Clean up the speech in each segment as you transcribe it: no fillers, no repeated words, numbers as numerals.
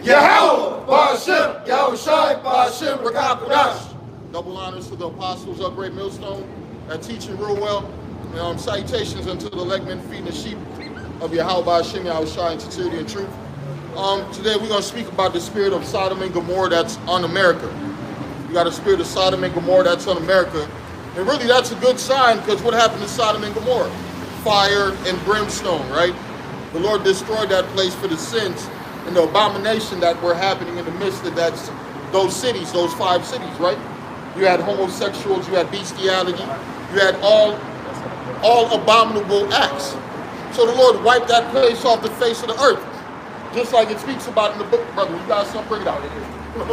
Yahweh, Ba'ashem, Yahushai, Ba'ashem, Rakakudash. Double honors to the apostles of Great Millstone that teaching real well. Salutations unto the legmen feeding the sheep of Yahweh, Ba'ashem, Yahushai in sincerity and truth. Today we're going to speak about the spirit of Sodom and Gomorrah that's on America. You got a spirit of Sodom and Gomorrah that's on America. And really that's a good sign, because what happened to Sodom and Gomorrah? Fire and brimstone, right? The Lord destroyed that place for the sins and the abomination that were happening in the midst of those cities, those 5 cities, right? You had homosexuals, you had bestiality, you had all abominable acts. So the Lord wiped that place off the face of the earth, just like it speaks about in the book, brother. You guys don't bring it out.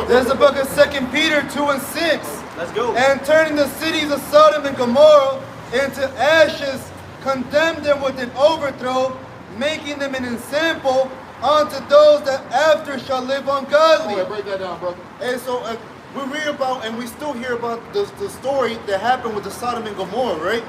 There's the book of 2 Peter 2 and 6. Let's go. And turning the cities of Sodom and Gomorrah into ashes, condemned them with an overthrow, making them an ensample unto those that after shall live ungodly. Oh, break that down, brother. And so we read about, and we still hear about the story that happened with the Sodom and Gomorrah, right?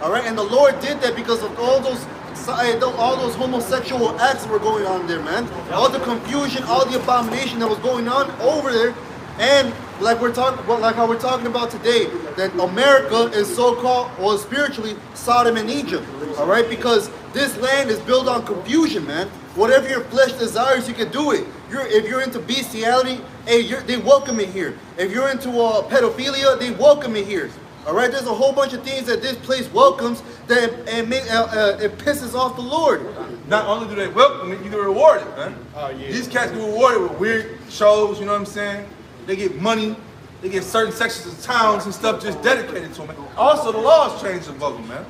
All right, and the Lord did that because of all those homosexual acts that were going on there, man. All the confusion, all the abomination that was going on over there, and like how we're talking about today, that America is so-called, or spiritually, Sodom and Egypt. All right, because this land is built on confusion, man. Whatever your flesh desires, you can do it. If you're into bestiality, hey, they welcome it here. If you're into pedophilia, they welcome it here. All right, there's a whole bunch of things that this place welcomes that it pisses off the Lord. Not only do they welcome it, you get rewarded, man. These cats get rewarded with weird shows, you know what I'm saying? They get money, they get certain sections of towns and stuff just dedicated to them. Also, the laws change above them, man.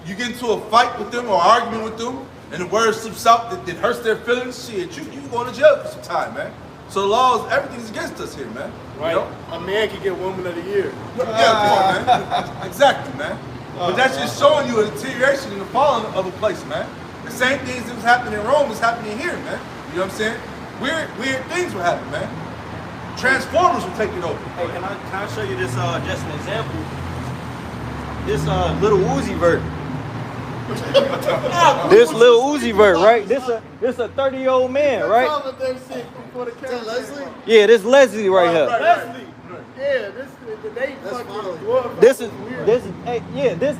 You get into a fight with them or argument with them, and the word slips out that hurts their feelings, shit, you going to jail for some time, man. So the laws, everything's against us here, man. Right. You know? A man can get woman of the year. Yeah, come on, man. Exactly, man. But that's just showing you a deterioration in the falling of a place, man. The same things that was happening in Rome is happening here, man. You know what I'm saying? Weird things will happen, man. Transformers will take it over. Hey, can I show you this, just an example? This little Uzi Vert. This little Uzi Vert, right? This a 30-year-old man, right? Leslie? Yeah, this Leslie right here. Leslie. Yeah, they fucking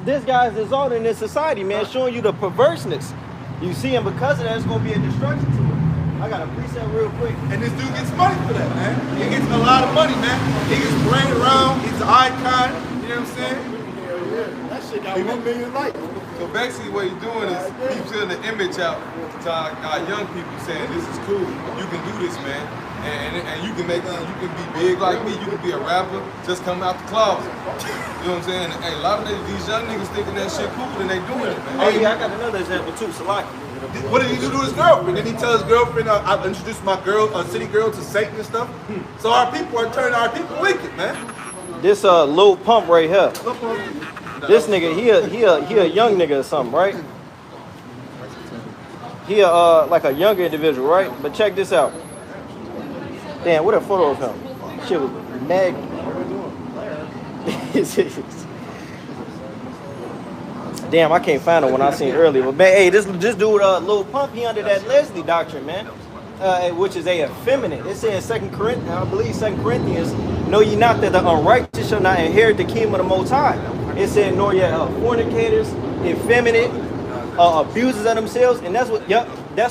this guy's exalted in this society, man, showing you the perverseness. You see, and because of that, it's gonna be a destruction to him. I got a preset real quick. And this dude gets money for that, man. He gets a lot of money, man. He gets brain around, he's an icon, you know what I'm saying? that shit got 1 million likes. So basically what he's doing is he's putting the image out to our young people saying this is cool, you can do this, man. And you can be big like me, you can be a rapper, just come out the closet. You know what I'm saying? Hey, a lot of these young niggas thinking that shit cool and they doing it, man. Oh yeah, I got another example too, Salaki. What did he do to his girlfriend? Then he tell his girlfriend, I introduced my city girl to Satan and stuff. So our people are turning our people wicked, man. This Lil Pump right here. This nigga, he a young nigga or something, right? He like a younger individual, right? But check this out. Damn, what a photo of him. Shit was mad. Damn, I can't find the one I seen earlier. But man, hey, this dude, Lil Pump, he under that Leslie doctrine, man, which is a effeminate. It says 2 Corinthians, I believe 2 Corinthians, know ye not that the unrighteous shall not inherit the kingdom of the Most High. It said, nor yet fornicators, effeminate, abusers of themselves, and that's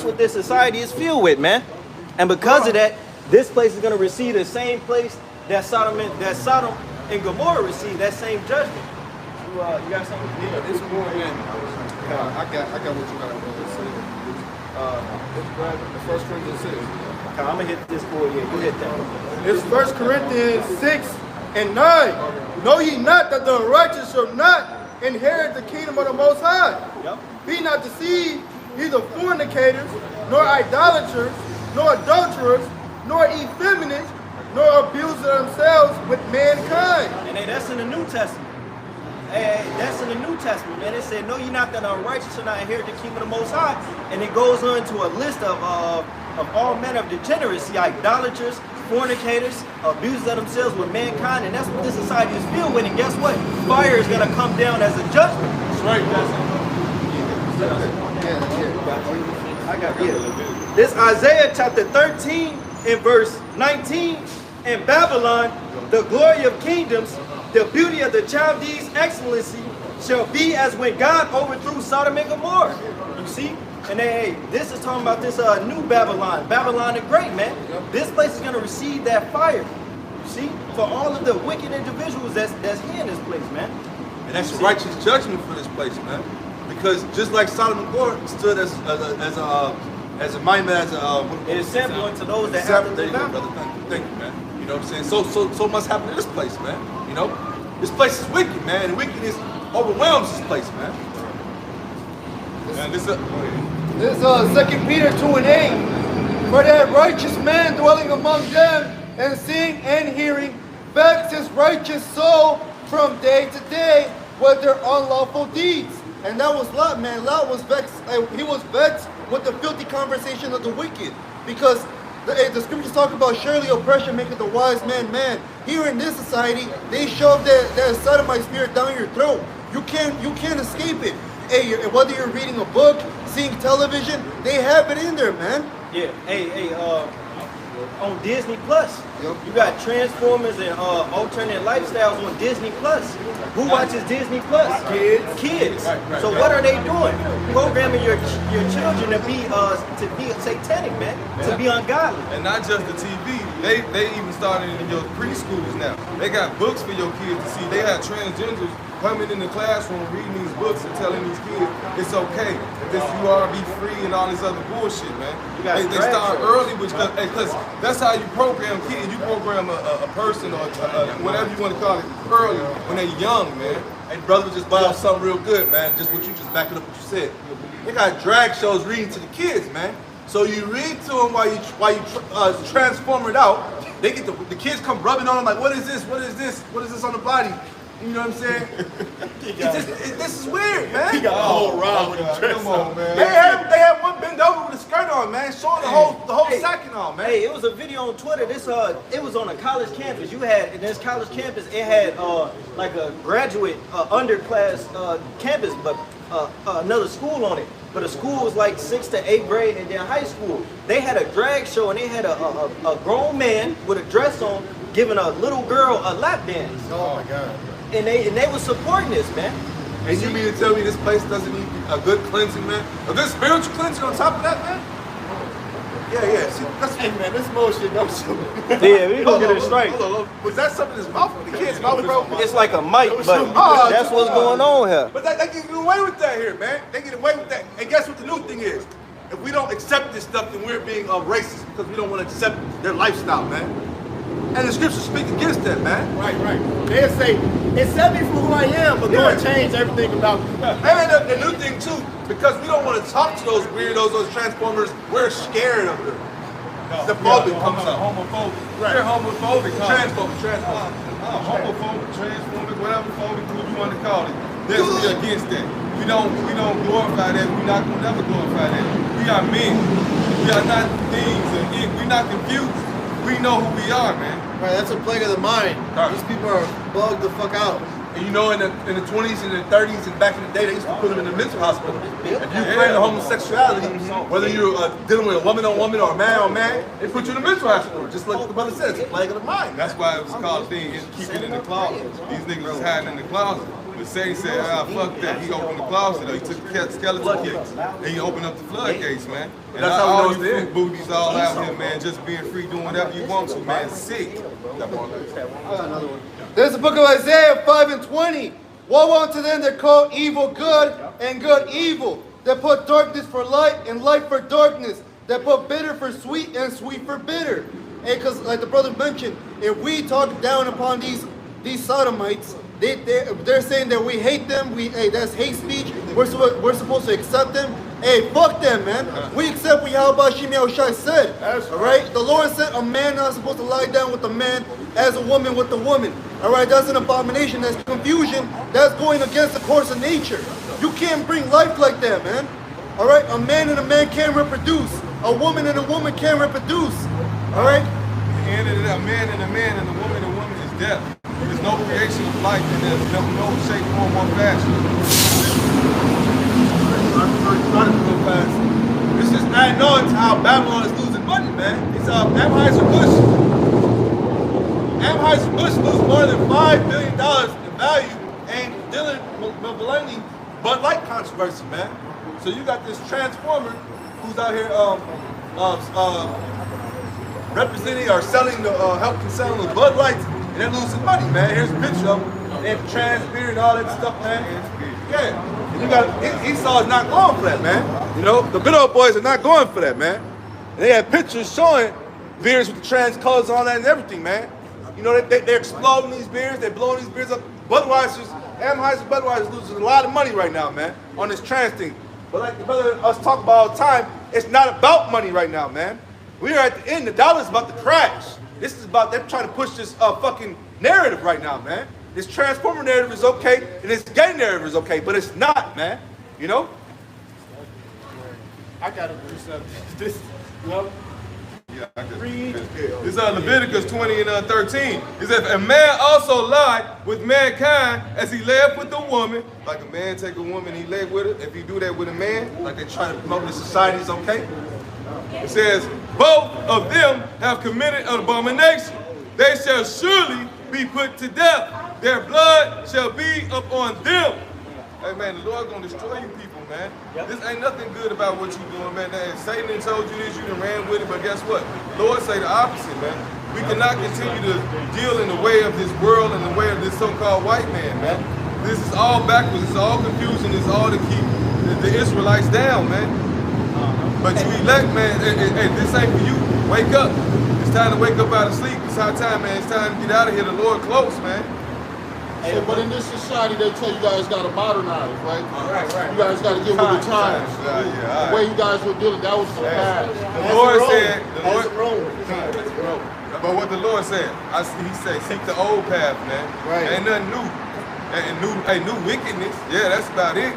what this society is filled with, man. And because of that, this place is gonna receive the same place that Sodom and Gomorrah received, that same judgment. You got something? Yeah, this more than I got what you got to say. Let's grab the 1 Corinthians 6. Okay, I'm gonna hit this boy here. You hit that. It's 1 Corinthians 6 and 9. Know ye not that the unrighteous shall not inherit the kingdom of the Most High? Yep. Be not deceived, neither fornicators, nor idolaters, nor adulterers, nor effeminate, nor abusers of themselves with mankind. And hey, that's in the New Testament. Hey, that's in the New Testament, man. It said, know ye not that the unrighteous shall not inherit the kingdom of the Most High. And it goes on to a list of all manner of degeneracy, idolaters, fornicators, abusers of themselves with mankind. And that's what this society is filled with. And guess what? Fire is going to come down as a judgment. That's right. I got, yeah. This Isaiah chapter 13 and verse 19. In Babylon, the glory of kingdoms, the beauty of the Chaldees' excellency shall be as when God overthrew Sodom and Gomorrah. You see? And hey, this is talking about this new Babylon, Babylon the Great, man. This place is going to receive that fire. You see? For all of the wicked individuals that's here in this place, man. And that's righteous judgment for this place, man. Because just like Sodom and Gomorrah stood as a monument, as a It is simple unto those that example. have There to you go, live brother. Thank you, man. You know what I'm saying? So must happen in this place, man. You know, this place is wicked, man. And wickedness overwhelms this place, man. And This is 2 Peter 2:8. For that righteous man dwelling among them and seeing and hearing vex his righteous soul from day to day with their unlawful deeds. And that was Lot, man. Lot was vexed. He was vexed with the filthy conversation of the wicked. Because the scriptures talk about surely oppression maketh the wise man mad. Here in this society, they shove that sodomite spirit down your throat. You can't escape it. Hey, whether you're reading a book, seeing television, they have it in there, man. Yeah. Hey, on Disney Plus, you got Transformers and alternate lifestyles on Disney Plus. Who watches Disney Plus? Kids. So what are they doing? Programming your children to be satanic, man, to be ungodly. And not just the TV, they even started in your preschools now. They got books for your kids to see. They have transgenders coming in the classroom reading these books and telling these kids it's okay if this you are be free and all this other bullshit, man. They start early, because that's how you program kids. You program a person or whatever you want to call it early when they're young, man. Hey, brother, just brought up something real good, man. Just what you just backing up what you said. They got drag shows reading to the kids, man. So you read to them while you transform it out. They get the kids come rubbing on them like, what is this? What is this? What is this on the body? You know what I'm saying? This is weird, man. He got a whole ride with the dress Come on, on. man. They had one bend over with a skirt on, man, showing the whole Hey, sacking on, man. Hey, it was a video on Twitter. It was on a college campus. In this college campus, it had like a graduate underclass campus, but another school on it. But the school was like 6th to 8th grade, and then high school. They had a drag show, and they had a grown man with a dress on giving a little girl a lap dance. Oh my God. And they were supporting this, man. And you mean to tell me this place doesn't need a good cleansing, man? A good spiritual cleansing on top of that, man? Yeah. See, Hey man, this motion don't show. Yeah, we gonna get it straight. Hold on. Was that something in his mouth? The kid's mouth, bro? It's like a mic, but Oh, that's what's going on here. But they get away with that here, man. They get away with that. And guess what the new thing is? If we don't accept this stuff, then we're being racist because we don't want to accept their lifestyle, man. And the scriptures speak against that, man. Right. They'll say, accept me for who I am, but go and change everything about me. And the new thing too, because we don't want to talk to those weirdos, those transformers, we're scared of them. The phobic comes up. Homophobic. They're homophobic. Transphobic. Homophobic, transphobic, whatever phobic you want to call it. Let's be against that. We don't glorify that. We're not gonna never glorify that. We are men. We are not things and it. We're not confused. We know who we are, man. Right, that's a plague of the mind. Right. These people are bugged the fuck out. And you know, in the 20s and the 30s and back in the day, they used to put them in the mental hospital. If you claim the homosexuality, whether you're dealing with a woman on woman or a man on man, they put you in the mental hospital. Just like the brother said, it's a plague of the mind. That's why it was called a thing, keep it in the closet. These niggas was hiding in the closet. But Satan said, fuck that. He opened the closet, he took the skeleton kicks, and he opened up the floodgates, man. And That's how we all know you it's fruit booties all out here, man, just being free, doing whatever you want to, man. Sick. There's the book of Isaiah 5:20. Woe unto them that call evil good and good evil, that put darkness for light and light for darkness, that put bitter for sweet and sweet for bitter. And because, like the brother mentioned, if we talk down upon these sodomites, they're saying that we hate them. Hey, that's hate speech. We're supposed to accept them. Hey, fuck them, man. We accept what Yahweh Shem Yahushua said. All right? The Lord said a man not supposed to lie down with a man as a woman with a woman. All right? That's an abomination. That's confusion. That's going against the course of nature. You can't bring life like that, man. All right? A man and a man can't reproduce. A woman and a woman can't reproduce. All right? And a man and a man and a woman is death. There's no creation of life and there's no shape, form, or fashion. This just adding on to how Babylon is losing money, man. It's Anheuser-Busch. Anheuser-Busch loses more than $5 billion in value and dealing with Bud Light controversy, man. So you got this transformer who's out here representing or selling the helping selling the Bud Lights, and they're losing money, man. Here's a picture of them. They have trans beer and all that stuff, man. Yeah. And you got Esau is not going for that, man. You know, the Big Old Boys are not going for that, man. And they have pictures showing beers with the trans colors on that and everything, man. You know, they're exploding these beers, they're blowing these beers up. Budweiser's, Budweiser's losing a lot of money right now, man, on this trans thing. But like the brother us talk about all the time, it's not about money right now, man. We are at the end. The dollar's about to crash. This is about them trying to push this fucking narrative right now, man. This transformer narrative is okay, and this gay narrative is okay, but it's not, man. You know? I gotta do something. This, you know? Yeah, I can read. This is Leviticus 20 and 13. It says, "A man also lied with mankind as he lay up with a woman." Like a man take a woman, he lay with her. If you do that with a man, Like they're trying to promote the society is okay. it says, "Both of them have committed an abomination. They shall surely be put to death. Their blood shall be upon them." Hey man, the Lord gonna destroy you people, man. This ain't nothing good about what you doing, man. Satan done told you this, you done ran with it, but guess what? The Lord say the opposite, man. We cannot continue to deal in the way of this world and the way of this so-called white man, man. This is all backwards, it's all confusion, it's all to keep the Israelites down, man. But you elect, man, hey, this ain't for you. Wake up. It's time to wake up out of sleep. It's our time, man. It's time to get out of here. The Lord close, man. So, but in this society, they tell you guys got to modernize, right? Right. You guys got to get with the times. Yeah, The way you guys were dealing, that was the past. The Lord said, but what the Lord said, he said, seek the old path, man. Right. Ain't nothing new. And new wickedness. Yeah, that's about it.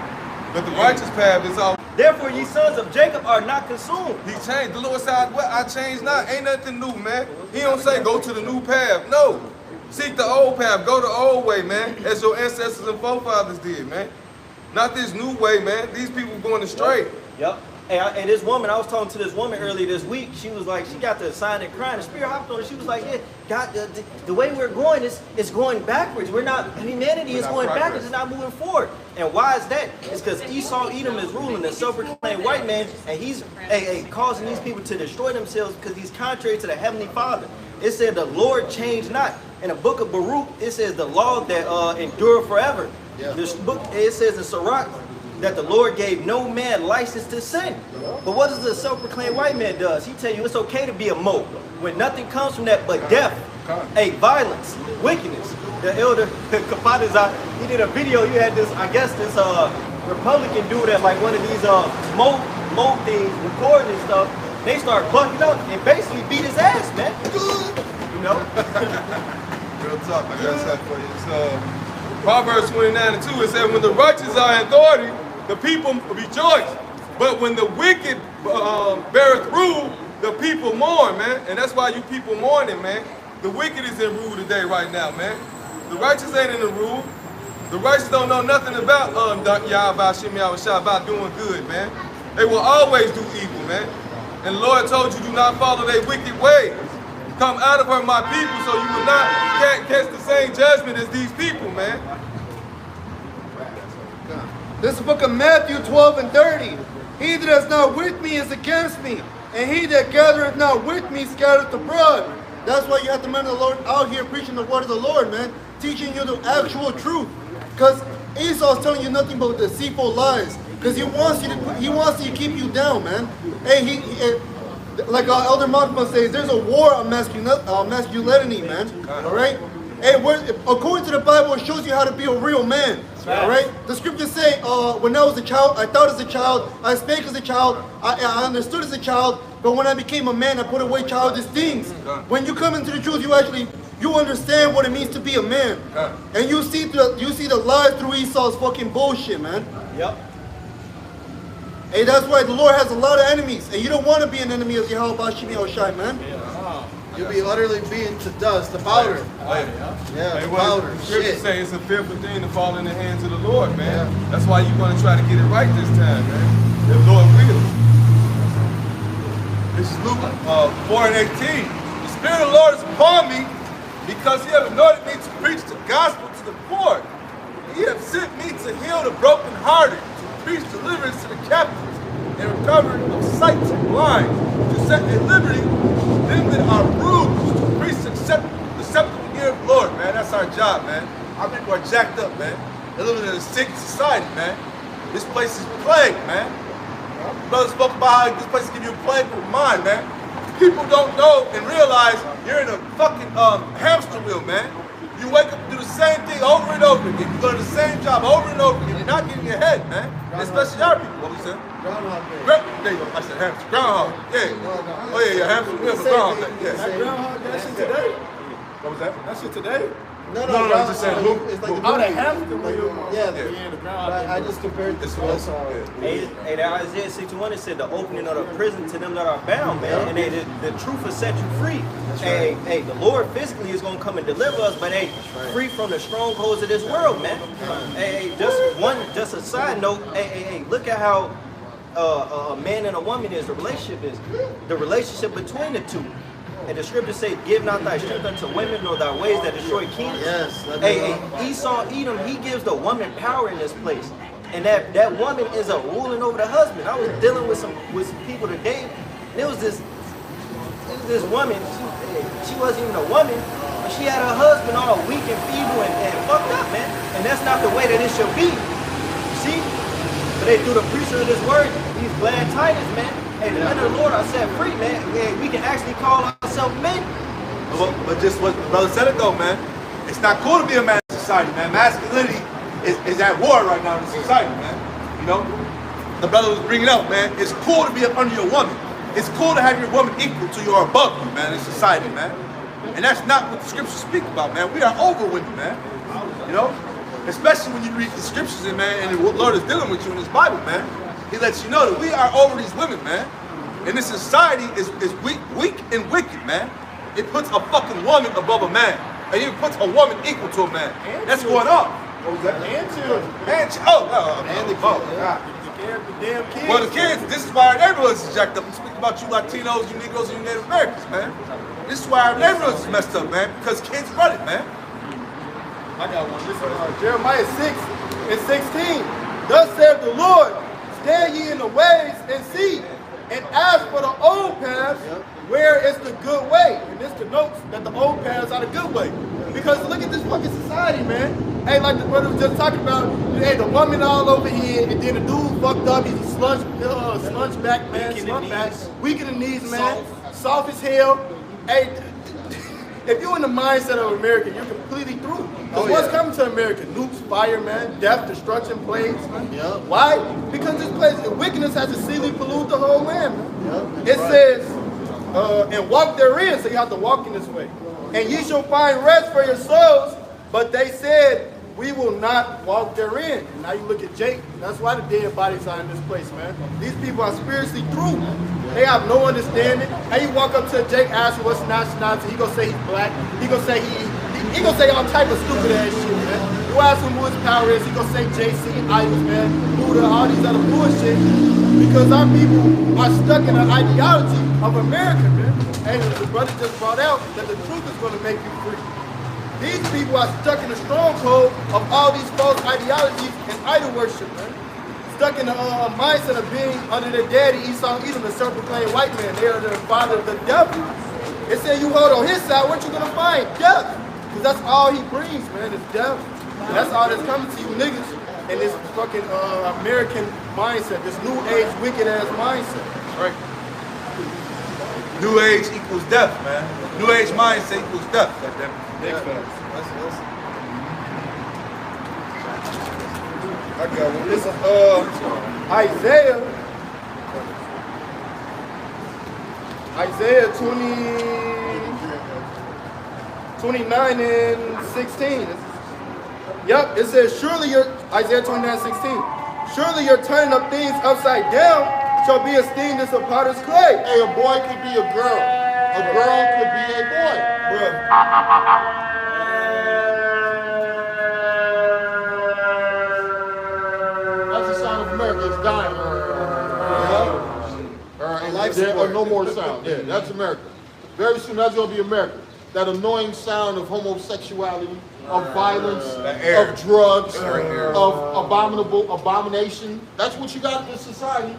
But the righteous path is all. Therefore, ye sons of Jacob are not consumed. He changed. The Lord said, "What I changed not. Ain't nothing new, man." He don't say go to the new path. No. Seek the old path. Go the old way, man. As your ancestors and forefathers did, man. Not this new way, man. These people going astray. Yep. And this woman, I was talking to this woman earlier this week. She was like, she got the sign and crying. The Spirit hopped on her. She was like, yeah, God, the way we're going is going backwards. We're not, humanity is going backwards. It's not moving forward. And why is that? It's because Esau Edom is ruling, the self-proclaimed white man, and he's causing these people to destroy themselves because he's contrary to the Heavenly Father. It said the Lord changed not. In the book of Baruch, it says the law that endure forever. Yeah. This book, it says in Sirach, that the Lord gave no man license to sin. But what does the self-proclaimed white man does? He tell you it's okay to be a mope when nothing comes from that but death, violence, wickedness. The elder Kapadazai, he did a video. You had this, I guess, this Republican dude at like one of these mope things, recording and stuff. They start bucking up and basically beat his ass, man. You know? Real talk, I got something for you. It's Proverbs 29 and 2, it says, "When the righteous are in authority, the people rejoice. But when the wicked beareth rule, the people mourn," man. And that's why you people mourning, man. The wicked is in rule today right now, man. The righteous ain't in the rule. The righteous don't know nothing about Yahweh Shem Yahweh about doing good, man. They will always do evil, man. And the Lord told you, do not follow their wicked ways. Come out of her, my people, so you will not catch the same judgment as these people, man. This is the book of Matthew 12 and 30. "He that is not with me is against me, and he that gathereth not with me scattereth abroad." That's why you have to remember the Lord out here preaching the word of the Lord, man. Teaching you the actual truth. Because Esau is telling you nothing but deceitful lies. Because he wants to keep you down, man. Hey, like Elder Mothman says, there's a war on masculinity, man. All right? Hey, according to the Bible, it shows you how to be a real man. All right? The scriptures say, when I was a child, I thought as a child, I spake as a child, I understood as a child, but when I became a man, I put away childish things. When you come into the truth, you understand what it means to be a man. And you see the lies through Esau's fucking bullshit, man. Yep. Hey, that's why the Lord has a lot of enemies, and you don't want to be an enemy of Yahweh Bashim Yahushai, man. You'll be utterly beaten to dust, the powder. Yeah, the powder. The scripture say it's a fearful thing to fall in the hands of the Lord, man. That's why you want to try to get it right this time, man. The Lord will. This is Luke 4 and 18. The Spirit of the Lord is upon me because he has anointed me to preach the gospel to the poor. He has sent me to heal the brokenhearted, to preach deliverance to the captives, and recovery of sight to the blind, to set at liberty them that are bruised, to preach the acceptable year of the Lord, man. That's our job, man. Our people are jacked up, man. They're living in a sick society, man. This place is plagued, man. Brother spoke about how this place give you a plague of mind, man. People don't know and realize you're in a fucking hamster wheel, man. You wake up and do the same thing over and over again. You go to the same job over and over again. You're not getting ahead, man. Especially our people. What we said? Groundhog Day. There you go. I said hamster. Groundhog. Yeah. Oh yeah, hamster wheel for groundhog. Yeah. That groundhog, that shit today. What was that? That shit today. No, No, just saying Luke. It's like Oh, the hamster wheel. Yeah, The groundhog. but I just compared this to us. Hey, that Isaiah 61, it said the opening of the prison to them that are bound, man. And the truth will set you free. Hey, the Lord physically is going to come and deliver us, but hey, free from the strongholds of this world, man. Hey, just a side note, hey, look at how a man and a woman is, the relationship between the two. And the scriptures say, give not thy strength unto women, nor thy ways that destroy kings. Yes. Hey, Esau, Edom, he gives the woman power in this place. And that woman is a ruling over the husband. I was dealing with some people today. There was this woman, she wasn't even a woman, but she had her husband all weak and feeble and fucked up, man. And that's not the way that it should be. You see? But they through the preacher of this word, these glad tidings, man. Hey, the men of the Lord are set free, man. Hey, we can actually call ourselves men. But just what the brother said it though, man. It's not cool to be a man in society, man. Masculinity is at war right now in society, man. You know? The brother was bringing up, man. It's cool to be up under your woman. It's cool to have your woman equal to you or above you, man, in society, man. And that's not what the scriptures speak about, man. We are over women, man. You know? Especially when you read the scriptures, and man, and the Lord is dealing with you in His Bible, man. He lets you know that we are over these women, man. And this society is weak and wicked, man. It puts a fucking woman above a man. And it puts a woman equal to a man. That's going on. What was that? And children. And the Damn kids. well, the kids, this is why our neighborhoods is jacked up. We speak about you Latinos, you Negroes, and you Native Americans, man. This is why our neighborhoods is messed up, man. Because kids run it, man. I got one. This is Jeremiah 6 and 16. Thus saith the Lord, stand ye in the ways and see, and ask for the old paths, where is the good way? And this denotes that the old paths are the good way. Because look at this fucking society, man. Hey, like the brother was just talking about, hey, the woman all over here, and then the dude fucked up, he's a slunch back, man, weak in the knees, man, soft as hell. Hey, if you're in the mindset of America, you're completely through. What's coming to America? Nukes, fire, man, death, destruction, plagues. Yeah. Why? Because this place, wickedness has exceedingly polluted the whole land, man. It says, and walk therein, so you have to walk in this way. And ye shall find rest for your souls, but they said, we will not walk therein. And now you look at Jake, that's why the dead bodies are in this place, man. These people are spiritually through. They have no understanding. How you walk up to Jake, ask him what's nationality, he gonna say he's black. He gonna say he gonna say all type of stupid ass shit, man. You ask him who his power is, he gonna say JC, Idols, man, Buddha, all these other bullshit. Because our people are stuck in an ideology of America, man. And the brother just brought out that the truth is gonna make you free. These people are stuck in the stronghold of all these false ideologies and idol worship, man. Stuck in the mindset of being under their daddy, Esau, Edom, the self-proclaimed white man. They are the father of the devil. It said you hold on his side, what you gonna find? Death. Because that's all he brings, man, is death. And that's all that's coming to you niggas in this fucking American mindset, this new age wicked ass mindset. Right. New age equals death, man. New age mindset equals death. Goddamn. I got one. This is Isaiah 29 and 16. Yep, it says, surely your, Isaiah 29:16. Surely your turning up things upside down shall be esteemed as a potter's clay. Hey, a boy could be a girl. A girl could be a boy. Bruh. That's the sound of America. It's dying. life There support. are no more sound. Yeah, that's America. Very soon that's gonna be America. That annoying sound of homosexuality, of violence, of drugs, of abomination. That's what you got in this society.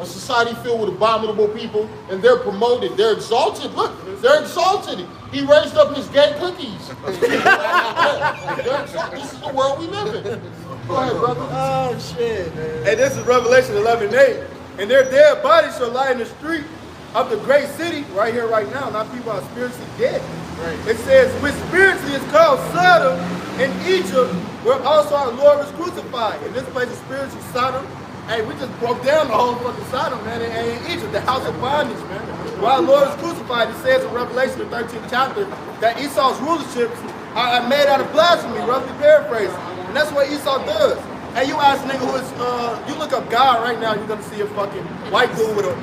A society filled with abominable people, and they're promoted. They're exalted. Look, they're exalted. He raised up his gay cookies. This is the world we live in. Go ahead, brother. Oh shit. Hey, this is Revelation 11:8. And their dead bodies shall lie in the street of the great city, right here, right now. Not people are spiritually dead. Right. It says, which spiritually is called Sodom in Egypt, where also our Lord was crucified. And this place is spiritually Sodom. Hey, we just broke down the whole fucking Sodom, man, in Egypt, the house of bondage, man. While our Lord is crucified, it says in Revelation, the 13th chapter, that Esau's rulerships are made out of blasphemy, roughly paraphrased. And that's what Esau does. Hey, you ask a nigga who is, you look up God right now, you're gonna see a fucking white dude with a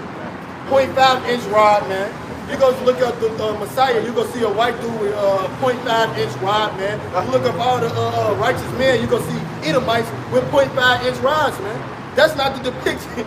0.5-inch rod, man. You go look up the Messiah, you gonna see a white dude with a 0.5-inch rod, man. You look up all the righteous men, you gonna see Edomites with 0.5-inch rods, man. That's not the depiction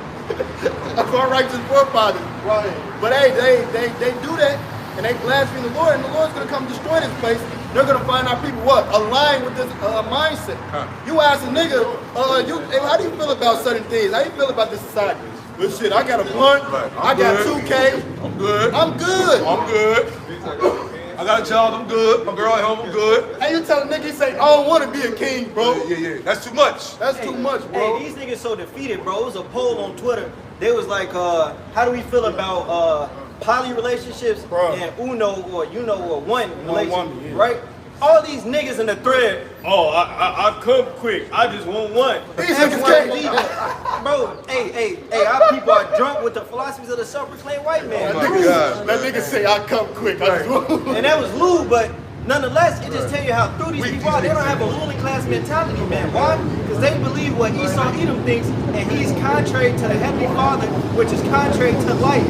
of our righteous forefathers. Right. But hey, they do that, and they blaspheme the Lord, and the Lord's gonna come destroy this place. They're gonna find our people what? Aligned with this mindset. You ask a nigga, how do you feel about certain things? How do you feel about this society? Good shit, I got a blunt, I got 2K. I'm good. I'm good. I'm good. I got a job, I'm good. My girl at home, I'm good. Hey, you tell a nigga, he say, I don't want to be a king, bro. Yeah. That's too much. That's too much, bro. Hey, these niggas so defeated, bro. It was a poll on Twitter. They was like, how do we feel about poly relationships and uno or one relationship, right? All these niggas in the thread, I come quick. I just want one. These niggas can't. Bro, hey, our people are drunk with the philosophies of the self-proclaimed white man. Oh my God. That nigga say, I come quick. I just want one. And that was lewd, but nonetheless, it just tell you how through these people are. They don't have a ruling class mentality, man. Why? Because they believe what Esau Edom thinks, and he's contrary to the Heavenly Father, which is contrary to life.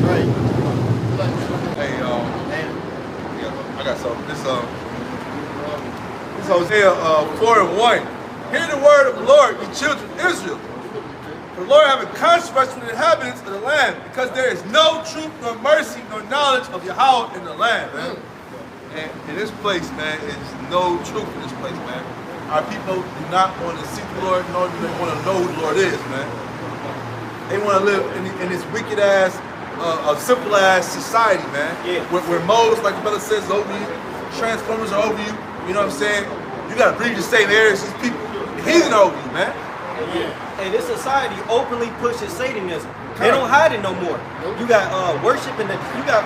Right. Hey, I got something. This Hosea 4:1. Hear the word of the Lord, you children of Israel. For the Lord have a controversy with the inhabitants of the land, because there is no truth, nor mercy, nor knowledge of Yahweh in the land, man. And in this place, man, is no truth in this place, man. Our people do not want to seek the Lord, nor do they want to know who the Lord is, man. They want to live in this wicked ass, simple ass society, man. Yeah. Where modes, like the brother says, is over you, transformers are over you. You know what I'm saying? You gotta breathe the same air as these people. The heathen are over you, man. And this society openly pushes Satanism. They don't hide it no more. You got worship in the you got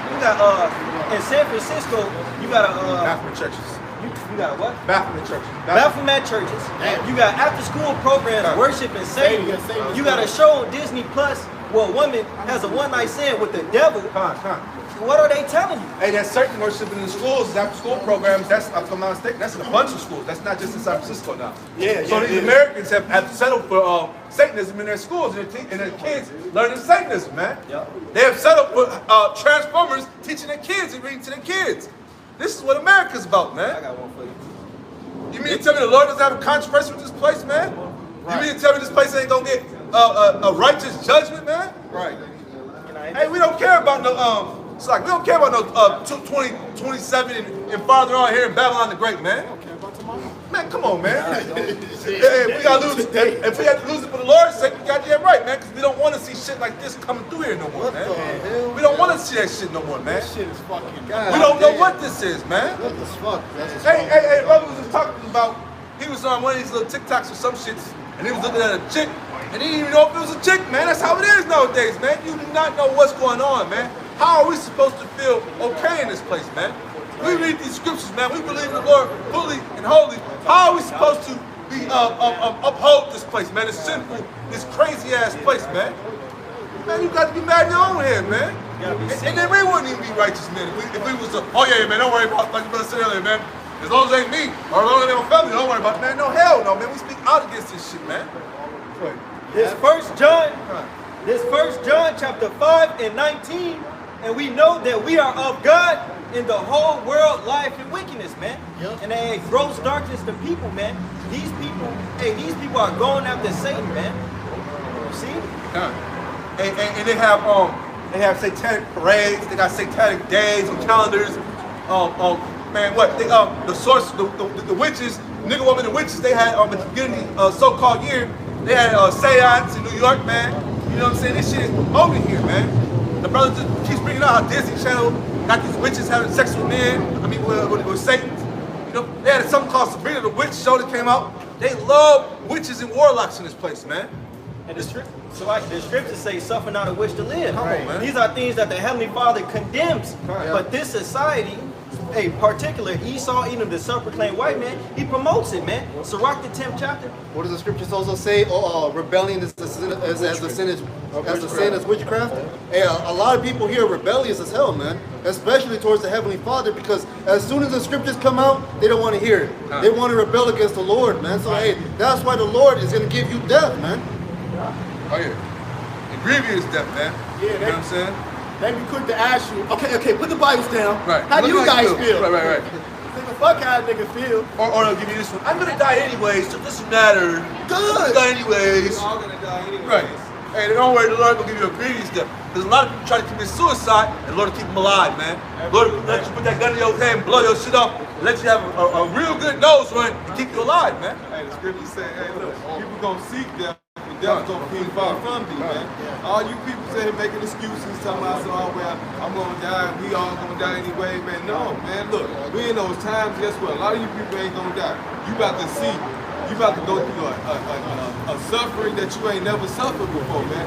in San Francisco, you got Baphomet churches. you got what? Baphomet churches. Baphomet churches. You got after school programs worshiping Satan. You got a show on Disney Plus where a woman has a one-night stand with the devil. What are they telling you? Hey, there's certain worship in the schools, after school programs, that's, if I'm not mistaken, that's in a bunch of schools. That's not just in San Francisco now. So these Americans have settled for Satanism in their schools, and their kids learning Satanism, man. They have settled for transformers teaching their kids and reading to their kids. This is what America's about, man. I got one for you. You mean to tell me the Lord doesn't have a controversy with this place, man? You mean to tell me this place ain't gonna get a righteous judgment, man? Right. Hey, we don't care about no it's like we don't care about no 27 and farther on here in Babylon the Great, man. Man, come on, man. If we gotta lose, if we have to lose it for the Lord's sake, we goddamn right, man. Because we don't want to see shit like this coming through here no more, man. We don't want to see that shit no more, man. This shit is fucking We don't know what this is, man. What the fuck? Hey, brother was just talking about, he was on one of these little TikToks or some shits, and he was looking at a chick, and he didn't even know if it was a chick, man. That's how it is nowadays, man. You do not know what's going on, man. How are we supposed to feel okay in this place, man? We read these scriptures, man. We believe in the Lord fully and wholly. How are we supposed to be uphold this place, man? This sinful, this crazy ass place, man. Man, you got to be mad in your own head, man. And then we wouldn't even be righteous, man. If we was oh yeah, man, don't worry about, like you brother said earlier, man. As long as it ain't me, or as long as it ain't my family, don't worry about it, man. No, hell no, man. We speak out against this shit, man. This First John chapter 5 and 19, and we know that we are of God in the whole world, life and wickedness, man. And they gross darkness to people, man. These people are going after Satan, man. You see? And they have They have satanic parades. They got satanic days and calendars. Man, what? They the source, the witches, nigga woman and witches. They had at the beginning of the so-called year. They had a seance in New York, man. You know what I'm saying? This shit is over here, man. The brother just keeps bringing out how Disney Channel got these witches having sex with men. I mean, with Satan. You know, they had something called Sabrina the Witch show that came out. They love witches and warlocks in this place, man. And the scriptures say, suffer not a witch to live. Come on, man. These are things that the Heavenly Father condemns. Right. But this society, a particular Esau, Edom, the self-proclaimed white man, he promotes it, man. Sirach the 10th chapter. What does the scriptures also say? Rebellion is the sin as witchcraft. Hey, a lot of people here are rebellious as hell, man. Especially towards the Heavenly Father, because as soon as the scriptures come out, they don't want to hear it. They want to rebel against the Lord, man. So hey, that's why the Lord is going to give you death, man. Oh yeah, and grievous death, man. Yeah, You know what I'm saying? They be quick to ask you, okay, put the Bibles down. Right. How do you Look how guys feel? Right. Nigga, fuck how a nigga feel. Or they'll give you this one. I'm gonna die anyways, so it doesn't matter. I'm gonna die anyways. We're all gonna die anyway. Right. Hey, don't worry, the Lord will give you a grievous death. Because a lot of people try to commit suicide, and the Lord will keep them alive, man. The Lord will let you put that gun in your hand, blow your shit off, and let you have a real good nose run to keep you alive, man. Hey, the scripture say, hey, look, people gonna seek death, but death's gonna be far from thee, man. All you people say making excuses, talking about, oh, well, I'm gonna die, we all gonna die anyway, man. No, man, look, we in those times, guess what? A lot of you people ain't gonna die. You about to see, you about to go through a suffering that you ain't never suffered before, man.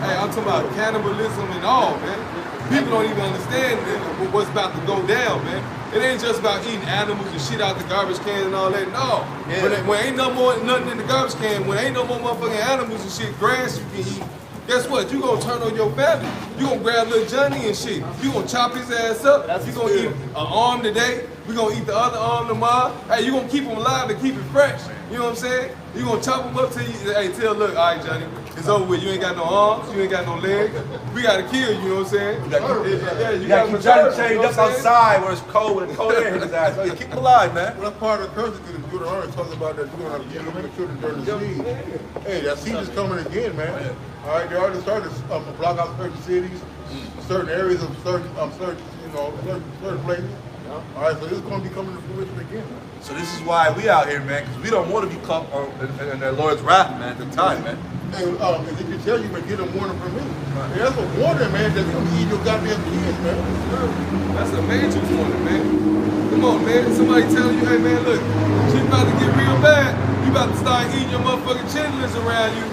Hey, I'm talking about cannibalism and all, man. People don't even understand what's about to go down, man. It ain't just about eating animals and shit out the garbage can and all that. No. Yeah. When ain't no more nothing in the garbage can, when ain't no more motherfucking animals and shit, grass you can eat, guess what? You gonna turn on your family. You gonna grab little Johnny and shit. You gonna chop his ass up. You gonna eat an arm today. We gonna eat the other arm tomorrow. Hey, you gonna keep him alive and keep it fresh. You know what I'm saying? You gonna chop him up till you, hey, tell, look, all right, Johnny, it's over with. You ain't got no arms, you ain't got no legs. We gotta kill you, you know what I'm saying? You gotta keep Johnny chained up outside where it's cold with a cold air in his eyes. So you keep him alive, man. Well, that's part of the curse because Deuteronomy talks about that you're going to give them the children during the siege. Hey, that siege is coming again, man. All right, they already started to block out certain cities, certain areas of certain places. All right, so this is going to be coming to fruition again, man. So this is why we out here, man, because we don't want to be caught in the Lord's wrath, man, at the time, man. Hey, if you tell you, but get a warning from me. Hey, that's a warning, man, that's going to eat your goddamn kids, man. That's a major warning, man. Come on, man. Somebody telling you, hey, man, look, shit about to get real bad. You about to start eating your motherfucking chitlins around you.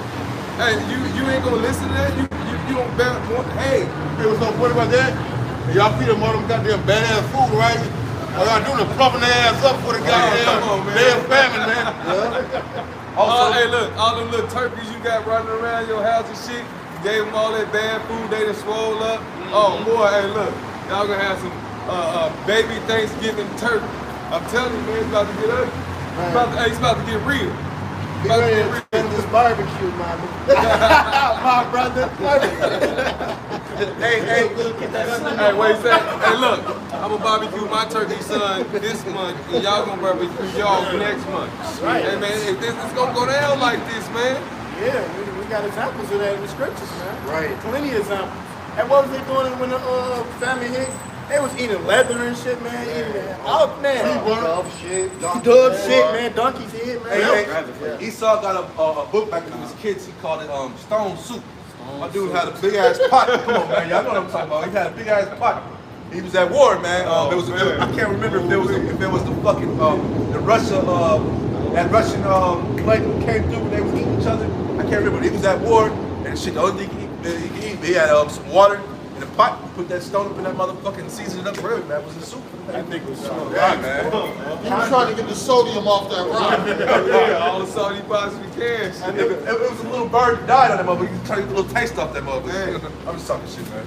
Hey, you ain't gonna listen to that? You don't bear one. Hey, What's so funny about that? Y'all feed them all them goddamn bad-ass food, right? All y'all doing is pumping their ass up for the goddamn damn famine, man. Hey, look, all them little turkeys you got running around your house and shit, you gave them all that bad food, they done swole up. Oh, boy, hey, look, y'all gonna have some baby Thanksgiving turkey. I'm telling you, man, it's about to get ugly. It's about to get real. This barbecue, my brother. Hey, What you say? Hey, look, I'm gonna barbecue my turkey son this month, and y'all gonna barbecue y'all next month. Right. Hey, man, if this is gonna go down like this, man. Yeah, we got examples of that in the scriptures, man. Right. Plenty of examples. And what was they doing when the family hit? They was eating leather and shit, man. Dove shit. Dog shit, man. Donkey's head, man. hey, Esau got a book back when he was kids. He called it Stone Soup. My dude had a big ass pot. Come on, man, y'all know what I'm talking about. He had a big ass pot. He was at war, man. I can't remember if there was the fucking the Russia that Russian plane came through when they was eating each other. I can't remember. He was at war and shit. The only thing he could eat, he had some water in a pot. Put that stone up in that motherfucking and season it up for him. That was the soup. I think it was so. Right, man. He was trying to get the sodium off that rock. Yeah, all the salt he possibly can. It was a little bird that died on that motherfucker. You trying to get a little taste off that motherfucker. I'm just talking shit, man.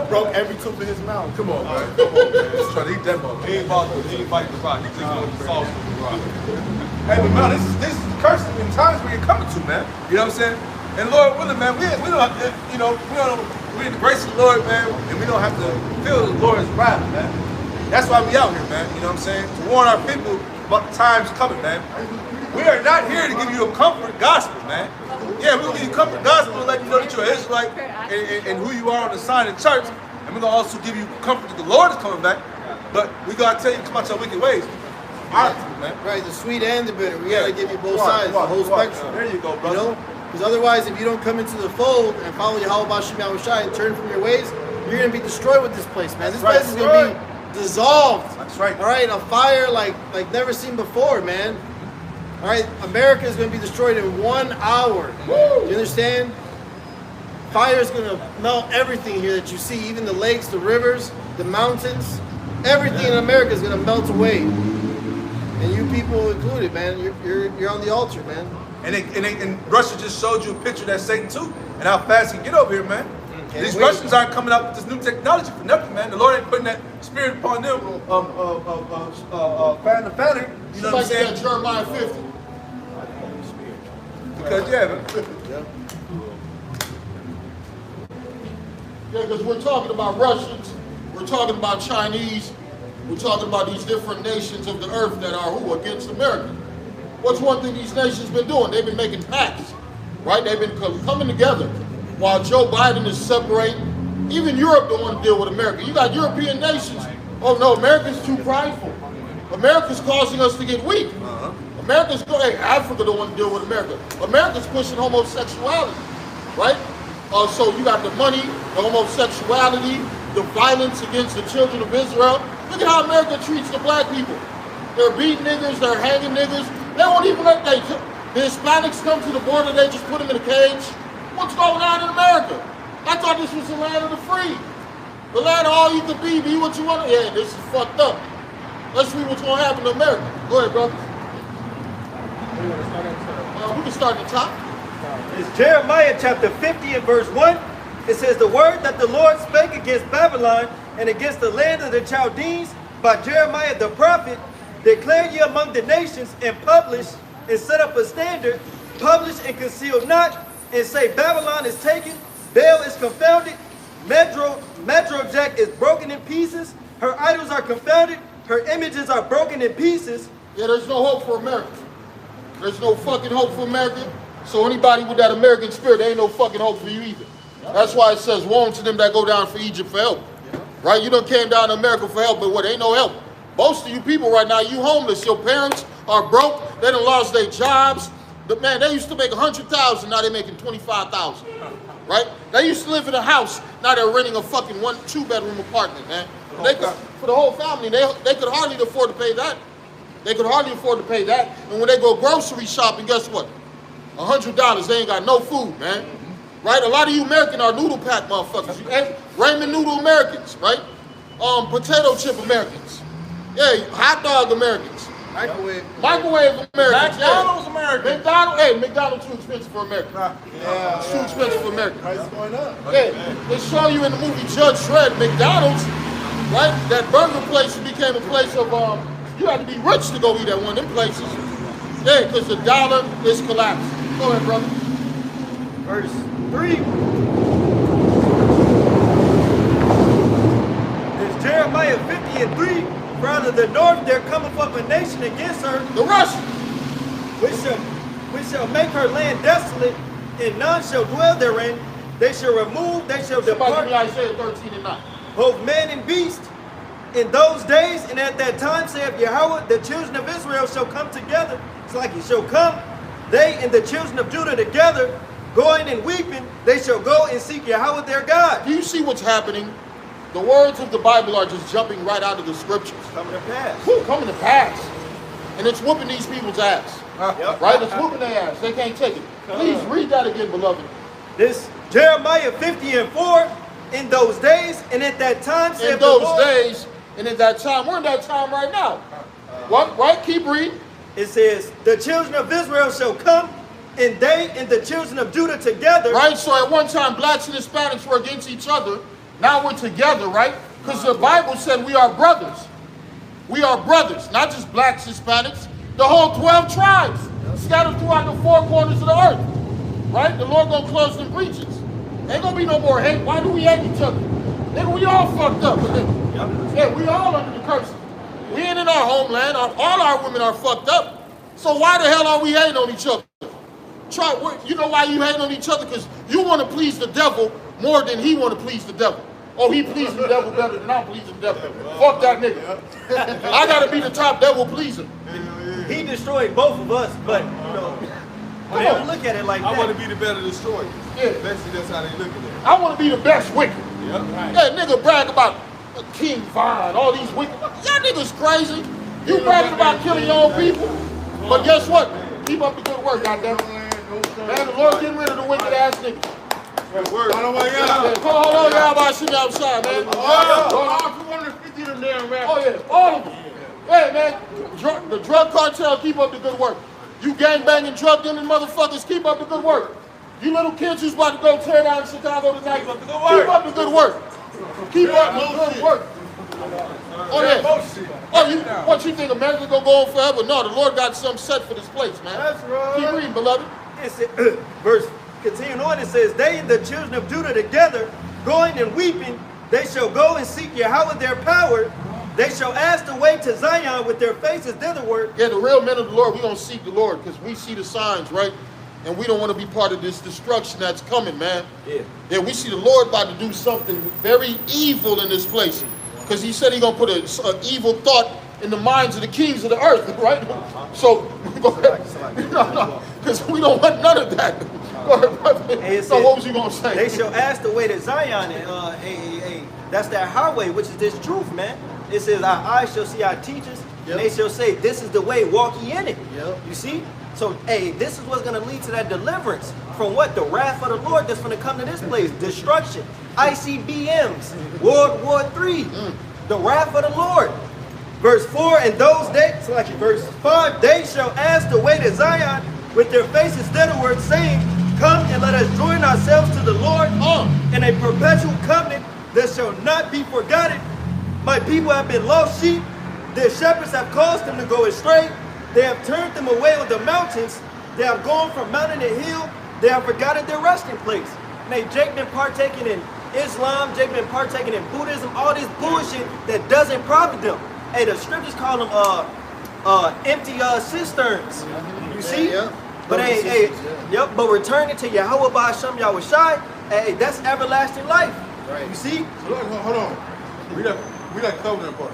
Broke every tooth in his mouth. Come on, man. Just trying to eat that motherfucker. He ain't fight the rock. He just want the sauce from the rock. Hey, but man, this is the curse in times we're coming to, man. You know what I'm saying? And Lord willing, man, we don't have to, we're in the grace of the Lord, man, and we don't have to feel the Lord's wrath, man. That's why we out here, man. You know what I'm saying? To warn our people about the times coming, man. We are not here to give you a comfort gospel, man. Yeah, we're gonna give you comfort. God's gonna let you know that you're an Israelite and who you are on the sign in church. And we're gonna also give you comfort that the Lord is coming back. But we gotta tell you come out your wicked ways. Man. Right, the sweet and the bitter. We gotta give you both sides, the whole spectrum. There you go, brother. You know? Because otherwise, if you don't come into the fold and follow Yahweh Bashim Yahushai and turn from your ways, you're gonna be destroyed with this place, man. This place is gonna be dissolved. That's right. All right, a fire like never seen before, man. All right, America is gonna be destroyed in 1 hour. You understand? Fire is gonna melt everything here that you see, even the lakes, the rivers, the mountains. Everything in America is gonna melt away. And you people included, man. You're on the altar, man. And Russia just showed you a picture of that Satan too, and how fast he can get over here, man. These Russians aren't coming up with this new technology for nothing, man. The Lord ain't putting that spirit upon them. Fan the fanner. You know what I'm saying? Jeremiah 50. Because man. Yeah, because we're talking about Russians, we're talking about Chinese, we're talking about these different nations of the earth that are who against America. What's one thing these nations been doing? They've been making pacts, right? They've been coming together while Joe Biden is separating. Even Europe don't want to deal with America. You got European nations. Oh no, America's too prideful. America's causing us to get weak. America's hey, Africa don't want to deal with America. America's pushing homosexuality, right? So you got the money, the homosexuality, the violence against the children of Israel. Look at how America treats the black people. They're beating niggas, they're hanging niggas. They won't even let the Hispanics come to the border, they just put them in a cage. What's going on in America? I thought this was the land of the free. The land of all you could be what you want. Yeah, this is fucked up. Let's see what's going to happen to America. Go ahead, brother. We can start at the top. It's Jeremiah chapter 50 and verse 1. It says, the word that the Lord spake against Babylon and against the land of the Chaldeans by Jeremiah the prophet, declare ye among the nations and publish and set up a standard, publish and conceal not, and say Babylon is taken, Baal is confounded, Medrojack is broken in pieces, her idols are confounded, her images are broken in pieces. Yeah, there's no hope for America. There's no fucking hope for America. So anybody with that American spirit, there ain't no fucking hope for you either. That's why it says, woe to them that go down for Egypt for help. Right? You done came down to America for help, but what, ain't no help. Most of you people right now, you homeless. Your parents are broke. They done lost their jobs. But man, they used to make 100,000, now they're making 25,000. Right? They used to live in a house, now they're renting a fucking 2-bedroom apartment, man. They could, for the whole family, they could hardly afford to pay that. They could hardly afford to pay that. And when they go grocery shopping, guess what? $100, they ain't got no food, man. Right? A lot of you American are noodle pack motherfuckers. Ramen noodle Americans, right? Potato chip Americans. Yeah, hot dog Americans. Microwave Americans. McDonald's American. McDonald's too expensive for America. Yeah, It's too expensive for America. price is going up. Yeah, they show you in the movie Judge Dredd, McDonald's, right? That burger place became a place of, you had to be rich to go eat at one of them places. Yeah, because the dollar is collapsing. Go ahead, brother. Verse 3. It's Jeremiah 50 and 3. For out of the north there cometh up a nation against her, The Russians. which shall make her land desolate, and none shall dwell therein. They shall remove, they shall Somebody give depart, me Isaiah 13 and 9. both man and beast. In those days and at that time, saith Yahweh, the children of Israel shall come together. It's like it shall come, they and the children of Judah together, going and weeping, they shall go and seek Yahweh their God. Do you see what's happening? The words of the Bible are just jumping right out of the scriptures. Coming to pass. Woo, coming to pass. And it's whooping these people's ass. Right? It's whooping their ass. They can't take it. Please read that again, beloved. This Jeremiah 50 and 4. In those days and at that time, saith In the those Lord, days and in that time. We're in that time right now. What? Right? Keep reading. it says, the children of Israel shall come, and they and the children of Judah together. Right? So at one time, blacks and Hispanics were against each other. Now we're together, right? Because the Bible said we are brothers. We are brothers, not just blacks, Hispanics. The whole 12 tribes scattered throughout the 4 corners of the earth. Right? The Lord gonna close them breaches. Ain't gonna be no more hate. Why do we hate each other? Nigga, we all fucked up. Yeah, we all under the curse. We ain't in our homeland. All our women are fucked up. So why the hell are we hating on each other? You know why you hate on each other? Because you want to please the devil more than he want to please the devil. Oh, he pleasing the devil better than I'm pleasing the devil. Fuck that nigga. I gotta be the top devil pleaser. He destroyed both of us, but you know, they don't look at it like I that. want to be the better destroyer. Yeah. Basically, that's how they look at it. I want to be the best wicked. Yep. Yeah, nigga brag about King Vine, all these wicked. Y'all niggas crazy. You bragging about killing your own people. But guess what? Keep up the good work, goddammit. Man, the Lord getting rid of the wicked ass niggas. Good word. Hold on, y'all about to shoot me outside, man. All 250 of them there, man. Oh yeah, all of them. Hey man, the drug cartel, keep up the good work. You gangbanging drug dealing motherfuckers, keep up the good work. You little kids who's about to go tear down Chicago tonight, keep up the good work. Keep up the good work. Oh yeah. Oh, what you think America gonna go on forever? No, the Lord got something set for this place, man. That's right. Keep reading, beloved. Verse continuing on, it says, they, the children of Judah, together, going and weeping, they shall go and seek Yahweh their power. They shall ask the way to Zion with their faces thitherward. Yeah, the real men of the Lord, we're going to seek the Lord because we see the signs, right? And we don't want to be part of this destruction that's coming, man. Yeah, we see the Lord about to do something very evil in this place. Because he said he's going to put an evil thought in the minds of the kings of the earth, right? So, because we don't want none of that. Go ahead, brother. So what was you going to say? They shall ask the way to Zion, and that's that highway, which is this truth, man. It says, our eyes shall see our teachers, and they shall say, this is the way, walk ye in it. You see? So, hey, this is what's going to lead to that deliverance from what? The wrath of the Lord that's going to come to this place. Destruction. ICBMs. World War III. The wrath of the Lord. Verse 4, in those days, verse 5, they shall ask the way to Zion with their faces thitherward, saying, come and let us join ourselves to the Lord in a perpetual covenant that shall not be forgotten. My people have been lost sheep. Their shepherds have caused them to go astray. They have turned them away on the mountains. They have gone from mountain to hill. They have forgotten their resting place. May Jake been partaking in Islam, Jake been partaking in Buddhism, all this bullshit that doesn't profit them. Hey, the scriptures call them empty cisterns. You see? But but returning to Yahweh Ba'ashem Yahweh Shai, hey, that's everlasting life. You see? Hold on. We not covering that part.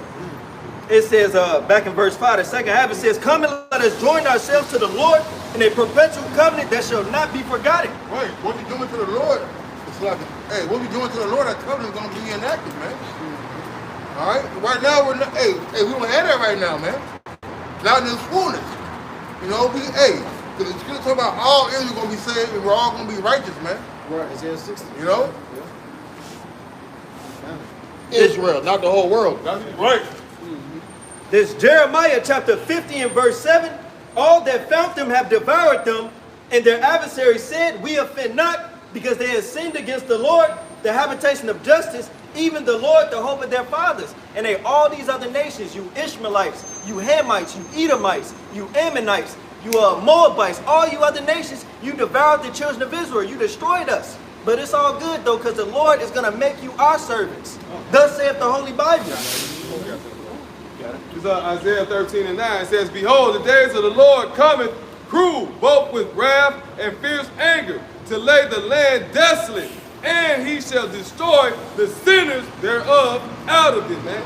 It says back in verse 5, the second half, it says, come and let us join ourselves to the Lord in a perpetual covenant that shall not be forgotten. Right. What we doing to the Lord, it's like, hey, what we doing to the Lord, that covenant is going to be enacted, man. All right? Right now, we're not, we don't have that right now, man. Not in this fullness. You know, because it's going to talk about all Israel going to be saved and we're all going to be righteous, man. Right, Isaiah 60. You know? Israel, not the whole world. Right. This Jeremiah chapter 50 and verse 7, all that found them have devoured them, and their adversaries said, we offend not, because they have sinned against the Lord, the habitation of justice, even the Lord, the hope of their fathers. And all these other nations, you Ishmaelites, you Hamites, you Edomites, you Ammonites, you Moabites, all you other nations, you devoured the children of Israel. You destroyed us. But it's all good, though, because the Lord is going to make you our servants. Thus saith the Holy Bible. It's Isaiah 13 and 9. It says, behold, the days of the Lord cometh, cruel, both with wrath and fierce anger, to lay the land desolate, and he shall destroy the sinners thereof out of it, man.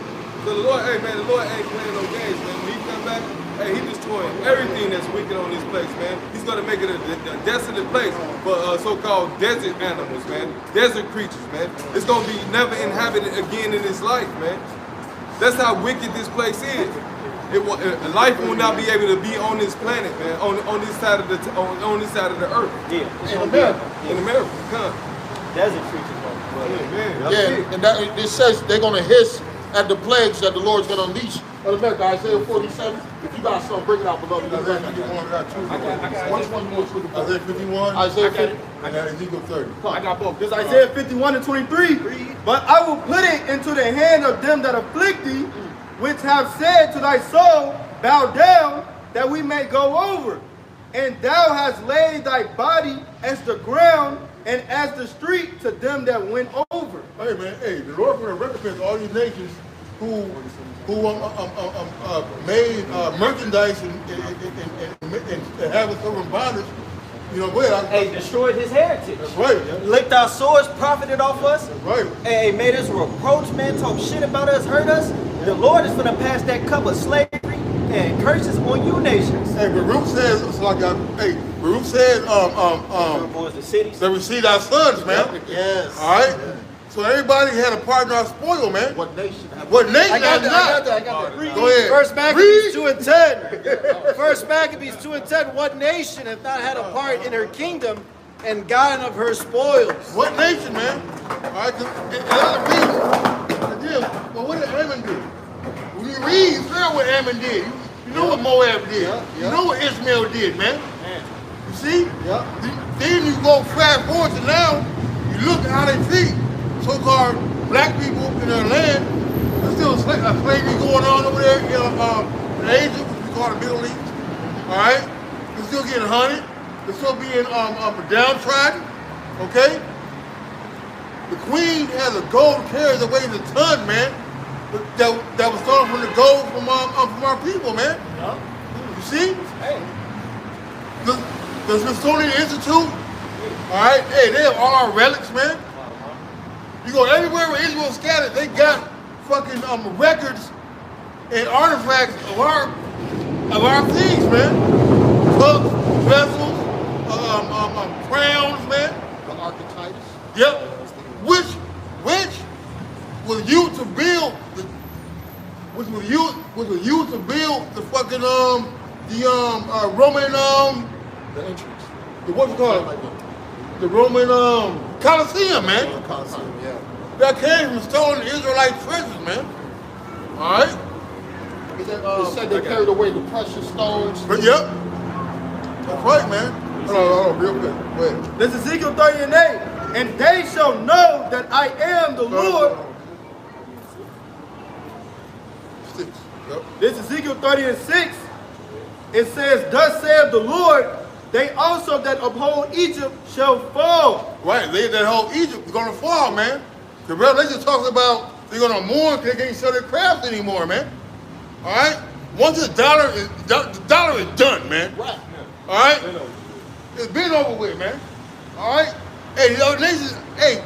So the Lord, hey, man, the Lord ain't playing no games, man. When he come back, hey, he destroying everything that's wicked on this place, man. He's going to make it a desolate place for so-called desert animals, man. Desert creatures, man. It's going to be never inhabited again in this life, man. That's how wicked this place is. Life will not be able to be on this planet, man. On this side of on this side of the earth. Yeah. In America. In America, come. Desert creatures. And it says they're going to hiss at the plagues that the Lord's going to unleash on America. Isaiah 47. If you got something, bring it out, beloved. Isaiah 51, I got two. Which one more with the Isaiah 51. Isaiah 50. I got Ezekiel 30. I got both. This is Isaiah 51 and 23. But I will put it into the hand of them that afflict thee, which have said to thy soul, bow down, that we may go over. And thou hast laid thy body as the ground and as the street to them that went over. Hey, man, the Lord going to recompense all these nations who made merchandise and have it over in bondage You know, go ahead. Hey, destroyed his heritage. That's right, yeah. Licked our swords, profited off us. That's right. Hey, made us reproach, man, talk shit about us, hurt us. The Lord is gonna pass that cup of slavery and curses on you nations. Hey, Baruch says, it's like, hey, Baruch said, Boys, the cities. that we see our sons, man. Yes. All right? So everybody had a part in our spoil, man. What nation? What nation I got has that. not? I got that. Go ahead. First Maccabees 2:10. First Maccabees 2:10. What nation hath not had a part in her kingdom and gotten of her spoils? What nation, man? All right, and other people, well, what did Ammon do? When you read, you figure out what Ammon did. You know what Moab did. You know what Ishmael did, man. You see? Then you go fast forward to now, you look at how they treat so-called black people in their land. There's still slavery going on over there in Asia, which we call the Middle East. All right? They're still getting hunted. They're still being downtrodden. Okay? The queen has a gold carries away the ton, man. That was stolen from the gold from our people, man. You see? The Smithsonian Institute, all right, hey, they have all our relics, man. You go everywhere where Israel scattered, they got fucking records and artifacts of our things, man. Cups, vessels, crowns, man. The archetypes. Yep. Which was used to build the fucking Roman The entrance. what's it called? The Roman Colosseum, man. Colosseum, yeah. That came from stolen Israelite treasures, man. All right. They said they carried away the precious stones. But yep. That's right, man. Hold on, real quick. Go ahead. This is Ezekiel 38. And they shall know that I am the Lord. Six. Yep. This is Ezekiel 30:6. It says, thus saith the Lord, they also that uphold Egypt shall fall. Right, that whole Egypt is gonna fall, man. The Revelation talks about they're gonna mourn because they can't sell their crafts anymore, man. All right. Once the dollar is done, man. Right. All right. It's been over with, man. All right. Hey, the other nations, hey,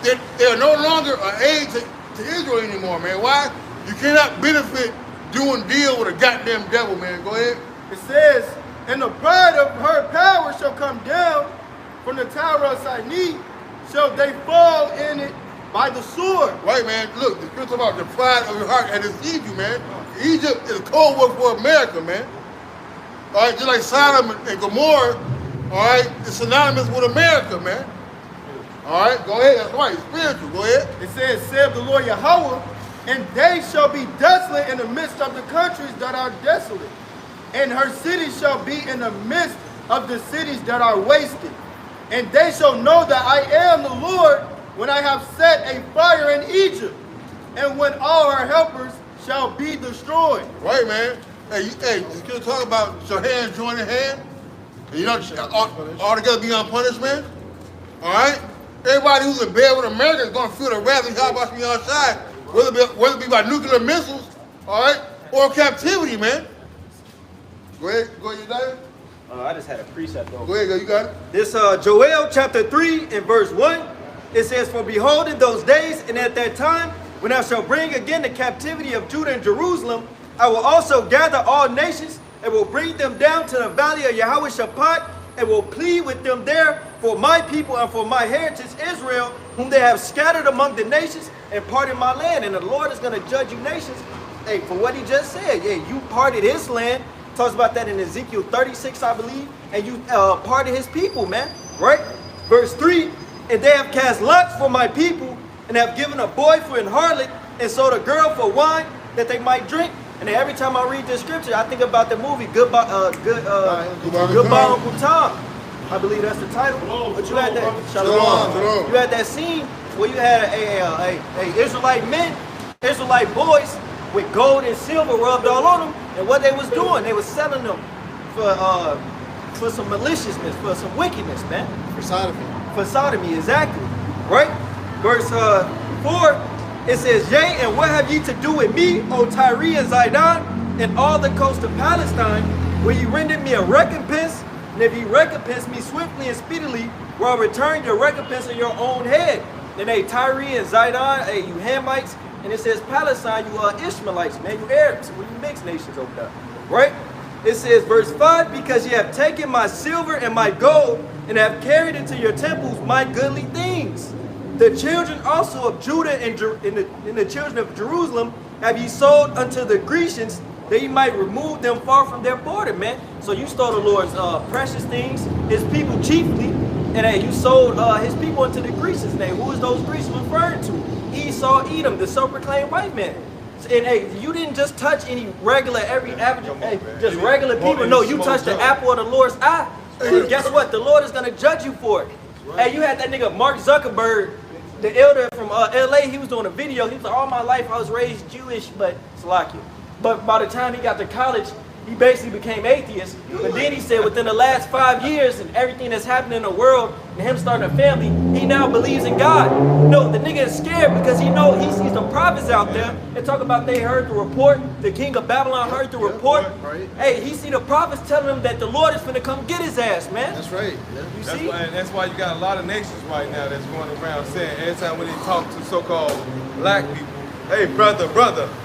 they are no longer an aid to Israel anymore, man. Why? You cannot benefit doing deal with a goddamn devil, man. Go ahead. It says, and the pride of her power shall come down from the tower of Sinai, shall they fall in it by the sword. Right, man. Look, the scripture about the pride of your heart has deceived you, man. Egypt is a cold war for America, man. All right, just like Sodom and Gomorrah, all right, it's synonymous with America, man. All right, go ahead. That's right, it's spiritual. Go ahead. It says, saith the Lord Yahweh, and they shall be desolate in the midst of the countries that are desolate. And her cities shall be in the midst of the cities that are wasted. And they shall know that I am the Lord when I have set a fire in Egypt, and when all her helpers shall be destroyed. Right, man. Hey, you still talk about your hands joining hand? And you know, all together be unpunished, man? All right? Everybody who's in bed with America is going to feel the wrath of God watching me outside, whether it be by nuclear missiles, all right, or captivity, man. Go ahead, you got it? I just had a precept over. Go ahead, you got it? This Joel chapter 3 and verse 1, it says, for behold in those days and at that time, when I shall bring again the captivity of Judah and Jerusalem, I will also gather all nations and will bring them down to the valley of Yahweh Shaphat and will plead with them there for my people and for my heritage Israel, whom they have scattered among the nations and parted my land. And the Lord is going to judge you nations, hey, for what he just said. Yeah, you parted his land. Talks about that in Ezekiel 36, I believe. And you parted his people, man. Right? Verse 3, and they have cast lots for my people and have given a boy for an harlot and sold a girl for wine that they might drink. And then every time I read this scripture, I think about the movie Goodbye Uncle Tom. I believe that's the title. But you had that Shalom. You had that scene where you had a Israelite men, Israelite boys with gold and silver rubbed all on them. And what they was doing, they was selling them for some maliciousness, for some wickedness, man. For sodomy. For sodomy, exactly. Right? Verse 4. It says, yea, and what have ye to do with me, O Tyre and Zidon, and all the coast of Palestine, where ye rendered me a recompense And if ye recompense me swiftly and speedily, will I return your recompense on your own head. Then Tyre and Zidon, you Hamites, and it says Palestine, you Ishmaelites, man, you Arabs, you mixed nations over there, right? It says, verse 5, because ye have taken my silver and my gold, and have carried into your temples my goodly things. The children also of Judah and the children of Jerusalem have ye sold unto the Grecians, that ye might remove them far from their border, man. So you stole the Lord's precious things, his people chiefly, and you sold his people into the Grecians. Now, who is those Grecians referring to? Esau, Edom, the self-proclaimed white man. And you didn't just touch any regular, every average, just regular people. No, you touched the apple of the Lord's eye. And guess what? The Lord is going to judge you for it. Hey, you had that nigga Mark Zuckerberg, the elder from LA. He was doing a video. He was like, all my life I was raised Jewish, but Salakia. But by the time he got to college, he basically became atheist. But then he said within the last 5 years and everything that's happened in the world and him starting a family, he now believes in God. No, the nigga is scared because he sees the prophets out there and talk about they heard the report. The king of Babylon heard the report. Hey, he see the prophets telling him that the Lord is finna come get his ass, man. That's right. You see? That's why you got a lot of nations right now that's going around saying every time when they talk to so-called black people, hey, brother,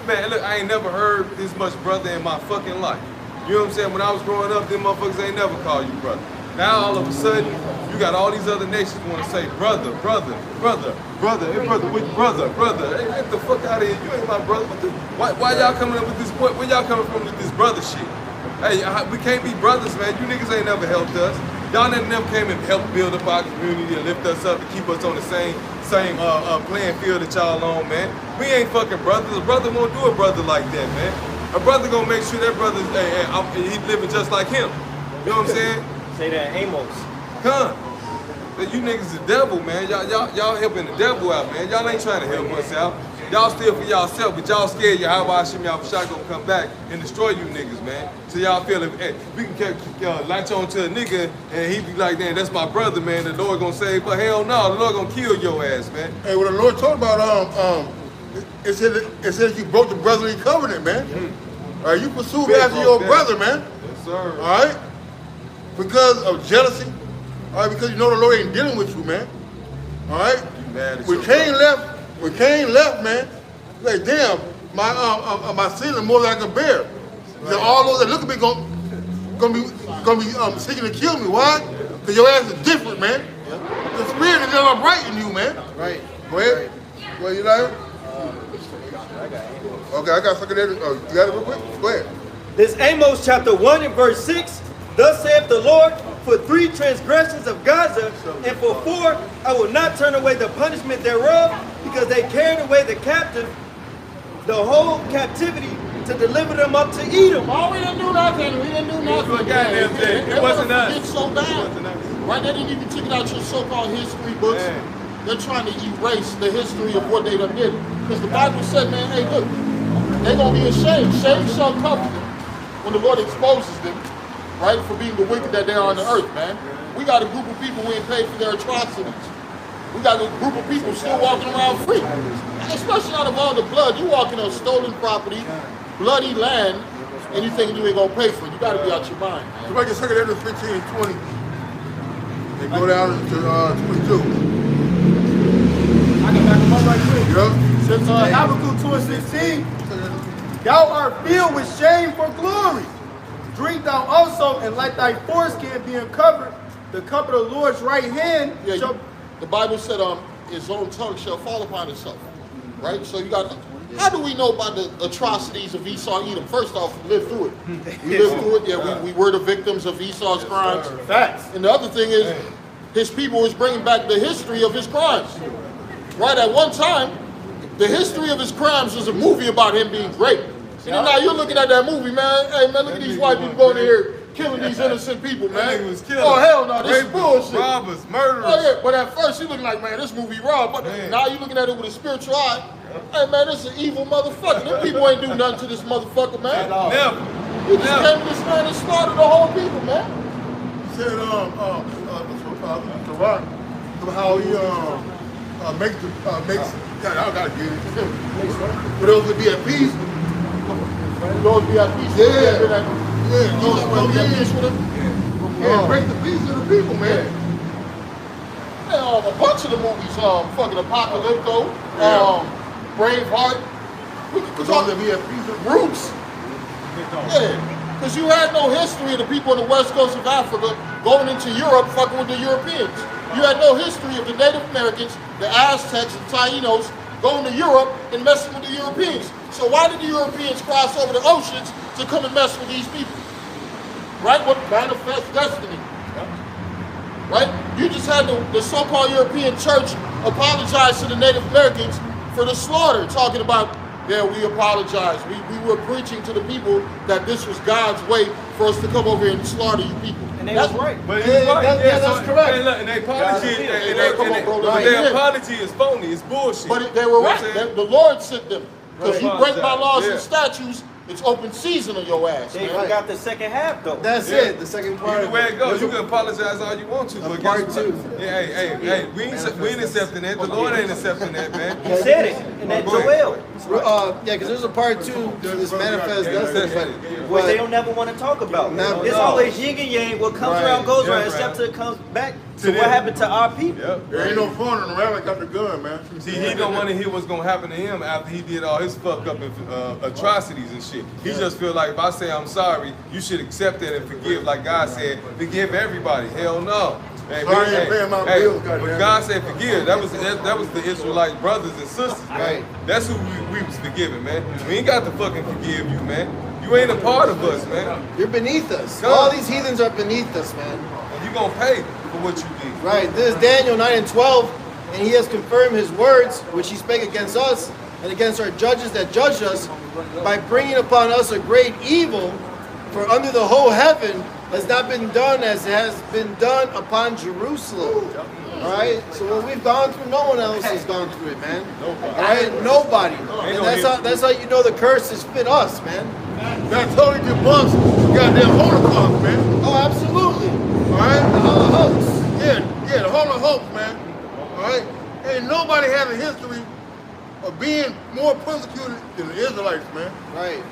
man, look, I ain't never heard this much brother in my fucking life. You know what I'm saying? When I was growing up, them motherfuckers ain't never called you brother. Now all of a sudden, you got all these other nations want to say brother, hey brother, which brother? Hey, get the fuck out of here. You ain't my brother. Why y'all coming up with this? Where y'all coming from with this brother shit? Hey, we can't be brothers, man. You niggas ain't never helped us. Y'all never came and helped build up our community and lift us up to keep us on the same playing field that y'all on, man. We ain't fucking brothers. A brother won't do a brother like that, man. A brother gonna make sure that brother's he living just like him. You know what I'm saying? Say that Amos. Huh? You niggas the devil, man. Y'all helping the devil out, man. Y'all ain't trying to help us out. Y'all still for y'allself, but y'all scared Yahweh Hashem Yahushua gonna come back and destroy you niggas, man. So y'all feel if we can latch on to a nigga and he be like, damn, that's my brother, man. The Lord gonna save, but hell no, the Lord gonna kill your ass, man. Hey, what the Lord talked about, it said you broke the brotherly covenant, man. All right, you pursued after your brother, man. Yes, sir. All right? Because of jealousy. All right, because you know the Lord ain't dealing with you, man. All right? When Cain left, man, like, damn, my sin is more than I can bear. So all those that look at me gonna be seeking to kill me. Why? Because your ass is different, man. The spirit is not right in you, man. Right. Go ahead. Well, you like it? Okay, I got something there. You got it real quick? Go ahead. This Amos chapter 1 and verse 6. Thus saith the Lord, for 3 transgressions of Gaza, and for 4 I will not turn away the punishment thereof, because they carried away the captive, the whole captivity, to deliver them up to Edom. Oh, we didn't do nothing. We didn't do nothing. Goddamn thing. It wasn't us. It's so bad. Right? They didn't even take it out your so-called history books. Man. They're trying to erase the history of what they done did. Because the Bible said, man, hey, look, they're going to be ashamed. Shame shall cover them when the Lord exposes them, right, for being the wicked that they are on the earth, man. We got a group of people who ain't paid for their atrocities. We got a group of people still walking around free. Especially out of all the blood. You walking on stolen property, bloody land, and you think you ain't going to pay for it. You got to be out your mind, man. Somebody can second into 15 and 20 and go down to 22. I can back them up right quick. Yeah. Since Habakkuk 2 and 16, thou art filled with shame for glory. Drink thou also, and let thy foreskin be uncovered. The cup of the Lord's right hand shall... The Bible said, his own tongue shall fall upon itself. Right? So you got to... How do we know about the atrocities of Esau and Edom? First off, we lived through it. We lived through it. Yeah, we were the victims of Esau's crimes. Facts. And the other thing is, his people was bringing back the history of his crimes. Right? At one time, the history of his crimes was a movie about him being great. And then now you're looking at that movie, man. Hey, man, look at these white people going in here killing these innocent people, man. Oh, hell no, this is bullshit. Robbers, murderers. Oh, yeah. But at first, you looking like, man, this movie raw. But now you looking at it with a spiritual eye. Hey, man, this is an evil motherfucker. Them people ain't do nothing to this motherfucker, man. Never. You just came to this man and slaughtered the whole people, man. He said, Tarak, how he makes. God, I gotta get it. For those to be at peace. Those be at peace. Yeah. Yeah. Those be at peace with him. can't break the peace of the people, man. A bunch of the movies, fucking Apocalypto, Braveheart. We could Because talk all of them have peace of Roots. Yeah, because you had no history of the people on the west coast of Africa going into Europe fucking with the Europeans. You had no history of the Native Americans, the Aztecs and Tainos going to Europe and messing with the Europeans. So why did the Europeans cross over the oceans to come and mess with these people? Right? What manifest destiny? Right? You just had the so-called European church apologize to the Native Americans for the slaughter, talking about, yeah, we apologize. We were preaching to the people that this was God's way for us to come over here and slaughter you people. And they was right. But he's right. That's correct. And look, and their apology, Right. their apology is phony. It's bullshit. But they were You know what right. I'm saying? The Lord sent them. Because you break my laws Yeah. and statutes, it's open season on your ass. They Man. forgot the second half though. That's Yeah. it. The second part. Either way it goes, you can apologize all you want to, but part guess two. what? Yeah, hey, we ain't accepting that. The Lord ain't accepting that, man. He said it in that Go ahead. Joel. Yeah, because there's a part 2 to this manifest destiny. Which they don't never want to talk about. Never. It's always yin and yang. What comes around goes around, Yeah, except till it comes back to them. what happened to our people. Yep. There ain't no fun in the rabbit got the gun, man. See, he don't want to hear what's gonna happen to him after he did all his fuck up and atrocities and shit. He just feel like if I say I'm sorry, you should accept it and forgive, like God said, forgive everybody. Hell no. Hey, Sorry, ain't paying my bills, goddamn. when God said forgive, that was the Israelite brothers and sisters, man. Right. That's who we was forgiving, man. We ain't got to fucking forgive you, man. You ain't a part of us, man. You're beneath us. Come All on. these heathens are beneath us, man. And you gonna pay for what you did. Right. This is Daniel 9 and 12, and he has confirmed his words, which he spake against us and against our judges that judged us, by bringing upon us a great evil. For under the whole heaven has not been done as it has been done upon Jerusalem. All right. So what we've gone through, no one else has gone through it, man. All right. Nobody. And that's how you know the curse has fit us, man. That totally debunks the goddamn Holocaust, man. Oh, absolutely. All right? The Holocaust. Yeah, the Holocaust, man. All right? Ain't nobody has a history of being more persecuted than the Israelites, man. Right.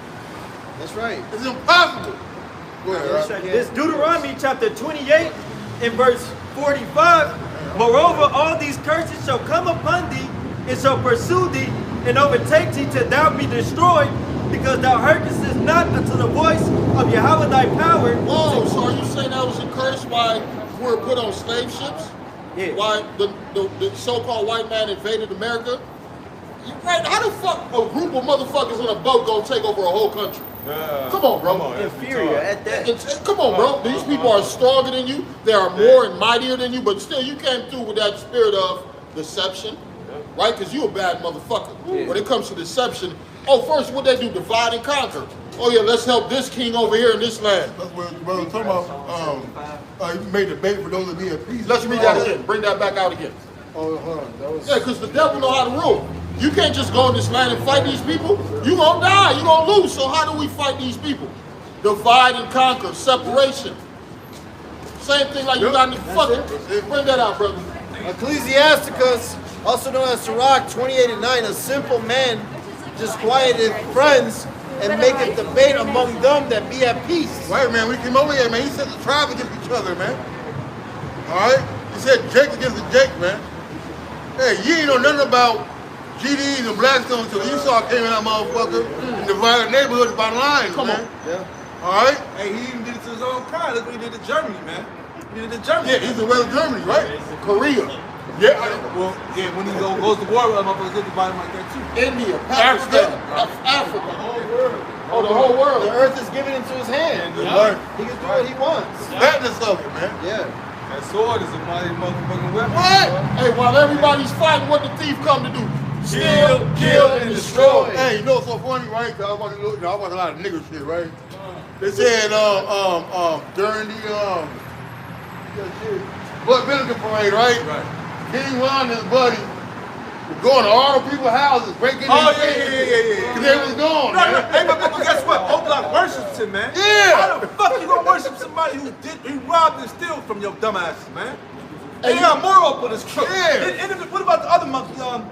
That's right. It's impossible. Go ahead, right? Check this Deuteronomy chapter 28 and verse 45. Moreover, all these curses shall come upon thee and shall pursue thee and overtake thee till thou be destroyed, because thou hearkenest not unto the voice of Yahweh thy power. Whoa, so are you saying that was a curse why we were put on slave ships? Yeah. Why the so-called white man invaded America? Right, how the fuck a group of motherfuckers on a boat gonna take over a whole country? Come on, bro. Inferior at that. Come on, bro. These people are stronger than you. They are more and mightier than you, but still you came through with that spirit of deception, right? Because you a bad motherfucker. When it comes to deception, first what they do, divide and conquer. Oh yeah, let's help this king over here in this land. That's what the brother was talking about. You made the bait for those that be at peace. Let's read that again. Bring that back out again. Oh, hold on. That was. Yeah, because the devil know how to rule. You can't just go in this land and fight these people. You gonna die. You gonna lose. So how do we fight these people? Divide and conquer. Separation. Same thing like you got in the fucking. Bring that out, brother. Ecclesiasticus, also known as Sirach 28 and 9, a simple man disquieteth friends and maketh debate among them that be at peace. Right, man, we came over here, man. He set the tribes against each other, man. All right? He said Jake against the Jake, man. Hey, you ain't know nothing about GDs and Blackstone until Esau came in that motherfucker and divided neighborhoods by lines, Come man. on. Yeah. All right? Hey, he even did it to his own kind. Look what he did to Germany, man. He did it to Germany. Yeah, he's in West Germany, right? Korea. Yeah. Well, yeah, when he goes to war with them, motherfuckers get divided like that too. India, Pakistan, Africa. Oh, the whole world. The earth is given into his hand. Right. He can do what he wants. Fatness of it, man. Yeah. That sword is a mighty motherfucking weapon. What? Hey, while everybody's fighting, what the thief come to do? Steal, kill, and destroy. Hey, you know what's so funny, right? 'Cause I watch a lot of nigger shit, right? They said during the Blood Vinegar Parade, right? Right. King Ron and his buddy were going to all the people's houses, breaking Oh, their yeah. Cause they was gone, Right, right. man. Hey, but guess what? O'Block worships him, man. Yeah. How the fuck you gonna worship somebody who robbed and steal from your dumb asses, man? They got more up on this crook. Yeah. And then what about the other monkey? The one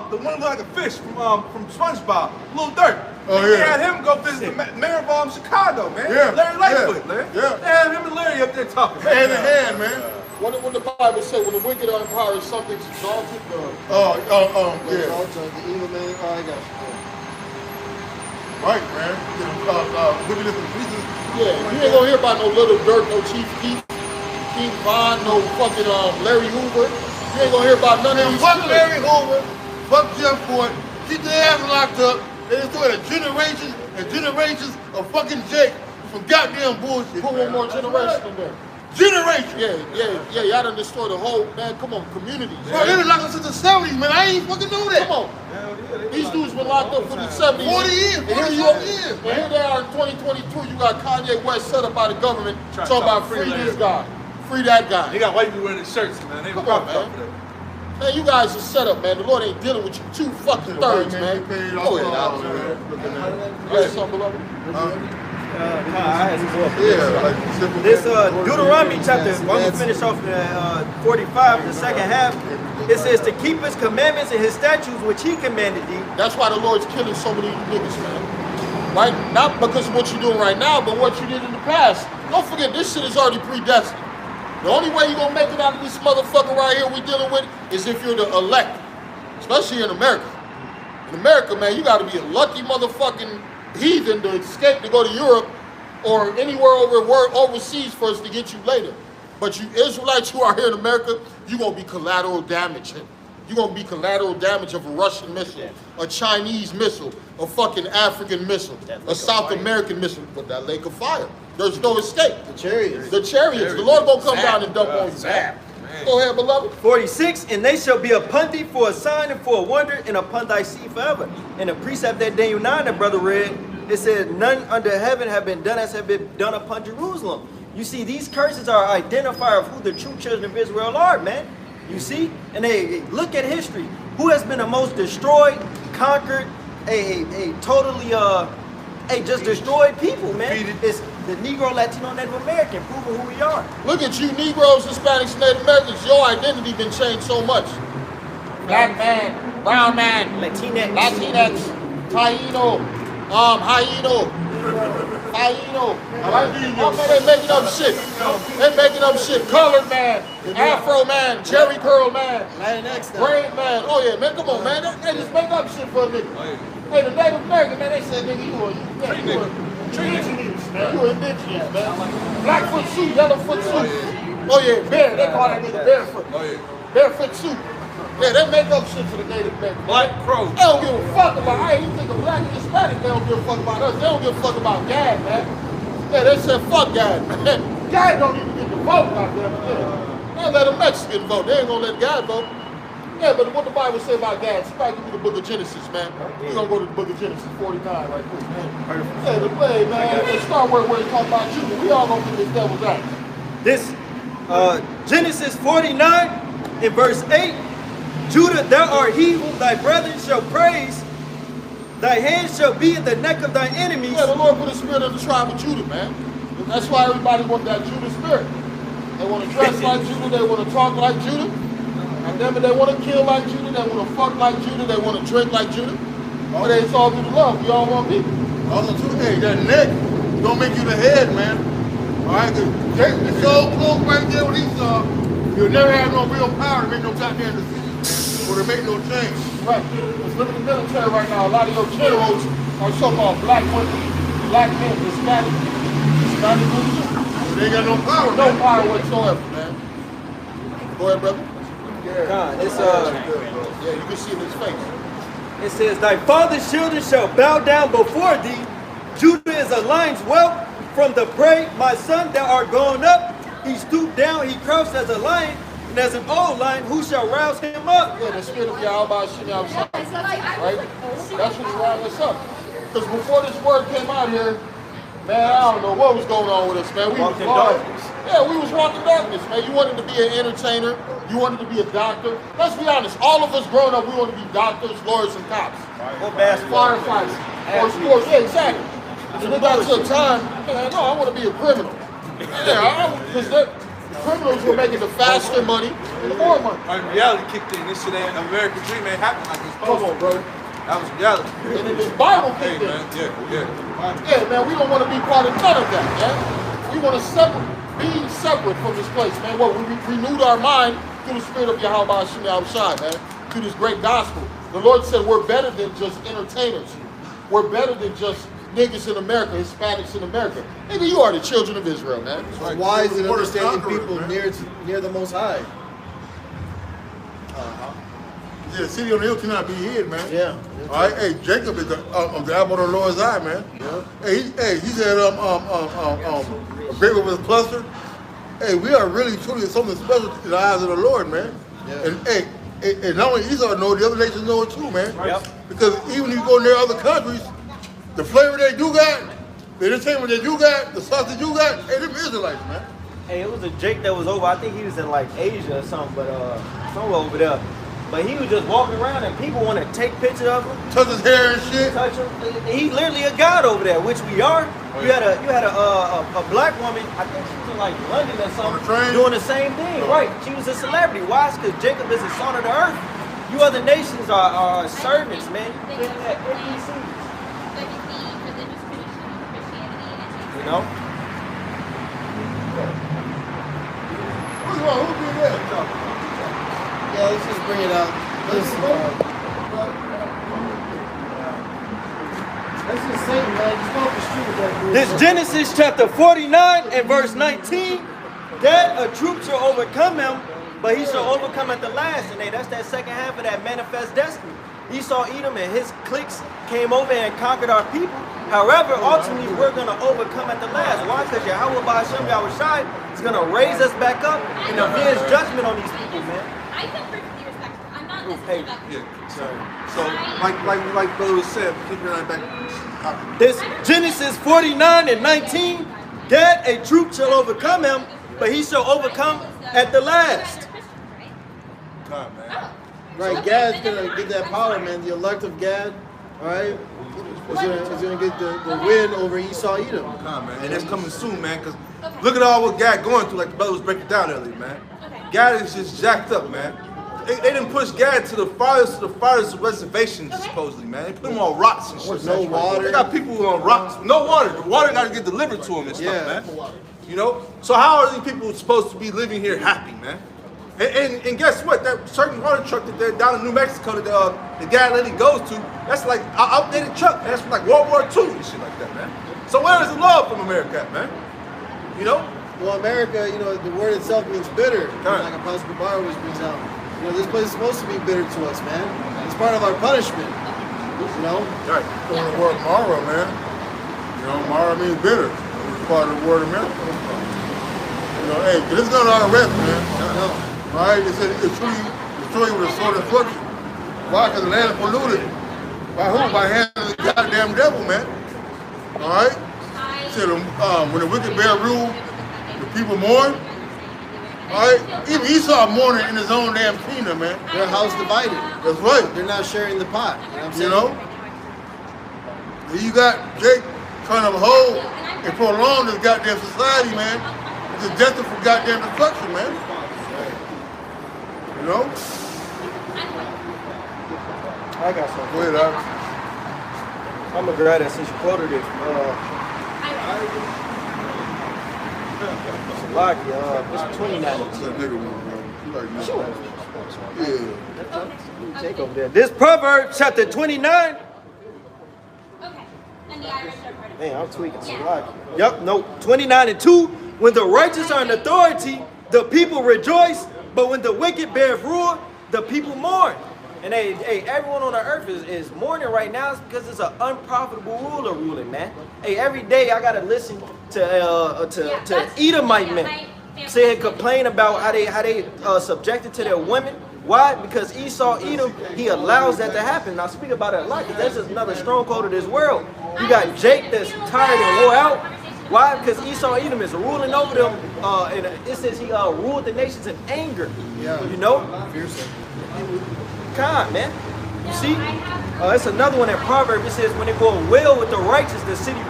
who looked like a fish from SpongeBob, Lil Durk. Oh, They yeah. had him go visit the mayor of Chicago, man. Yeah. Larry Lightfoot, man. Yeah. They had him and Larry up there talking. Hand in hand, man. When the Bible says, when the wicked are in power, something's exalted. Yeah. The evil man. Oh, I got you. Right, man. Wickedness and Jesus. Yeah, you ain't gonna hear about no Little Dirk, no Chief Keef, Keith Vaughn, no fucking Larry Hoover. You ain't gonna hear about none of And these fuck killers. Larry Hoover, fuck Jeff Ford, keep their ass locked up. They destroyed a generation and generations of fucking Jake from goddamn bullshit. Put one more generation in there. Generation. Yeah, y'all done destroyed the whole, man, come on, communities. Bro, they been locked up since the 70s, man. I ain't fucking know that. Come on. These dudes been locked up for the 70s. 40 years, And here 40 you years, and here they are in 2022. You got Kanye West set up by the government talking about free this guy, free that guy. They got white people wearing the shirts, man. They Come on, man. Man, you guys are set up, man. The Lord ain't dealing with you two fucking thirds, man. Go ahead, Alex. You had something, beloved? I had to go up. Yeah, like simple. This Deuteronomy chapter, I'm going to finish off the 45, the second half. It says to keep his commandments and his statutes which he commanded thee. That's why the Lord's killing so many of you niggas, man. Right? Not because of what you're doing right now, but what you did in the past. Don't forget, this shit is already predestined. The only way you're going to make it out of this motherfucker right here we dealing with is if you're the elect. Especially here in America. In America, man, you got to be a lucky motherfucking heathen to escape to go to Europe or anywhere overseas for us to get you later. But you Israelites who are here in America, you're going to be collateral damage. You're going to be collateral damage of a Russian missile, a Chinese missile, a fucking African missile, a South American missile. But that lake of fire, there's no escape. The chariots. The chariots. The Lord going to come down and dump on you, man. Go ahead, beloved. 46, and they shall be upon thee for a sign and for a wonder, and upon thy seed forever. And the precept that Daniel 9, that brother read, it said, none under heaven have been done as have been done upon Jerusalem. You see, these curses are an identifier of who the true children of Israel are, man. You see? And they look at history. Who has been the most destroyed, conquered, totally just destroyed people, man? It's the Negro, Latino, Native American, proving who we are. Look at you Negroes, Hispanics, Native Americans. Your identity been changed so much. Black man, brown man, Latinx, Taino, hyeno. They making up shit. They making up shit. Colored man, Afro man, Jerry curl man, braid man. Oh yeah, man, come on, man. They just make up shit for a nigga. Hey, the Native American, man, they said, nigga, you indigenous, man. You indigenous, man. Blackfoot suit, yellowfoot suit. Oh yeah, bear. They call that nigga barefoot. Barefoot suit. Yeah, they make up shit for the Native American. Black crow. They don't give a fuck about, hey, you think of black and Hispanic, they don't give a fuck about us. They don't give a fuck about Gad, man. Yeah, they said fuck Gad, man. Gad don't even get the vote out there. Yeah. They let a Mexican vote. They ain't gonna let Gad vote. Yeah, but what the Bible say about Gad? Somebody give me the book of Genesis, man. We're gonna go to the book of Genesis 49 right quick, man. Hey, the play, man. Let's start where he talk about you. We all gonna get this devil's act. This Genesis 49 in verse 8. Judah, thou art he whom thy brethren shall praise. Thy hand shall be in the neck of thy enemies. Yeah, the Lord put a spirit of the tribe of Judah, man. That's why everybody wants that Judah spirit. They want to dress like Judah. They want to talk like Judah. And then they want to kill like Judah. They want to fuck like Judah. They want to drink like Judah. But it's all through the love. We all want people. Also, too, hey, that neck don't make you the head, man. All right, because it's so close right there with Esau, you'll never have no real power to make no goddamn decision or to make no change. Right. Let's look at the military right now. A lot of your generals are so-called black women, black men, Hispanic women. They ain't got no power, No man. power whatsoever, man. Go ahead, brother. Yeah, you can see it in his face. It says, thy father's children shall bow down before thee. Judah is a lion's whelp from the prey. My son, thou art gone up. He stooped down, he crouched as a lion, and as an old lion, who shall rouse him up? Yeah, the spirit of Yahweh Shem outside. Right? That's what's rousing us up. Because before this word came out here, man, I don't know what was going on with us, man. We was lost. Yeah, we was walking darkness, man. You wanted to be an entertainer. You wanted to be a doctor. Let's be honest. All of us growing up, we wanted to be doctors, lawyers, and cops. Or basketball. Firefighters. Or sports. Yeah, exactly. And then got to a time, man, no, I want to be a criminal. Yeah, because criminals were making the faster money and the more money. Like reality kicked in. This shit ain't American dream ain't happening like it's supposed Come on, bro. That was reality. And then this Bible Hey kicked in. man, yeah. Yeah, man, we don't want to be part of none of that, man. We want to be separate from this place, man. What we renewed our mind through the spirit of Yahweh Hashem Yahushai, man, through this great gospel. The Lord said we're better than just entertainers. We're better than just niggas in America, Hispanics in America. Nigga, you are the children of Israel, man. Wise and We're the understanding conquerors, people man. near the Most High. Yeah, the city on the hill cannot be hid, man. Yeah. All right, hey, Jacob is the apple of the Lord's eye, man. Yeah. He said, a grape of his cluster. Hey, we are really truly something special in the eyes of the Lord, man. Yeah. And hey, and not only Esau know it, the other nations know it too, man. Yep. Because even if you go in their other countries, the flavor they do got, the entertainment they do got, the sauce they do got, hey, them Israelites, man. Hey, it was a Jake that was over. I think he was in like Asia or something, but somewhere over there. But he was just walking around and people want to take pictures of him, Touch his hair and shit. touch him. He's literally a god over there, which we are. You had a black woman. I think she was in like London or On the something, train? doing the same thing. Right? She was a celebrity. Why? Because Jacob is the son of the earth. You other nations are servants, man. You think that NBC. You know? Who did that? Yeah, let's just bring it out. Let's just say, man, just go up the street with that dude. This Genesis chapter 49 and verse 19, that a troop shall overcome him, but he shall overcome at the last. And that's that second half of that manifest destiny. Esau, Edom, and his cliques came over and conquered our people. However, ultimately, we're going to overcome at the last. Why? Because Yahweh Ba'ashem Yahushai is going to raise us back up and avenge judgment on these people, man. I can perfectly respect her. I'm not Hey, listening Yeah. So like Brother was said, keep your eye back. This Genesis 49 and 19, that a troop shall overcome him, but he shall overcome at the last. God, man. Right, Gad's gonna get that power, man. The elect of Gad, all right, is gonna get the win over Esau Edom. God, man. And that's coming soon, man, because look at all what Gad going through, like the brother was breaking down earlier, man. Gad is just jacked up, man. They didn't push Gad to the farthest reservations, supposedly, man. They put him on rocks and shit. No water. They got people on rocks. No water. The water got to get delivered to them and stuff, Yeah. man. You know? So how are these people supposed to be living here happy, man? And guess what? That certain water truck that they're down in New Mexico that the Gad lady goes to, that's like an outdated truck. That's from like World War II and shit like that, man. So where is the love from America at, man? You know? Well, America, you know, the word itself means bitter. Right. Like Apostle Bar always brings out. You know, this place is supposed to be bitter to us, man. It's part of our punishment. You know? Right. From the word Mara, man. You know, Mara means bitter. It's part of the word America. You know, hey, this is not our rest, man. No. All right, it said destroy you with a sword of destruction. Why? Because the land is polluted. By who? By the hand of the goddamn devil, man. All right? It said when the wicked bear rule, the people mourn. All right? Even Esau mourning in his own damn kingdom, man. Their house divided. That's right. They're not sharing the pot. You know what I'm saying? You know? Then you got Jake trying to hold and prolong this goddamn society, man. It's destined for goddamn destruction, man. You know? I got something. Go ahead, Alex. I'm gonna grab that since you quoted it. It's 29. That nigga one, bro. You like that? Yeah. Take over there. This Proverbs chapter 29. Okay. And the Irish are part of it. Man, I'm tweaking. Yep, no, 29 and 2. When the righteous are in authority, the people rejoice, but when the wicked bear rule, the people mourn. And hey, everyone on the earth is mourning right now because it's an unprofitable ruler ruling, man. Hey, every day I gotta listen to Edomite men say and complain about how they subjected to their women. Why? Because Esau Edom, he allows that to happen. Now speak about it a lot, because that's just another stronghold of this world. You got Jake that's tired and wore out. Why? Because Esau Edom is ruling over them, and it says he ruled the nations in anger. Yeah. You know? Fiercely. Come on, man. You see? It's another one in Proverbs. It says, when it goes well with the righteous, the city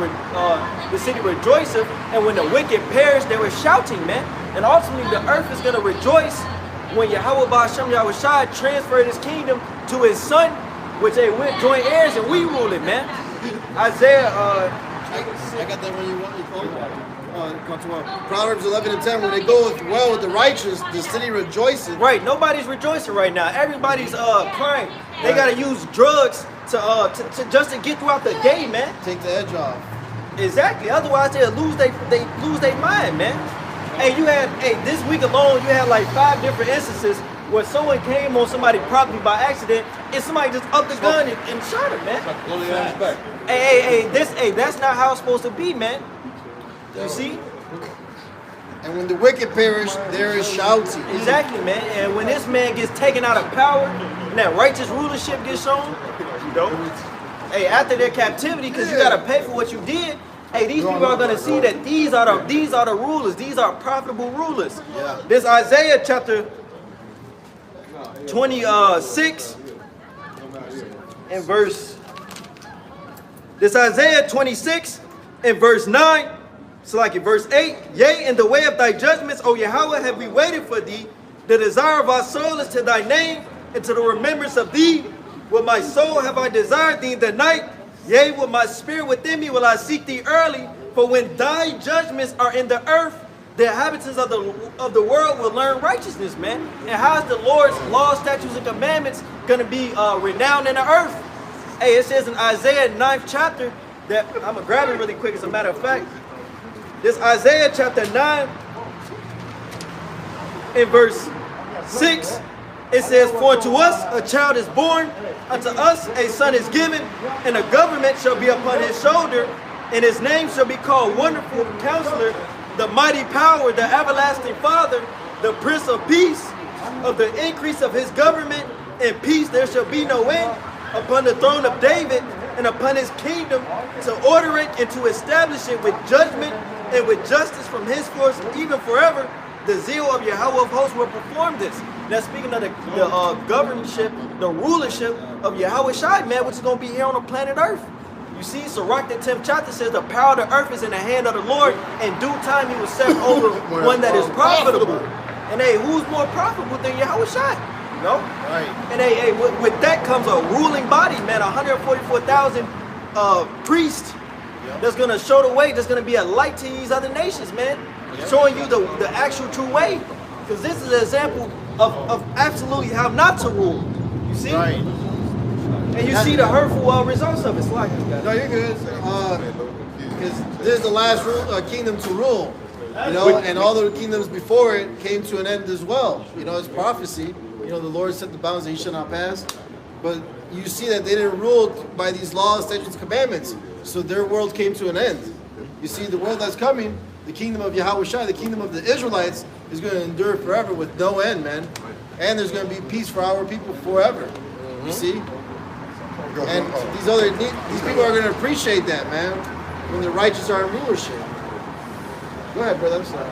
rejoiceth, and when the wicked perish, they were shouting, man. And ultimately, the earth is going to rejoice when Yahweh Ba'ashem Yahushua transferred his kingdom to his son, which they went joint heirs, and we rule it, man. Isaiah, I got that when you want me to come to Proverbs 11 and 10. When it goes well with the righteous, the city rejoices. Right, nobody's rejoicing right now. Everybody's crying. They gotta use drugs to just to get throughout the day, man. Take the edge off. Exactly. Otherwise, they lose their mind, man. Hey, this week alone, you had like 5 different instances where someone came on somebody's property by accident and somebody just upped the gun and shot him, man. Hey, that's not how it's supposed to be, man. You see? And when the wicked perish, there is shouting. Exactly, man. And when this man gets taken out of power and that righteous rulership gets shown, you know, hey, after their captivity, because you gotta pay for what you did. Hey, these people are gonna see that these are the rulers. These are profitable rulers. Yeah. This Isaiah chapter 26 and verse. This Isaiah 26 and verse 9. So like in verse 8, yea, in the way of thy judgments, O Yahweh, have we waited for thee. The desire of our soul is to thy name, and to the remembrance of thee. With my soul have I desired thee in the night. Yea, with my spirit within me will I seek thee early. For when thy judgments are in the earth, the inhabitants of the world will learn righteousness, man. And how is the Lord's laws, statutes, and commandments going to be renowned in the earth? Hey, it says in Isaiah 9th chapter that, I'm going to grab it really quick as a matter of fact. This Isaiah chapter 9 in verse 6, it says, for unto us a child is born, unto us a son is given, and a government shall be upon his shoulder, and his name shall be called Wonderful Counselor, the Mighty Power, the Everlasting Father, the Prince of Peace. Of the increase of his government and peace there shall be no end, upon the throne of David and upon his kingdom, to order it and to establish it with judgment and with justice from henceforth even forever. The zeal of Yahweh of hosts will perform this. Now speaking of the governorship, the rulership of Yahweh Shai, man, which is going to be here on the planet Earth. You see, Sirach the 10th chapter says the power of the earth is in the hand of the Lord. In due time he will set over one that is profitable. And hey, who's more profitable than Yahweh Shai? You know? Right. And hey, with that comes a ruling body, man, 144,000 priests that's going to show the way, that's going to be a light to these other nations, man. Showing you the actual true way. Because this is an example of absolutely how not to rule. You see? Right. And you see the hurtful results of it. Like, no, you're good. Because this is the last kingdom to rule. You know, and all the kingdoms before it came to an end as well. You know, it's prophecy. You know, the Lord set the bounds that he shall not pass. But you see that they didn't rule by these laws, statutes, commandments. So their world came to an end. You see, the world that's coming, the kingdom of Yahweh Shai, the kingdom of the Israelites, is going to endure forever with no end, man. And there's going to be peace for our people forever. You see? And these people are going to appreciate that, man, when the righteous are in rulership. Go ahead, brother. I'm sorry.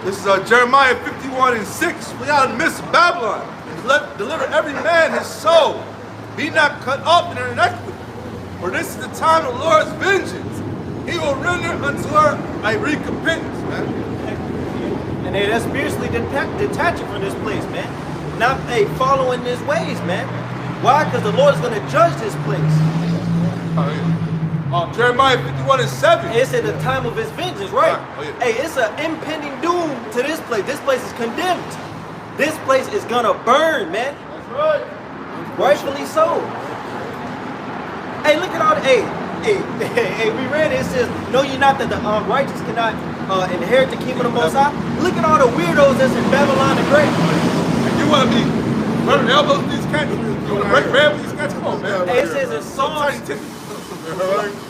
This is Jeremiah 51 and 6. We are in the midst of Babylon. Deliver every man his soul. Be not cut off in her iniquity. For this is the time of the Lord's vengeance. He will render unto her a recompense, man. And hey, that's spiritually detaching from this place, man. Not following his ways, man. Why? Because the Lord is going to judge this place. Jeremiah 51 and 7. It's at the time of his vengeance, right? Oh, yeah. Hey, it's an impending doom to this place. This place is condemned. This place is going to burn, man. That's right. Rightfully so. Hey, look at all the... Hey, we read it. It says, know ye not that the righteous cannot inherit the kingdom of the Most High? Look at all the weirdos that's in Babylon the Great. And you want to be running elbows with these cats? You want to break bread with these cats? Come on, man. Hey, it says in Psalms...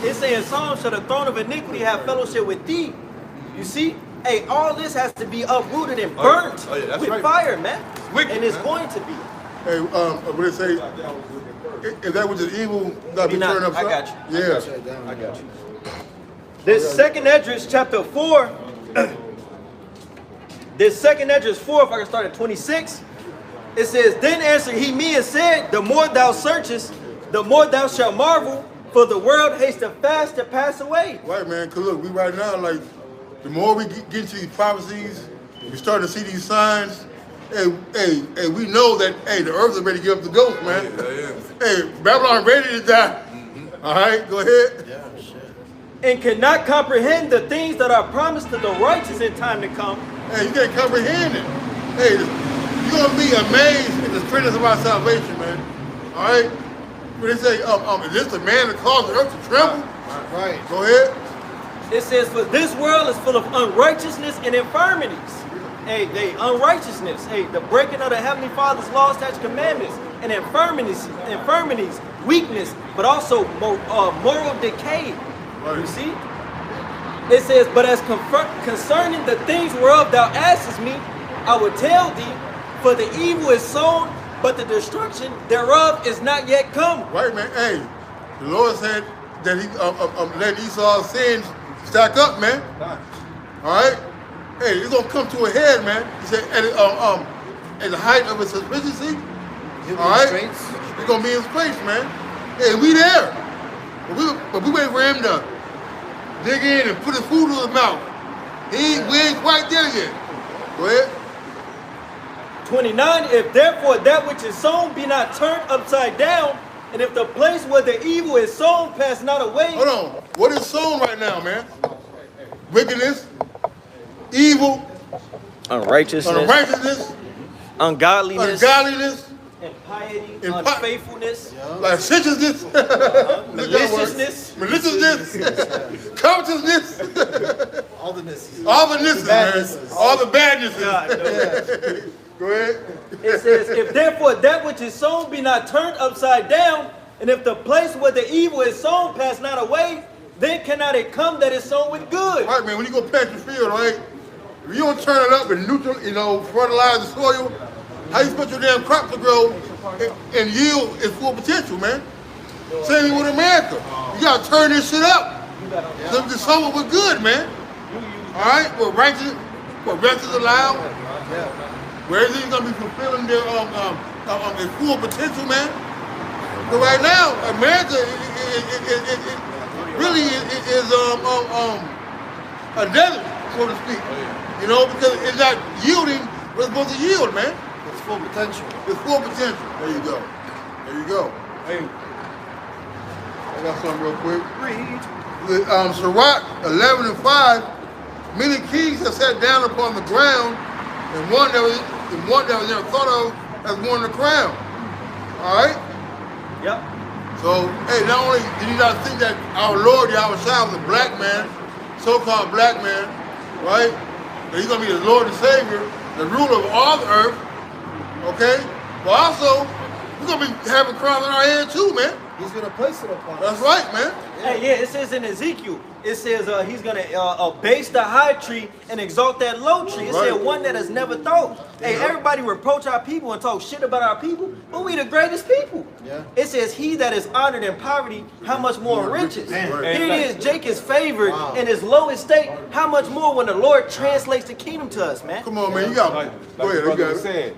It says in Psalms, shall the throne of iniquity have fellowship with thee? You see? Hey, all this has to be uprooted and burnt with fire, man. Wicked, and it's going to be. Hey, what they say? If that which is evil, not be turned upside. I got you. Yeah. I got you. This second Esdras chapter 4. This second Esdras 4, if I can start at 26. It says, then answered he me and said, the more thou searchest, the more thou shalt marvel, for the world hasteth fast to pass away. Right, man, because look, we right now, like, the more we get into these prophecies, we start to see these signs, hey, we know that, hey, the earth is ready to give up the ghost, man. Hey, Babylon ready to die. All right, go ahead. And cannot comprehend the things that are promised to the righteous in time to come. Hey, you can't comprehend it. Hey, you're going to be amazed at the strength of our salvation, man. All right? When they say, is this the man that caused the earth to tremble? Right. Go ahead. It says, for this world is full of unrighteousness and infirmities. Hey, unrighteousness. Hey, the breaking of the Heavenly Father's laws, statutes, commandments, and infirmities, weakness, but also moral decay. Right. You see? It says, but as concerning the things whereof thou askest me, I will tell thee, for the evil is sown, but the destruction thereof is not yet come. Right, man. Hey, the Lord said that he let Esau's sins stack up, man. All right? Hey, it's going to come to a head, man. He said, at the height of its sufficiency, all right? It's going to be in space, man. Hey, we there. But we wait for him to dig in and put his food in his mouth. We ain't quite there yet. Go ahead. 29, if therefore that which is sown be not turned upside down, and if the place where the evil is sown pass not away. Hold on. What is sown right now, man? Wickedness, evil, unrighteousness, ungodliness, impiety, unfaithfulness, licentiousness, maliciousness, covetousness, all the nisses, man. All the badnesses. Go ahead. It says, if therefore that which is sown be not turned upside down, and if the place where the evil is sown pass not away, then cannot it come that is sown with good. Right, man, when you go plant your field, right, if you don't turn it up and fertilize the soil, how you expect your damn crop to grow and yield its full potential, man? Same thing with America. You gotta turn this shit up. To sow it with good, man. All right, where righteous is allowed, where everything's gonna be fulfilling their full potential, man. But right now, America really is a desert, so to speak. You know, because it's not yielding what it's supposed to yield, man. It's full potential. It's full potential. There you go. There you go. Hey, I got something real quick. Sirach 11:5. Many kings have sat down upon the ground, and one that was never thought of has won the crown. All right. Yep. So, hey, not only did you not think that our Lord Yahweh Shai was a black man, so-called black man, right? That he's gonna be the Lord and Savior, the ruler of all the earth. Okay? But also, we're gonna be having crowns on our head too, man. He's gonna place it upon us. That's right, man. Hey, yeah, it says in Ezekiel, it says he's going to abase the high tree and exalt that low tree. It said one that has never thought. Hey, everybody reproach our people and talk shit about our people, but we the greatest people. Yeah. It says he that is honored in poverty, how much more riches. Here it is, Jake is favored in his low estate. How much more when the Lord translates the kingdom to us, man? Come on, man. You got go ahead. Brother was saying,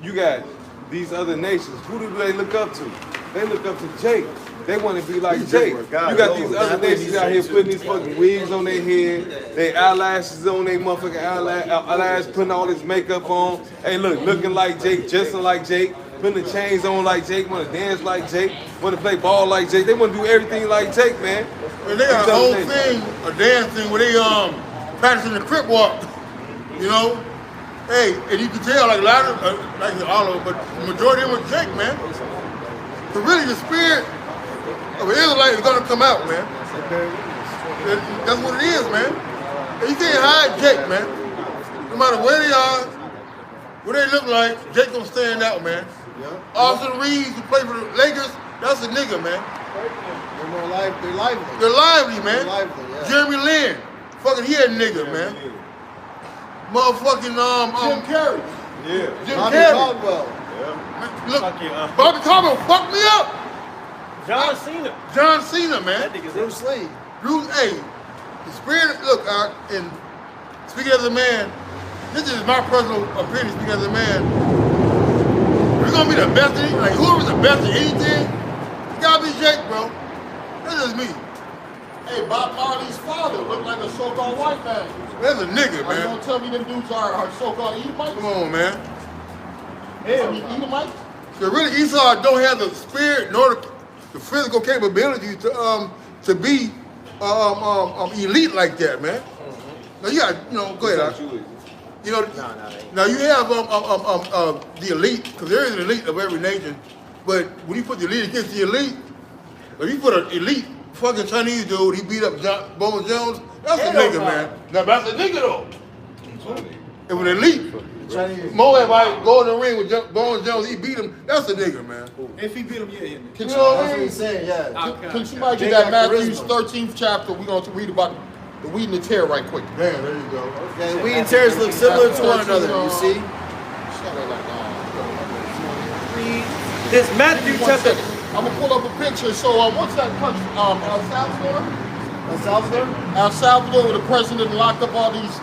you got these other nations. Who do they look up to? They look up to Jake. They want to be like Jake. You got these other nations out here putting these fucking wigs on their head, their eyelashes on their motherfucking eyelash, putting all this makeup on. Hey, look, looking like Jake, dressing like Jake, putting the chains on like Jake, want to dance like Jake, want to play ball like Jake. They want to do everything like Jake, man. And they got a whole thing, a dance thing where they practicing the crip walk. You know? Hey, and you can tell like a lot of, like all of them, but the majority of them was Jake, man. So really the spirit of an Israelite is gonna come out, man. That's what it is, man. And you can't hide Jake, man. No matter where they are, what they look like, Jake gonna stand out, man. Austin Reeves, who played for the Lakers, that's a nigga, man. They're more lively. They're lively. They're lively, man. They're lively, yeah. Jeremy Lin, fucking he a nigga, man. Motherfucking Jim Carrey. Yeah. Jim Bobby Carrey. Caldwell. Look, Bobby Caldwell fucked me up. John Cena. John Cena, man. That nigga's Bruce Lee. Bruce, hey, the spirit, look, and speaking as a man, this is my personal opinion, speaking as a man, gonna be the best at anything, like whoever's the best at anything, you gotta be Jake, bro. That's just me. Hey, Bob Marley's father looked like a so-called white man. That's a nigga, Are you man. gonna tell me them dudes are so-called Edomites? Come on, man. Edomites? So really, Esau don't have the spirit nor the physical capability to be elite like that, man. Now you got, go ahead. Now you have the elite, because there is an elite of every nation. But when you put the elite against the elite, if you put an elite fucking Chinese dude, he beat up Bowman Jones, that's a nigga, man. Now that's a nigga though. If an elite, Moab might go in the ring with Bowman Jones, he beat him, that's a nigga, man. If he beat him, yeah. Can That's what he's saying, yeah. Can somebody get that Matthew's 13th chapter? We're going to read about the wheat and the tare right quick. Damn, there you go. Okay, wheat and tares look similar to one another, you see? This Matthew chapter. I'm gonna pull up a picture. So what's that country? El Salvador? El Salvador? El Salvador, where the president locked up all these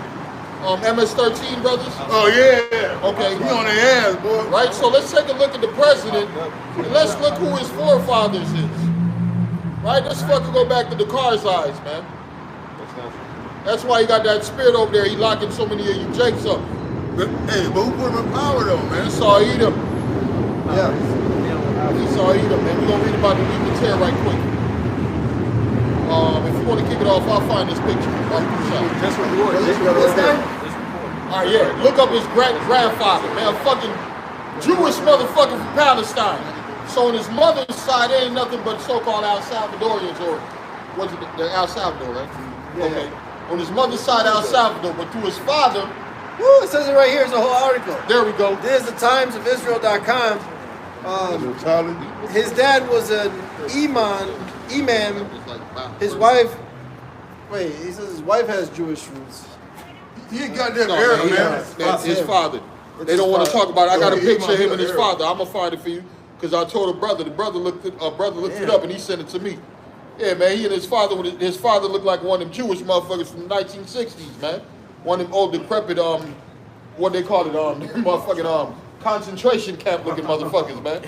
MS-13 brothers. Oh yeah. Okay. He on their ass, boy. Right. So let's take a look at the president and let's look who his forefathers is. Right. Let's fucking go back to the Karzais, man. That's why he got that spirit over there. He locking so many of you jakes up. But who put him in power though, man? Esau Edom. Yeah. Esau Edom, man. We're gonna read about the wheat and the tare right quick. If you want to kick it off, I'll find this picture. That's what we want. This guy? All right, yeah. Look up his grandfather, man. A fucking Jewish motherfucker from Palestine. So on his mother's side, there ain't nothing but so-called El Salvadorians, or was it the El Salvador, right? Yeah. Okay. On his mother's side, El Salvador, but through his father, Woo, it says it right here. It's a whole article. there we go. This is the Times of Israel.com. His dad was an imam. His wife, wait, he says his wife has Jewish roots. He ain't got that No, Arab, man, man. that's his him. father. It's They don't his want to father. talk about it. I got a Oh, he picture of might him be and his Arab. father. I'm gonna find it for you because I told the brother. The brother looked it up and he sent it to me. Yeah, man. He and his father looked like one of them Jewish motherfuckers from the 1960s, man. One of them old decrepit what they call it motherfucking concentration camp looking motherfuckers, man.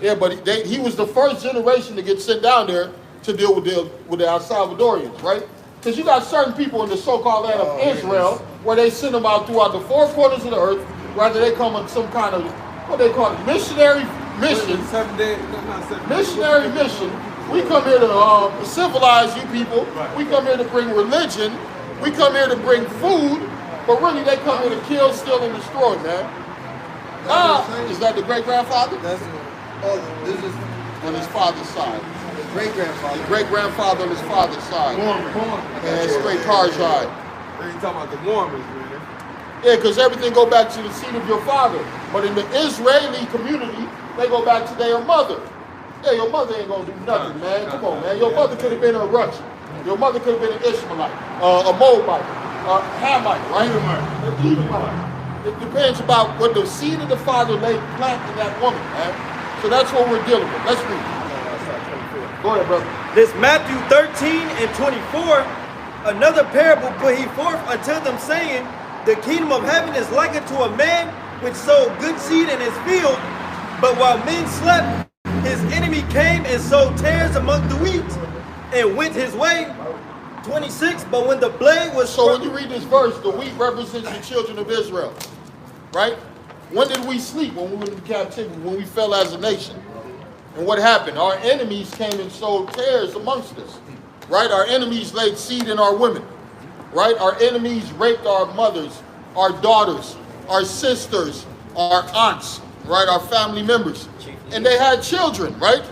Yeah, but he was the first generation to get sent down there to deal with the El Salvadorians, right? Because you got certain people in the so-called land of Israel where they send them out throughout the four corners of the earth, whether they come on some kind of, what they call it, missionary mission. 7 days, not 7 days. Missionary mission. We come here to civilize you people. We come here to bring religion. We come here to bring food. But really, they come here to kill, steal, and destroy, man. Is that the great-grandfather? This is On his father's side. his great-grandfather. The great-grandfather on his father's side. Mormons. And straight Karzai. They ain't talking about the Mormons, man. Yeah, because everything go back to the seed of your father. But in the Israeli community, they go back to their mother. Yeah, your mother ain't gonna do nothing, man. Come on, man. Your mother could have been a Russian. Your mother could have been an Ishmaelite, a Moabite, a Hamite, right? An Edomite. It depends about what the seed of the father laid plant in that woman, man. So that's what we're dealing with. Let's read. Go ahead, brother. This Matthew 13 and 24, another parable put he forth unto them, saying, the kingdom of heaven is like unto a man which sowed good seed in his field, but while men slept, his enemy came and sowed tares among the wheat, and went his way. 26, but when the blade was So when you read this verse, the wheat represents the children of Israel, right? When did we sleep? When we were in captivity, when we fell as a nation. And what happened? Our enemies came and sowed tares amongst us, right? Our enemies laid seed in our women, right? Our enemies raped our mothers, our daughters, our sisters, our aunts, right? Our family members. And they had children, right?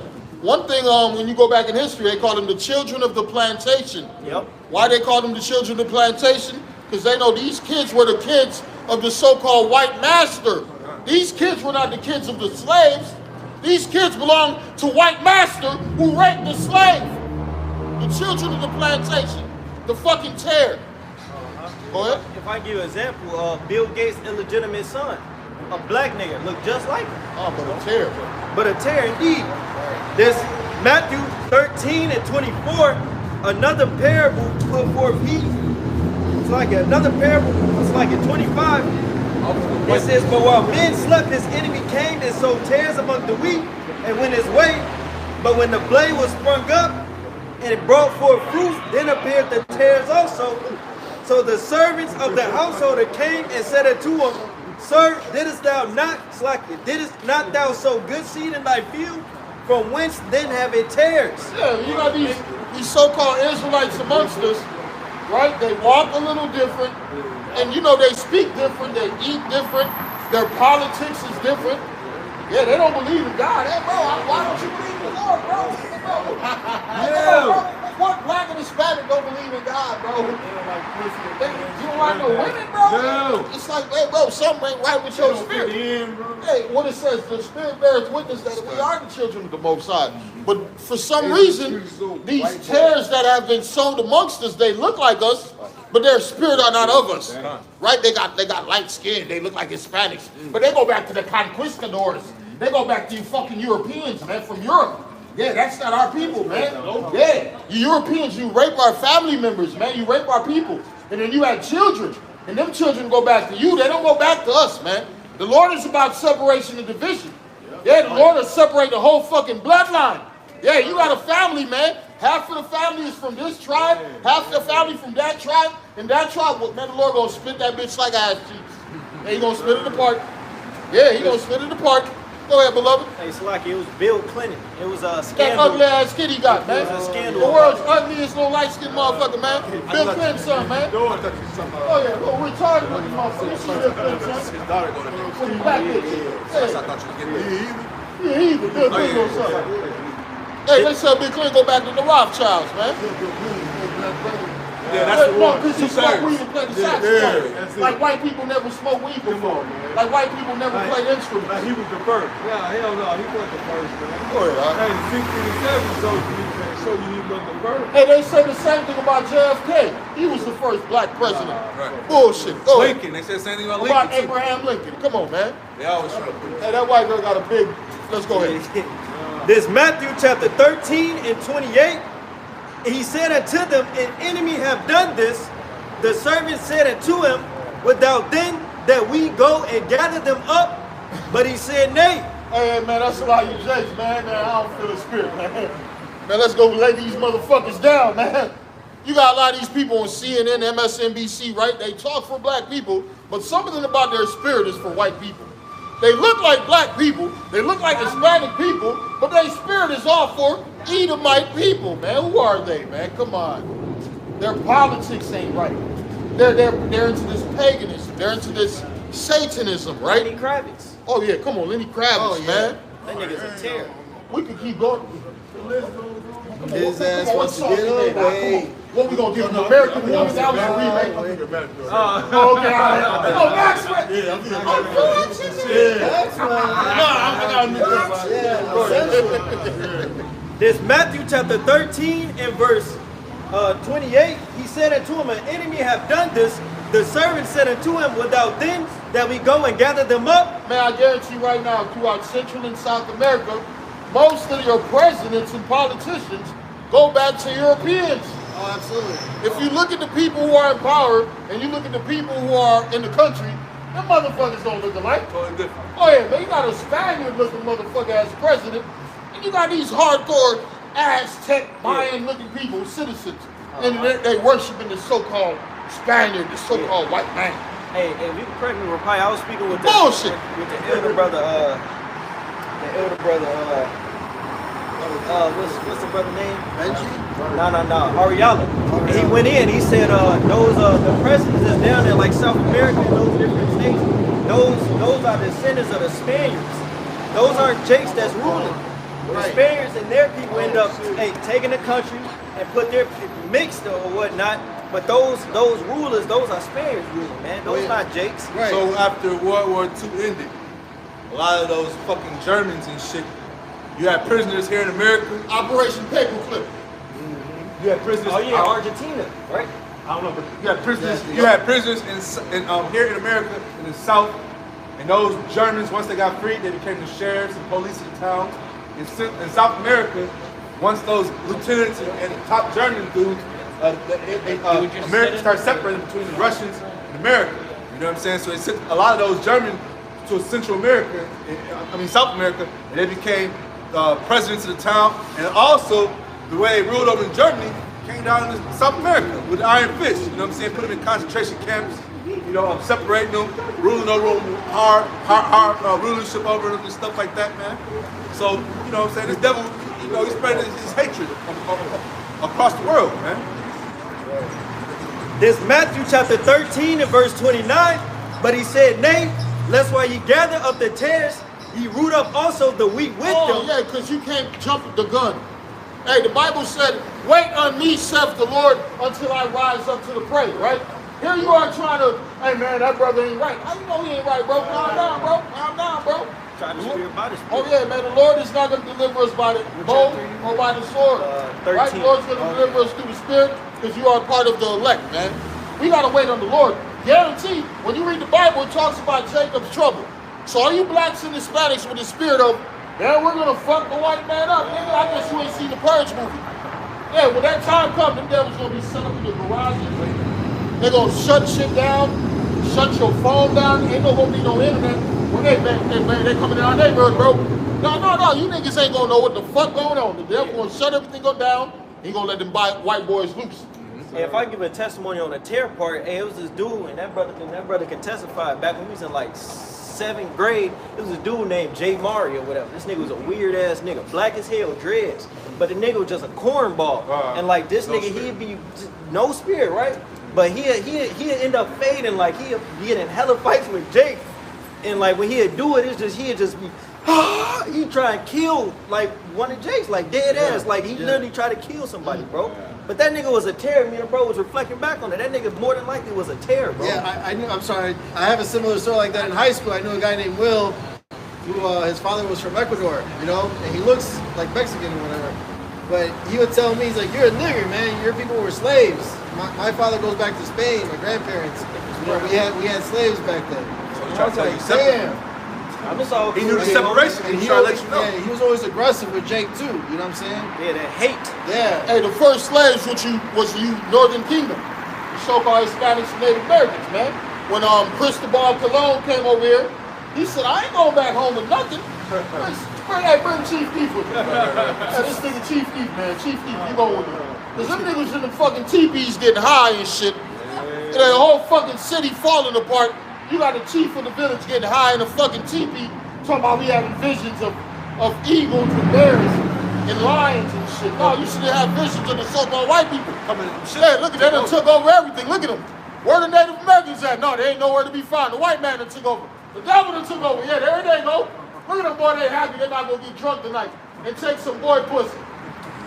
One thing, when you go back in history, they call them the children of the plantation. Yep. Why they call them the children of the plantation? Because they know these kids were the kids of the so-called white master. These kids were not the kids of the slaves. These kids belong to white master who raped the slave. The children of the plantation. The fucking tare. Go ahead. If I give you an example, Bill Gates' illegitimate son, a black nigga, look just like him. Oh, but a tare. But a tear indeed. This Matthew 13 and 24, another parable put forth he. It's like another parable. It's like in 25. It says, but while men slept, his enemy came and sowed tares among the wheat and went his way. But when the blade was sprung up and it brought forth fruit, then appeared the tares also. So the servants of the householder came and said unto him, Sir, didst not thou sow good seed in thy field? From whence then have it tares? Yeah, you got these so-called Israelites amongst us, right? They walk a little different, and you know they speak different, they eat different, their politics is different. Yeah, they don't believe in God. Hey, bro, why don't you believe in the Lord, bro? Yeah. What black and Hispanic don't believe in God, bro? You don't like no women, bro? No. It's like, hey, bro, something ain't right with your spirit. Hey, what it says, the Spirit bears witness that we are the children of the Most High. But for some reason, these tares that have been sown amongst us, they look like us, but their spirit are not of us. Right? They got light skin. They look like Hispanics. But they go back to the conquistadors. They go back to you fucking Europeans, man, from Europe. Yeah, that's not our people, man. Yeah, you Europeans, you rape our family members, man. You rape our people. And then you had children. And them children go back to you. They don't go back to us, man. The Lord is about separation and division. Yeah, the Lord will separate the whole fucking bloodline. Yeah, you got a family, man. Half of the family is from this tribe, half of the family from that tribe, and that tribe, well, man, the Lord gonna split that bitch like ass cheeks. Yeah, he gonna split it apart. Yeah, he gonna split it apart. Go ahead, beloved. Hey, Slocky, it was Bill Clinton. It was a That scandal. ugly ass kid he got, man. It was a scandal. The world's ugliest little light-skinned motherfucker, man. Bill Clinton's son, man. Oh, yeah, little retarded looking motherfucker. You see Bill Clinton's son? His daughter go to With the black bitch. I thought you would get there. Yeah, he even Bill Clinton's son. Hey, let's tell Bill Clinton go back to the Rothschilds, man. Yeah, that's the one. Because you smoke weed and play the saxophone. Like white people never smoked weed before. Like white people never played instruments. He was the first. Yeah, hell no, he wasn't the first, man. Go ahead, Hey, the 67 show you he wasn't the first. hey, they say the same thing about JFK. He was the first black president. Bullshit. Go ahead. Lincoln, they said the same thing about About Lincoln. Abraham Lincoln. Come on, man. They always try to put it. Hey, that white girl got a big. Let's go ahead. This Matthew chapter 13 and 28. He said unto them, An enemy have done this. The servant said unto him, Without then that we go and gather them up? But he said, Nay. Hey, man, that's a lot of you jakes, man. I don't feel the spirit, man. Man, let's go lay these motherfuckers down, man. You got a lot of these people on CNN, MSNBC, right? They talk for black people, but something about their spirit is for white people. They look like black people, they look like Hispanic people, but their spirit is all for Edomite people, man. Who are they, man? Come on. Their politics ain't right. They're into this paganism. They're into this Satanism, right? Lenny Kravitz. Oh, yeah, come on, Lenny Kravitz, man. That nigga's a tear. We could keep going. His ass wants to get away. What we gonna do? An American Woman? That was a remake. Okay, all right. Oh, Maxwell. This Matthew chapter 13 and verse 28. He said unto him, An enemy have done this. The servant said unto him, Without then that we go and gather them up? Man, I guarantee you right now, throughout Central and South America, most of your presidents and politicians go back to Europeans. Oh, absolutely. If you look at the people who are in power and you look at the people who are in the country, them motherfuckers don't look alike. Totally different. Oh yeah, man, you got a Spaniard-looking motherfucker as president, and you got these hardcore Aztec, Mayan-looking people, citizens, and they worshiping the so-called Spaniard, the so-called white man. Hey, if you can correct me, Rapai, I was speaking with Bullshit. With the elder brother, what's the brother name? Benji? No, Ariala. And he went in, he said, those, the presidents that's down there, like South America and those different states, those are descendants of the Spaniards. Those aren't Jakes that's ruling. The Spaniards and their people end up taking the country and put their mixed or whatnot. But those rulers, those are Spaniards ruling, man. Those not Jakes. Right. So after World War II ended, a lot of those fucking Germans and shit, you had prisoners here in America. Operation Paperclip. You had prisoners. Oh yeah, Argentina, right? I don't know, but you had prisoners. You had prisoners in here in America in the South, and those Germans, once they got freed, they became the sheriffs and police of the towns. In South America, once those lieutenants and top German dudes, America started separating between the Russians and America. You know what I'm saying? So it sent a lot of those Germans to Central America, South America, and they became presidents of the town. And also, the way they ruled over in Germany came down to South America with the Iron Fist. You know what I'm saying? Put them in concentration camps, separating them, ruling over them, hard rulership over them and stuff like that, man. So, you know what I'm saying? This devil, he's spreading his hatred across the world, man. This Matthew chapter 13 and verse 29, but he said, nay, lest while ye gather up the tares, ye root up also the wheat with them. Oh, yeah, because you can't jump the gun. Hey, the Bible said, wait on me, saith the Lord, until I rise up to the prey, right? Here you are trying to, hey, man, that brother ain't right. How you know he ain't right, bro? Calm down, bro. Calm down, bro. Trying to spirit by the spirit. Oh, yeah, man, the Lord is not going to deliver us by the bow or by the sword. 13. Right? The Lord's going to deliver us through the Spirit because you are part of the elect, man. We got to wait on the Lord. Guarantee, when you read the Bible, it talks about Jacob's trouble. So all you blacks and Hispanics with the spirit of, man, we're going to fuck the white man up. Nigga, I guess you ain't seen the Purge movie. Yeah, when that time comes, them devils going to be set up in the garages. They're going to shut shit down, shut your phone down. Ain't no going to be no internet. When they coming in our neighborhood, bro. No, you niggas ain't going to know what the fuck going on. The devil going to shut everything down. He going to let them white boys loose. Hey, if I give a testimony on the tear part, hey, it was this dude, and that brother can testify. Back when we was in like 7th grade, it was a dude named Jay Mari or whatever. This nigga was a weird ass nigga, black as hell, dreads, but the nigga was just a cornball. And like this nigga, he'd be no spirit, right? But he'd end up fading, like he'd get in hella fights with Jake, and like when he'd do it, he'd just be. He try and kill like one of Jake's, like dead ass, like he literally tried to kill somebody, bro. But that nigga was a terror. Me and bro was reflecting back on it. That nigga more than likely was a terror, bro. Yeah, I knew. I'm sorry. I have a similar story like that in high school. I knew a guy named Will, who his father was from Ecuador, and he looks like Mexican or whatever. But he would tell me, he's like, "You're a nigger, man. Your people were slaves. My father goes back to Spain. My grandparents. We had slaves back then." So I was like, damn. He knew the separation, and he tried to let you know. Yeah, he was always aggressive with Jake too. You know what I'm saying? Yeah, that hate. Yeah. Hey, the first slaves was you Northern Kingdom, the so-called Hispanics and Native Americans, man. When Cristobal Colon came over here, he said, "I ain't going back home with nothing." Bring Chief Keef with me. This nigga Chief Keef, man. Chief Keef, you going with me? Cause them niggas in the fucking teepees getting high and shit. And the whole fucking city falling apart. You got the chief of the village getting high in a fucking teepee, talking about we having visions of eagles and bears and lions and shit. No, you should have visions of the so-called white people. Yeah, look at that, they took over everything. Look at them. Where the Native Americans at? No, they ain't nowhere to be found. The white man that took over. The devil that took over. Yeah, there they go. Look at them, boy, they happy. They about to go get drunk tonight and take some boy pussy.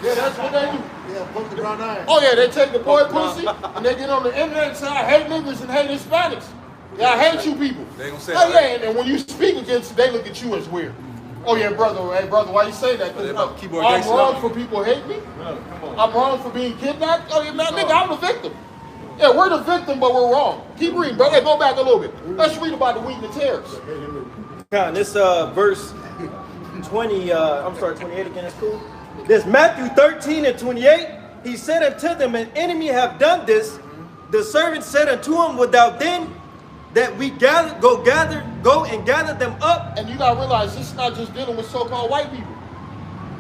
Yeah, that's what they do. Yeah, poke the brown eye. Oh yeah, they take the boy pussy and they get on the internet and say, I hate niggas and hate Hispanics. Yeah, I hate you people. They gonna say oh, yeah, and when you speak against it, they look at you as weird. Oh yeah, brother, hey brother, why you say that? I'm wrong for people hate me? No, I'm wrong for being kidnapped? Oh yeah, man, nigga, I'm the victim. Yeah, we're the victim, but we're wrong. Keep reading, brother. Hey, go back a little bit. Let's read about the wheat and the tares. This verse 28 again, is cool. This Matthew 13 and 28, he said unto them, an enemy have done this. The servant said unto him, without then that we go and gather them up. And you gotta realize this is not just dealing with so-called white people.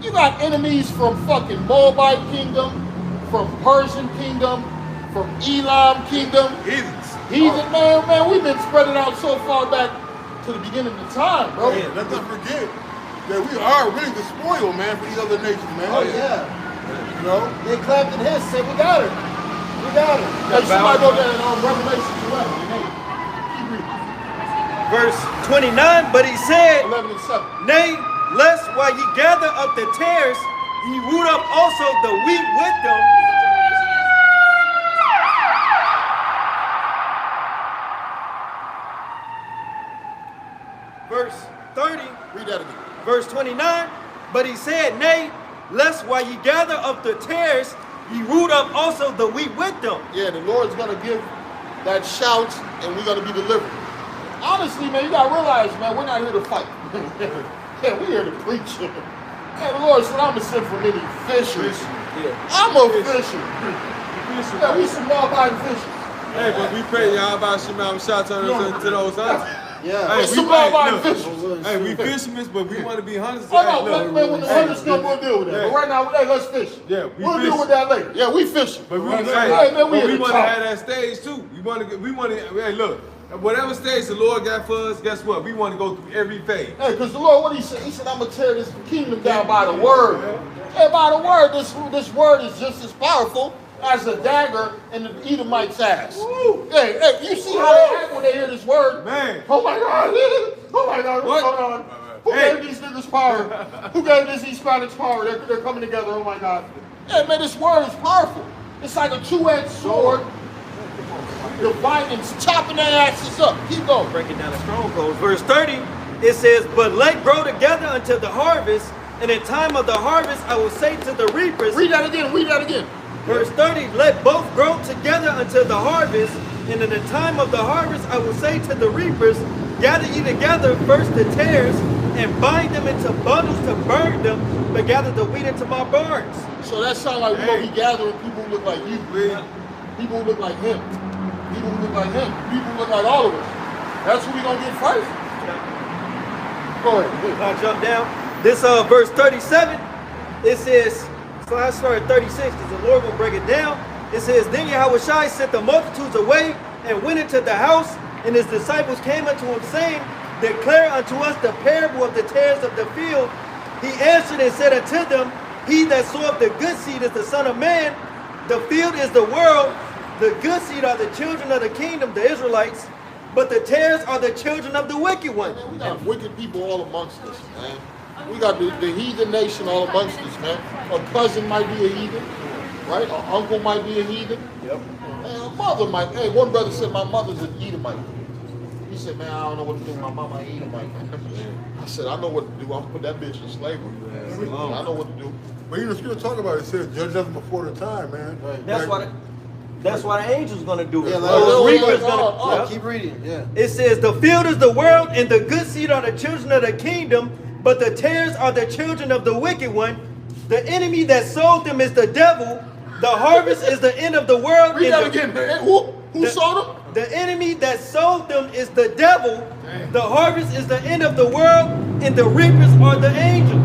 You got enemies from fucking Moabite kingdom, from Persian kingdom, from Elam kingdom. Heathen, man, we've been spreading out so far back to the beginning of the time, bro. Yeah, let's not forget that we are really the spoil, man, for these other nations, man. Oh yeah. You know, they clapped and hissed, said we got her. We got her. Hey, somebody go there in Revelation 11. Verse 29, but he said, 11 and 7. Nay, lest while ye gather up the tares, ye root up also the wheat with them. Verse 30, read that again. Verse 29, but he said, Nay, lest while ye gather up the tares, ye root up also the wheat with them. Yeah, the Lord's gonna give that shout, and we're gonna be delivered. Honestly, man, you gotta realize, man, we're not here to fight. Yeah, we're here to preach. Yeah, the Lord said, I'm gonna send for many fishers. Yeah. I'm a fisher. Yeah, we some law-abiding fishers. Hey, but we pray y'all about Shema Shah turn to those hunters. Yeah. Hey, It's we about look, fishermen. hey, we fishermen, but we want to be hunters. Oh, Hey, no, look. man, when the hunters come, we'll deal with that. But right now, hey, let's fish. Yeah, we we'll fish. deal with that later. Yeah, we fishing. But we, Right, hey, hey, man, we but we in the want to top. have that stage too. We want to, hey, look, whatever stage the Lord got for us, guess what? We want to go through every phase. Hey, because the Lord, what he said? He said, I'm going to tear this kingdom down by the word. Hey, by the word, this word is just as powerful as a dagger in the Edomite's ass. Hey, you see how they act when they hear this word? Man. Oh my God. Oh my God. What? What's going on? Who gave these niggas power? Who gave these Hispanics power? They're coming together. Oh my God. Hey, man, this word is powerful. It's like a two-edged sword. Dividing, chopping their asses up. Keep going. Breaking down the strongholds. Verse 30, it says, but let grow together until the harvest, and in time of the harvest I will say to the reapers. Read that again. Read that again. Verse 30, let both grow together until the harvest, and in the time of the harvest I will say to the reapers, gather ye together first the tares, and bind them into bundles to burn them, but gather the wheat into my barns. So that sounds like we're going to be gathering people who look like you. People who look like him. People who look like him. People who look like all of us. That's who we're going to get first. Go ahead. I'll jump down. This verse 37, it says, so I started 36 because the Lord will break it down. It says, then Yahushua sent the multitudes away and went into the house, and his disciples came unto him, saying, declare unto us the parable of the tares of the field. He answered and said unto them, he that soweth the good seed is the Son of Man. The field is the world. The good seed are the children of the kingdom, the Israelites. But the tares are the children of the wicked one. Man, we got wicked people all amongst us, man. We got the heathen nation all amongst us, man. A cousin might be a heathen, right? An uncle might be a heathen. Yep. Man, a mother might. Hey, one brother said my mother's an Edomite. He said, man, I don't know what to do. My mama ain't Edomite. I said, I know what to do. I'm gonna put that bitch in slavery. I know what to do. But you know, still talk about it. It says judge them before the time, man. Right. That's what the angel's gonna do. Yeah, Those reapers gonna. Oh, Yep. keep reading. Yeah. It says, the field is the world, and the good seed are the children of the kingdom, but the tares are the children of the wicked one. The enemy that sowed them is the devil. The harvest is the end of the world. Read and that again, man. Who sold them? The enemy that sowed them is the devil. The harvest is the end of the world, and the reapers are the angels.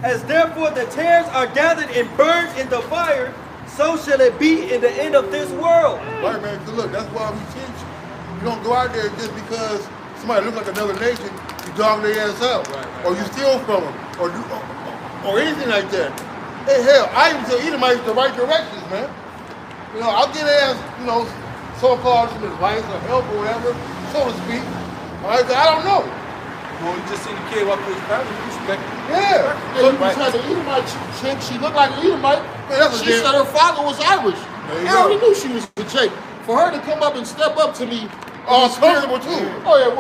As therefore the tares are gathered and burned in the fire, so shall it be in the end of this world. Right, man. 'Cause look, that's why we teach. You don't go out there just because somebody looks like another nation, you dog their ass out, or you steal from them, or anything like that. Hey, hell, I even tell Edomites the right directions, man. You know, I'll get ass, you know, so-called some advice or help or whatever, so to speak. All right, I don't know. Well, you just seen the kid walk through his family, you respect him. Yeah. Yeah, you just had the Edomite chick. She looked like an Edomite. Man, that's a She damn- said her father was Irish. There you I already go. knew she was a Jake. For her to come up and step up to me, Uncomfortable too. Oh yeah,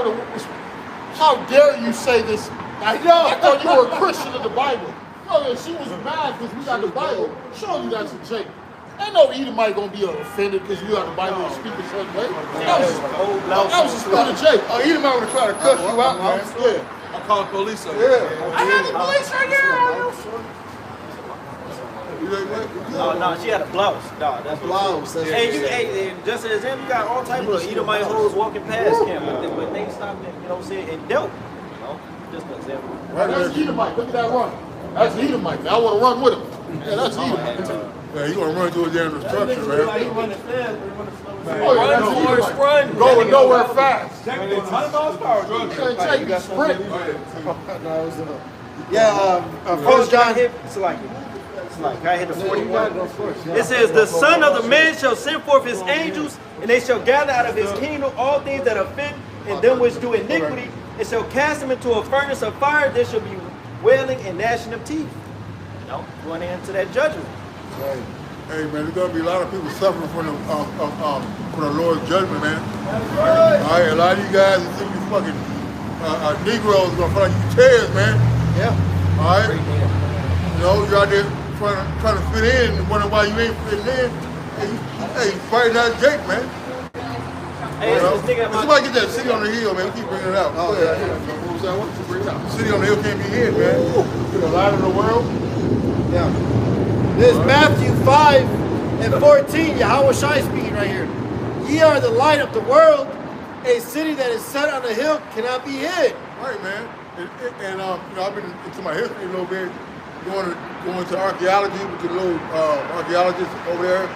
how dare you say this? I thought you were a Christian of the Bible. Oh yeah, she was mad because we got the Bible. Show you that's a Jake. Ain't no Edomite gonna be offended because we got the Bible and speak a certain way. That was a spirit of Jake. Oh, Edomite would try to cuss you out, man. Yeah. I call the police on you. Yeah. I have the police right here. You like what? No, she had a blouse. No, that's Blouse, that's hey, just as example, you got all type of Edomite hoes walking past him, but they stopped him, you know what I'm saying, and dealt. You know, just an example. That's Edomite. Look at that run. That's Edomite. I want to run with him. Yeah, that's Edomite. Yeah, you gonna run towards the end of the structure, man. He running fast, but he running slow. Oh, yeah, that's Run, Forrest, Edomite. run. Going nowhere fast. 100 miles per hour, bro. Can't take you sprint. First John hit, it's like I hit the 41. It says, the Son of the Man shall send forth his angels, and they shall gather out of his kingdom all things that offend, and them which do iniquity, and shall cast them into a furnace of fire. There shall be wailing and gnashing of teeth. You know, going into that judgment. Right. Hey, man, there's gonna be a lot of people suffering from the Lord's judgment, man. All right, a lot of you guys that think you fucking Negroes gonna fight you tares, man. Yeah. All right. You know, you're out there trying to fit in and wondering why you ain't fitting in. Hey, you fighting that Jake, man. Hey, You know? this nigga at my- Somebody get that city on the hill, man. We keep bringing it out. Oh, yeah. What was that one? Bring it out. City on the hill can't be hid, man. The light of the world. Yeah. This is Matthew 5 and 14. Yahweh Shai speaking right here. Ye are the light of the world. A city that is set on a hill cannot be hid. Right, man. And you know, I've been into my history a little bit, going to archaeology with the little archaeologists over there.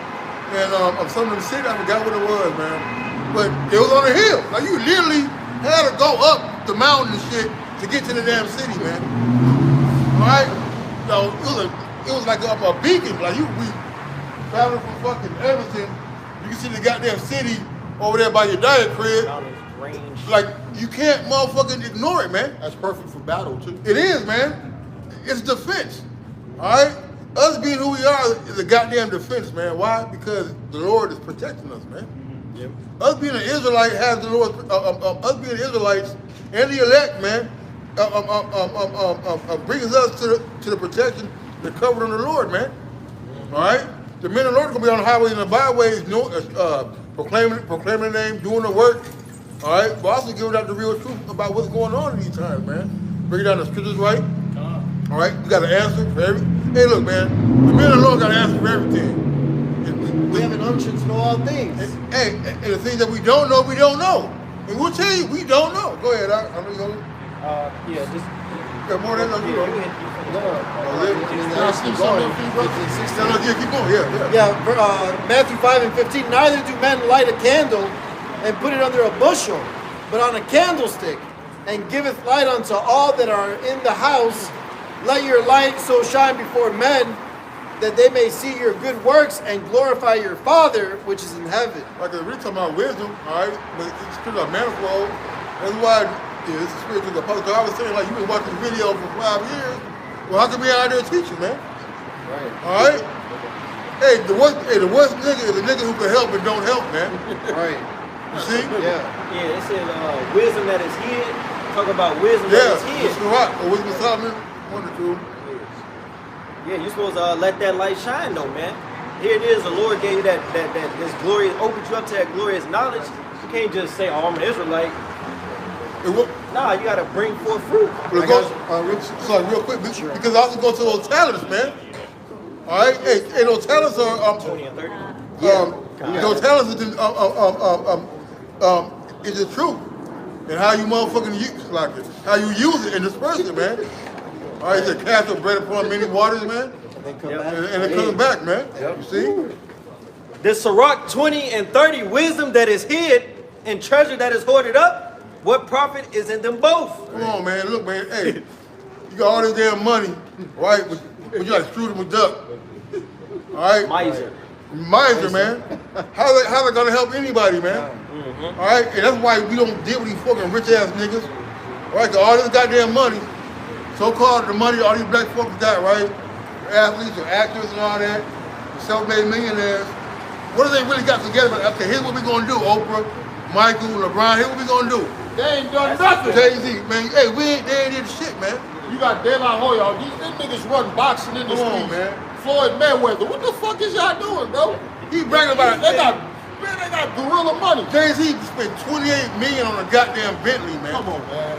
And some of them cities, I forgot what it was, man. But it was on a hill. Like you literally had to go up the mountain and shit to get to the damn city, man. All right? So it was like a beacon. Like we traveling from fucking Everton, you can see the goddamn city over there by your diet crib. Like, you can't motherfucking ignore it, man. That's perfect for battle, too. It is, man. It's defense. All right? Us being who we are is a goddamn defense, man. Why? Because the Lord is protecting us, man. Yep. Us being an Israelite has the Lord, us being Israelites and the elect, man, brings us to the protection, the covering of the Lord, man. All right? The men of the Lord are going to be on the highways and the byways, proclaiming the name, doing the work. All right, but also giving out the real truth about what's going on in these times, man. Breaking down the scriptures right. All right, we got an answer for everything. Hey, look, man, the men of the Lord got an answer for everything. We have an unction to know all things. Hey, and the things that we don't know, we don't know. And we'll tell you, we don't know. Go ahead, I know you're going to. Yeah, just. Got more than that, you know. Keep going, Yeah, Matthew 5:15. Neither do men light a candle and put it under a bushel, but on a candlestick, and giveth light unto all that are in the house. Let your light so shine before men, that they may see your good works and glorify your Father which is in heaven. Like we're talking about wisdom, all right, but it's spirit of manifold. That's why this is spiritual apostle. I was saying, like, you've been watching video for 5 years. Well, how come we out there teaching, man? Right. All right? Hey, the worst nigga is a nigga who can help and don't help, man. Right. You see? Yeah. Yeah, it said wisdom that is hid. Talk about wisdom that is hid. Wisdom Rock or Wisdom Solomon, one or two. Yeah, you're supposed to let that light shine, though, man. Here it is. The Lord gave you that this glory, opened you up to that glorious knowledge. You can't just say, "Oh, I'm an Israelite." Nah, you gotta bring forth fruit. Sorry, real quick, because I also go to those talents, man. All right, hey, those talents are 20 and 30. those talents is the truth, and how you motherfucking use like it, how you use it and disperse it, man. All right, it's a cast of bread upon many waters, man, and it comes back, man. You see? The Sirach 20 and 30, wisdom that is hid and treasure that is hoarded up. What profit is in them both? Come on, man. Look, man. Hey, you got all this damn money, right? But you like Scrooge McDuck. All right? Miser, man. How's that gonna help anybody, man? All right? And that's why we don't deal with these fucking rich ass niggas. All right? 'Cause all this goddamn money, so-called the money all these black folks got, right? Athletes or actors and all that, self-made millionaires. What do they really got together? Okay, here's what we gonna do, Oprah, Michael, LeBron. Here's what we gonna do. They ain't done nothing. Jay-Z, man. Hey, they ain't did shit, man. You got De La Hoya. These niggas run boxing industries. Come on, man. Floyd Mayweather. What the fuck is y'all doing, bro? He bragging about it. They got gorilla money. Jay-Z spent $28 million on a goddamn Bentley, man. Come on, man.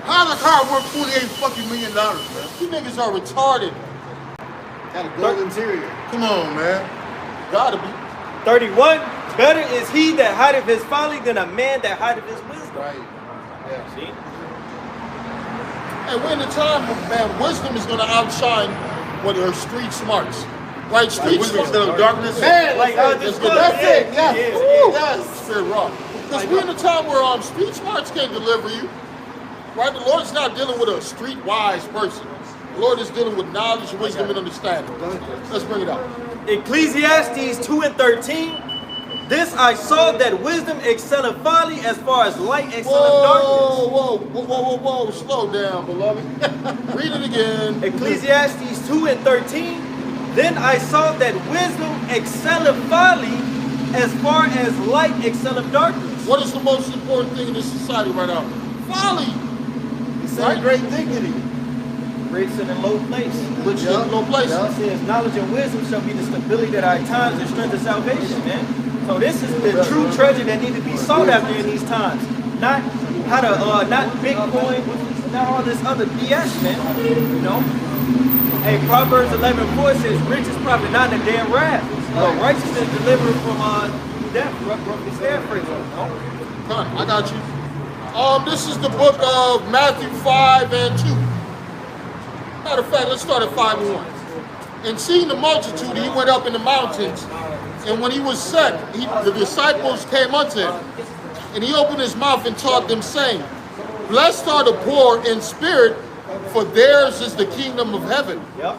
How's a car worth $28 fucking million, man? You niggas are retarded. Got a gold interior. Come on, man. Gotta be. 31. Better is he that hideth his folly than a man that hideth his wisdom. Right. Yeah. See? And we're in the time, man, wisdom is gonna outshine what are street smarts. Right? Street Wisdom smarts. instead of darkness. Man, Like that's this good. book, That's it. yeah, Yes. yeah, Woo. Yes. Straight rock. Because we're in a time where street smarts can't deliver you. Right? The Lord's not dealing with a street wise person. The Lord is dealing with knowledge, wisdom, and understanding. Let's bring it up. Ecclesiastes 2 and 13. This I saw that wisdom excelleth folly as far as light excelleth darkness. Whoa. Slow down, beloved. Read it again. Ecclesiastes 2 and 13. Then I saw that wisdom excelleth folly as far as light excelleth darkness. What is the most important thing in this society right now? Folly. It's a great dignity. Great sit in low place. Which is in low place. It says knowledge and wisdom shall be the stability that our times and strength of salvation, man. So this is the true treasure that need to be sought after in these times. Not how to, not Bitcoin, not all this other BS, man. You know? Hey, Proverbs 11:4 says, riches profit not in a day of wrath, but righteousness delivered from death, roughly paraphrasing. I got you. This is the book of Matthew 5 and 2. Matter of fact, let's start at 5 and 1. And seeing the multitude, he went up in the mountains. And when he was set, the disciples came unto him. And he opened his mouth and taught them, saying, Blessed are the poor in spirit, for theirs is the kingdom of heaven. Yep.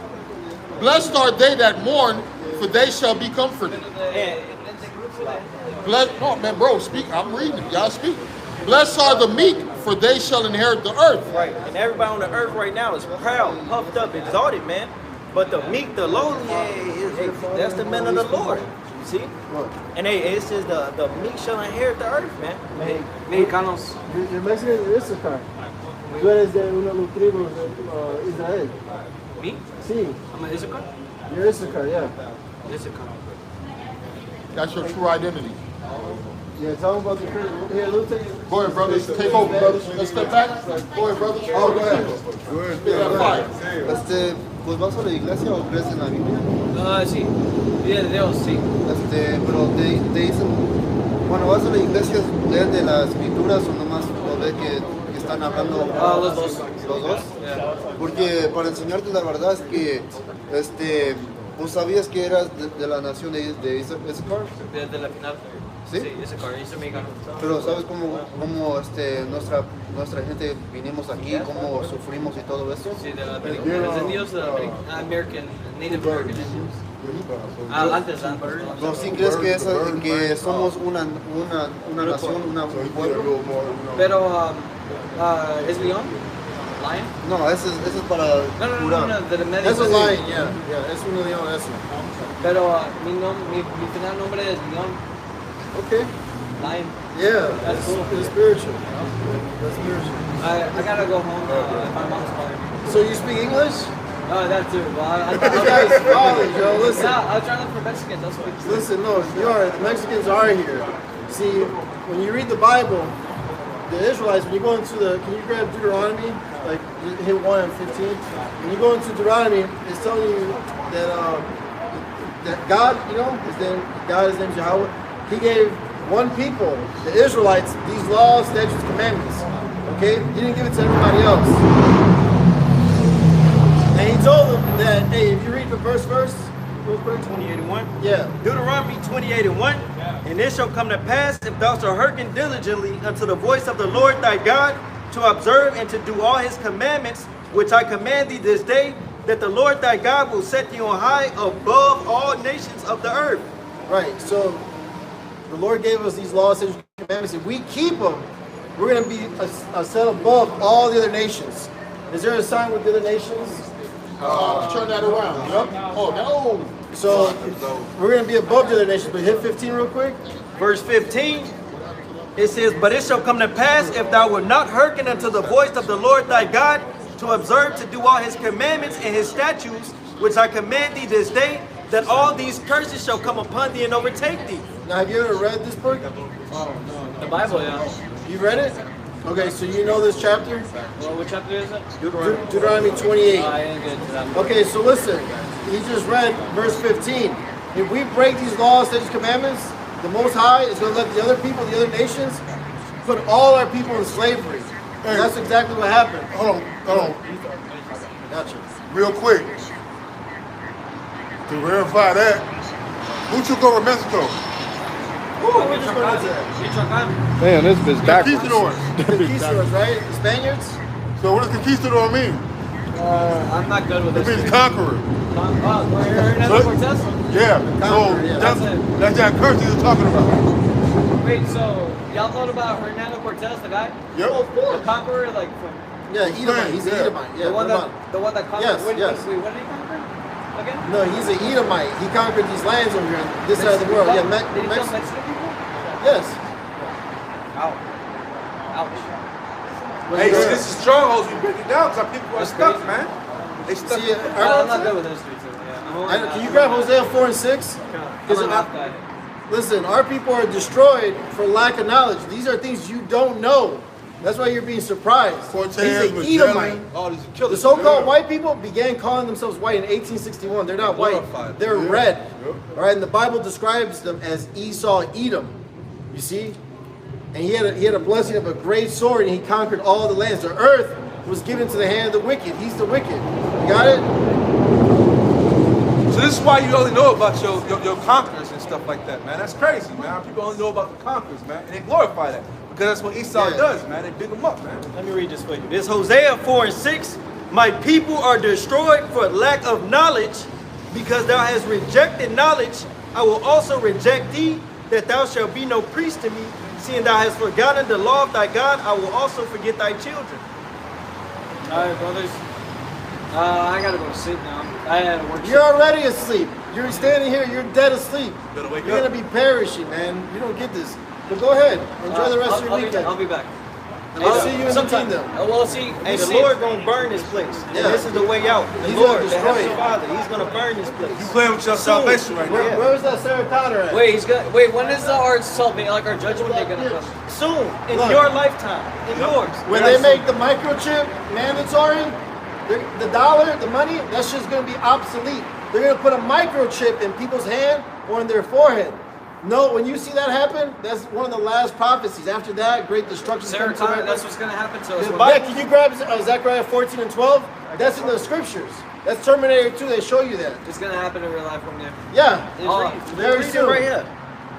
Blessed are they that mourn, for they shall be comforted. Blessed, no, man, bro, speak. I'm reading it. Y'all speak. Blessed are the meek, for they shall inherit the earth. Right. And everybody on the earth right now is proud, puffed up, exalted, man. But the meek, the lowly, that's the men of the Lord. You see? And it says the meek shall inherit the earth, man. Mexicanos. You're Mexican, Issachar. Tú eres de una de los tribus de Israel. Me? Sí. I'm an Issachar? You're Issachar, yeah. Issachar. That's your true identity. Yeah, tell them about the Christian. Here, let me tell you. Go ahead, brothers. Take over, brothers. Let's step back. Go ahead, brothers. Oh, go ahead. Spit that fire. Pues vas a la iglesia o crees en la Biblia. Sí. Vida de Dios, sí. Pero te dicen, bueno, vas a la iglesia, leer de las escrituras o nomás lo ves que están hablando los dos. Los dos. Yeah. Porque para enseñarte la verdad es que, ¿vos sabías que eras de la nación de Issachar? De la final. ¿Sí? Sí, Issachar, yo soy mexicano. Pero ¿sabes cómo nuestra gente vinimos aquí, cómo sufrimos y todo eso? Sí, de los indios, American, Native American Indians. Antes. ¿No sí crees que somos una nación, un pueblo? Pero, ¿es León? Lion? No, eso es para No, de medio. That's a lion, yeah. Es uno de ellos, eso. Pero mi final nombre es León. Okay. Lion. Yeah, That's cool. it's spiritual. That's spiritual. I gotta go home if my mom's calling me. So you speak English? That too. Well, You guys college, yo. Listen. Yeah, I'll try to look for Mexicans. That's what. Listen, no, you are. The Mexicans are here. See, when you read the Bible, the Israelites, when you go into can you grab Deuteronomy? Like, hit 1 and 15. When you go into Deuteronomy, it's telling you that God, his name is Yahweh. He gave one people, the Israelites, these laws, statutes, commandments. Okay? He didn't give it to everybody else. And he told them that, hey, if you read the verse, real quick. 20:81. Yeah. Deuteronomy 20:81. And it shall come to pass, if thou shalt hearken diligently unto the voice of the Lord thy God, to observe and to do all his commandments, which I command thee this day, that the Lord thy God will set thee on high above all nations of the earth. Right. So the Lord gave us these laws and commandments. If we keep them, we're going to be set above all the other nations. Is there a sign with the other nations? Turn that around. Yep. Oh, no. So we're going to be above the other nations. But hit 15 real quick. Verse 15, it says, But it shall come to pass, if thou wilt not hearken unto the voice of the Lord thy God, to observe to do all his commandments and his statutes, which I command thee this day, that all these curses shall come upon thee and overtake thee. Now, have you ever read this book? The Bible, yeah. You read it? Okay, so you know this chapter? Well, what chapter is it? Deuteronomy 28. I didn't get to that. Okay, so listen. He just read verse 15. If we break these laws, statutes, commandments, the Most High is going to let the other people, the other nations, put all our people in slavery. And that's exactly what happened. Hold on. Gotcha. Real quick. To verify that, who took over Mexico? We're just going into that. Michoacán. Man, this bitch backwards. Conquistadors. Conquistadors, right? The Spaniards? So what does conquistador mean? I'm not good with It this. means conqueror. Hernando Cortez? Yeah. So yeah. that's that curse he's talking about. Wait, so y'all thought about Hernando Cortez, the guy? Yep. The conqueror, like from Yeah, Edomite. He's an Yeah. Edomite. Yeah, the one Vermont. that conquered. Yes, Wait, yes. what did he conquer? Again? No, he's an Edomite. He conquered these lands over here on this side of the world. Yeah, Did he kill Mexico. Mexican people? Yes. Ouch. Hey, so this is strongholds. We break it down because our people are stuck, man. They stuck. See, I'm not good with history, too. Yeah. I'm only Can you grab Hosea 4 and 6? I'm a math guy. Listen, our people are destroyed for lack of knowledge. These are things you don't know. That's why you're being surprised. Cortez, He's an Magellan. Edomite. All these killers. The so-called white people began calling themselves white in 1861. They're not white. glorified. They're red. All right, and the Bible describes them as Esau, Edom. You see? And he had a blessing of a great sword, and he conquered all the lands. The earth was given to the hand of the wicked. He's the wicked. You got it? So this is why you only know about your conquerors and stuff like that, man. That's crazy, man. People only know about the conquerors, man, and they glorify that because that's what Esau does, man. They big them up, man. Let me read this for you. This Hosea 4:6. My people are destroyed for lack of knowledge, because thou hast rejected knowledge. I will also reject thee, that thou shalt be no priest to me. Seeing thou hast forgotten the law of thy God, I will also forget thy children. All right, brothers. I gotta go to sleep now. I had to work. You're already asleep. You're standing here, you're dead asleep. Better wake You're up. gonna be perishing, man. You don't get this. But go ahead. Enjoy the rest of your weekend. I'll be back. I'll see you in the sometime. kingdom. We'll see. Hey, the see. Lord gonna burn this place. Yeah. And this is the way out. The He's Lord, gonna the destroy Heavenly it. Father, He's gonna burn this place. You playing with your salvation right now. Where's that Sarah Connor at? Wait, when is our salvation, like our judgment day gonna come? Soon, in Look. your lifetime, in yours. When they make the microchip mandatory, the dollar, the money, that's just going to be obsolete. They're going to put a microchip in people's hand or in their forehead. No, when you see that happen, that's one of the last prophecies. After that, great destruction Sarah comes to Connor, America. that's what's gonna happen to us. Yeah, can you grab Zechariah 14 and 12? That's in the scriptures. That's Terminator 2. They show you that. It's gonna happen in real life one day. Yeah. Very Very soon. soon. Right here.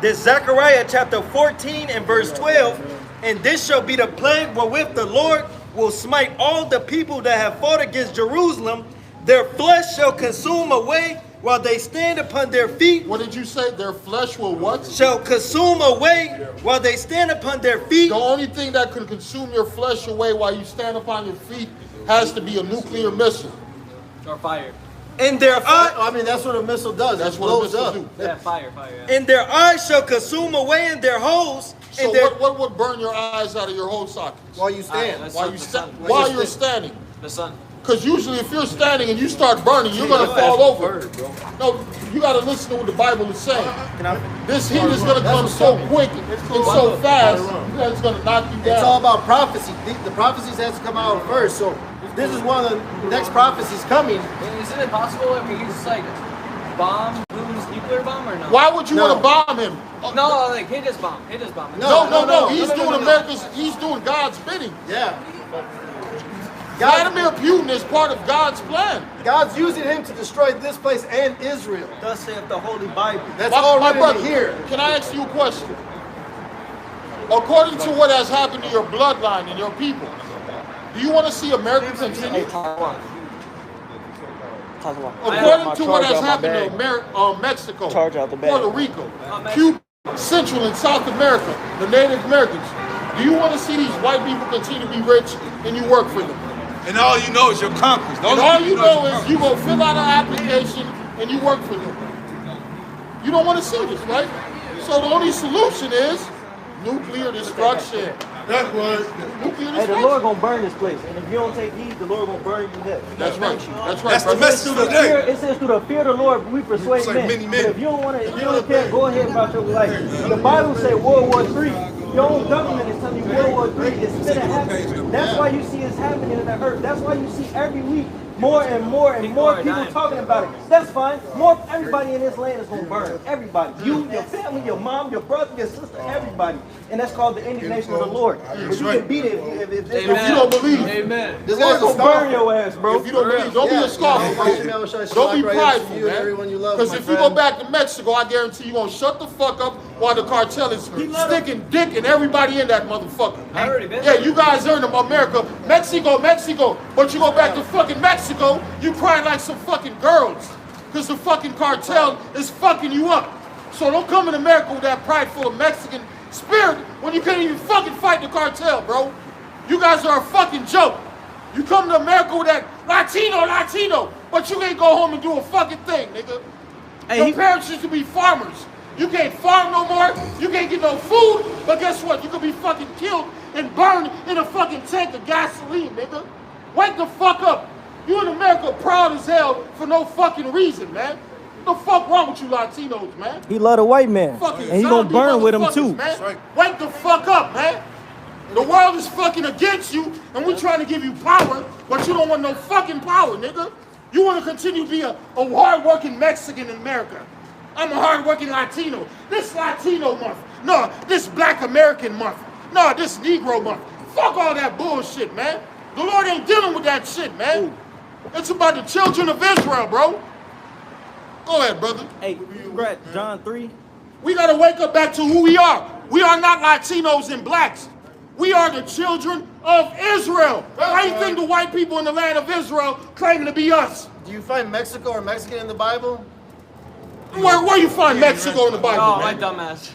This Zechariah chapter 14 and verse 12. And this shall be the plague wherewith the Lord will smite all the people that have fought against Jerusalem. Their flesh shall consume away while they stand upon their feet. What did you say? Their flesh will what? Shall consume away while they stand upon their feet. The only thing that can consume your flesh away while you stand upon your feet has to be a nuclear missile. Or fire. And their eye, I mean, that's what a missile does. That's it what a blows missile up. do. Yeah, fire, yeah. and their eyes shall consume away in their holes. So And their, what would burn your eyes out of your whole sockets? While you stand. That's While the you sun. while you're standing. The sun. Because usually if you're standing and you start burning, you're going to fall over. No, you got to listen to what the Bible is saying. This heat is going to come so quick and so fast that it's going to knock you down. It's all about prophecy. The prophecies has to come out first. So this is one of the next prophecies coming. Isn't it possible if we could just like bomb Putin's nuclear bomb or no? Why would you want to bomb him? No, like hit his bomb. Hit his bomb. No. He's doing God's bidding. Yeah. Vladimir Putin is part of God's plan. God's using him to destroy this place and Israel. thus saith the Holy Bible. That's My all brother, written here. can I ask you a question? According to what has happened to your bloodline and your people, do you want to see America continue? According to what has happened to Mexico, Charge out the bag. Puerto Rico, Cuba, Central and South America, the Native Americans, do you want to see these white people continue to be rich and you work for them? And all you know is your conquerors. And all you know is you go fill out an application and you work for them. You don't want to see this, right? So the only solution is nuclear destruction. That's what. Nuclear Hey, the destruction. Lord gonna burn this place, and if you don't take heed, the Lord gonna burn you there. That's right. That's right. That's the brother. message of the day. It says through the fear of the Lord we persuade Like men. many But men. if you don't want to, if you don't care, go ahead about your life. The Bible say World War III. Your own government is telling you World War III is still happening. That's why you see it's happening in the earth. That's why you see every week more and more people talking about it. That's fine. Everybody in this land is gonna burn. Everybody. You, your family, your mom, your brother, your sister, everybody. And that's called the indignation of the Lord. But you can beat it if If you don't believe, Amen. This Lord guy's a gonna burn scoffer. your ass, bro. if you don't believe, don't be a scoffer. Don't be prideful, You and everyone you man. love, Because my if you go friend. back to Mexico, I guarantee you gonna shut the fuck up while the cartel is sticking dick in everybody in that motherfucker. I already been Yeah, there. you guys are in America, Mexico, but you go back to fucking Mexico, you crying like some fucking girls. Because the fucking cartel is fucking you up. So don't come in America with that prideful Mexican spirit when you can't even fucking fight the cartel, bro. You guys are a fucking joke. You come to America with that Latino, but you can't go home and do a fucking thing, nigga. Your parents used to be farmers. You can't farm no more. You can't get no food. But guess what? You could be fucking killed and burned in a fucking tank of gasoline, nigga. Wake the fuck up. You in America proud as hell for no fucking reason, man. What the fuck wrong with you Latinos, man? He love the white man, Fucking and he gonna zombie burn with him motherfuckers, too. Man. Wake the fuck up, man. The world is fucking against you, and we're trying to give you power, but you don't want no fucking power, nigga. You want to continue to be a hard-working Mexican in America. I'm a hard-working Latino. This Latino month. No, this Black American month. No, this Negro month. Fuck all that bullshit, man. The Lord ain't dealing with that shit, man. Ooh. It's about the children of Israel, bro. Go ahead, brother. Hey, Brett, John 3. We got to wake up back to who we are. We are not Latinos and blacks. We are the children of Israel. Why do you think the white people in the land of Israel claim to be us? Do you find Mexico or Mexican in the Bible? Where you find Mexico in the Bible, Oh, man? my dumbass.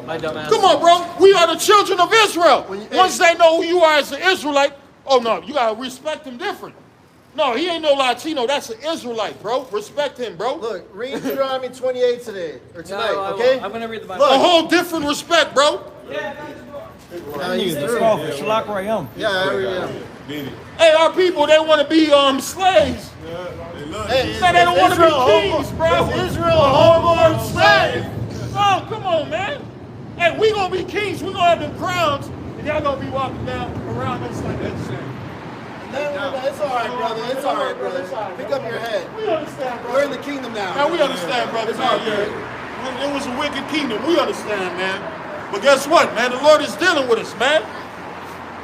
My dumbass. Come on, bro. We are the children of Israel. Once they know who you are as an Israelite, oh no, you gotta respect him different. No, he ain't no Latino. That's an Israelite, bro. Respect him, bro. Look, read Deuteronomy 28 today or tonight, No, okay? I'm gonna read the Bible. A whole different respect, bro. Yeah, Hey, our people, they want to be slaves. Hey, they don't want to be kings, bro. Is Israel a homeborn slave? Oh, come on, man. Hey, we gonna be kings. We gonna have them crowns, and y'all gonna be walking down around us like that shit. It's all right, brother. It's all right, brother. Pick up your head. We understand, bro. We're in the kingdom now. Now we understand, brother. It was a wicked kingdom. We understand, man. But guess what, man? The Lord is dealing with us, man.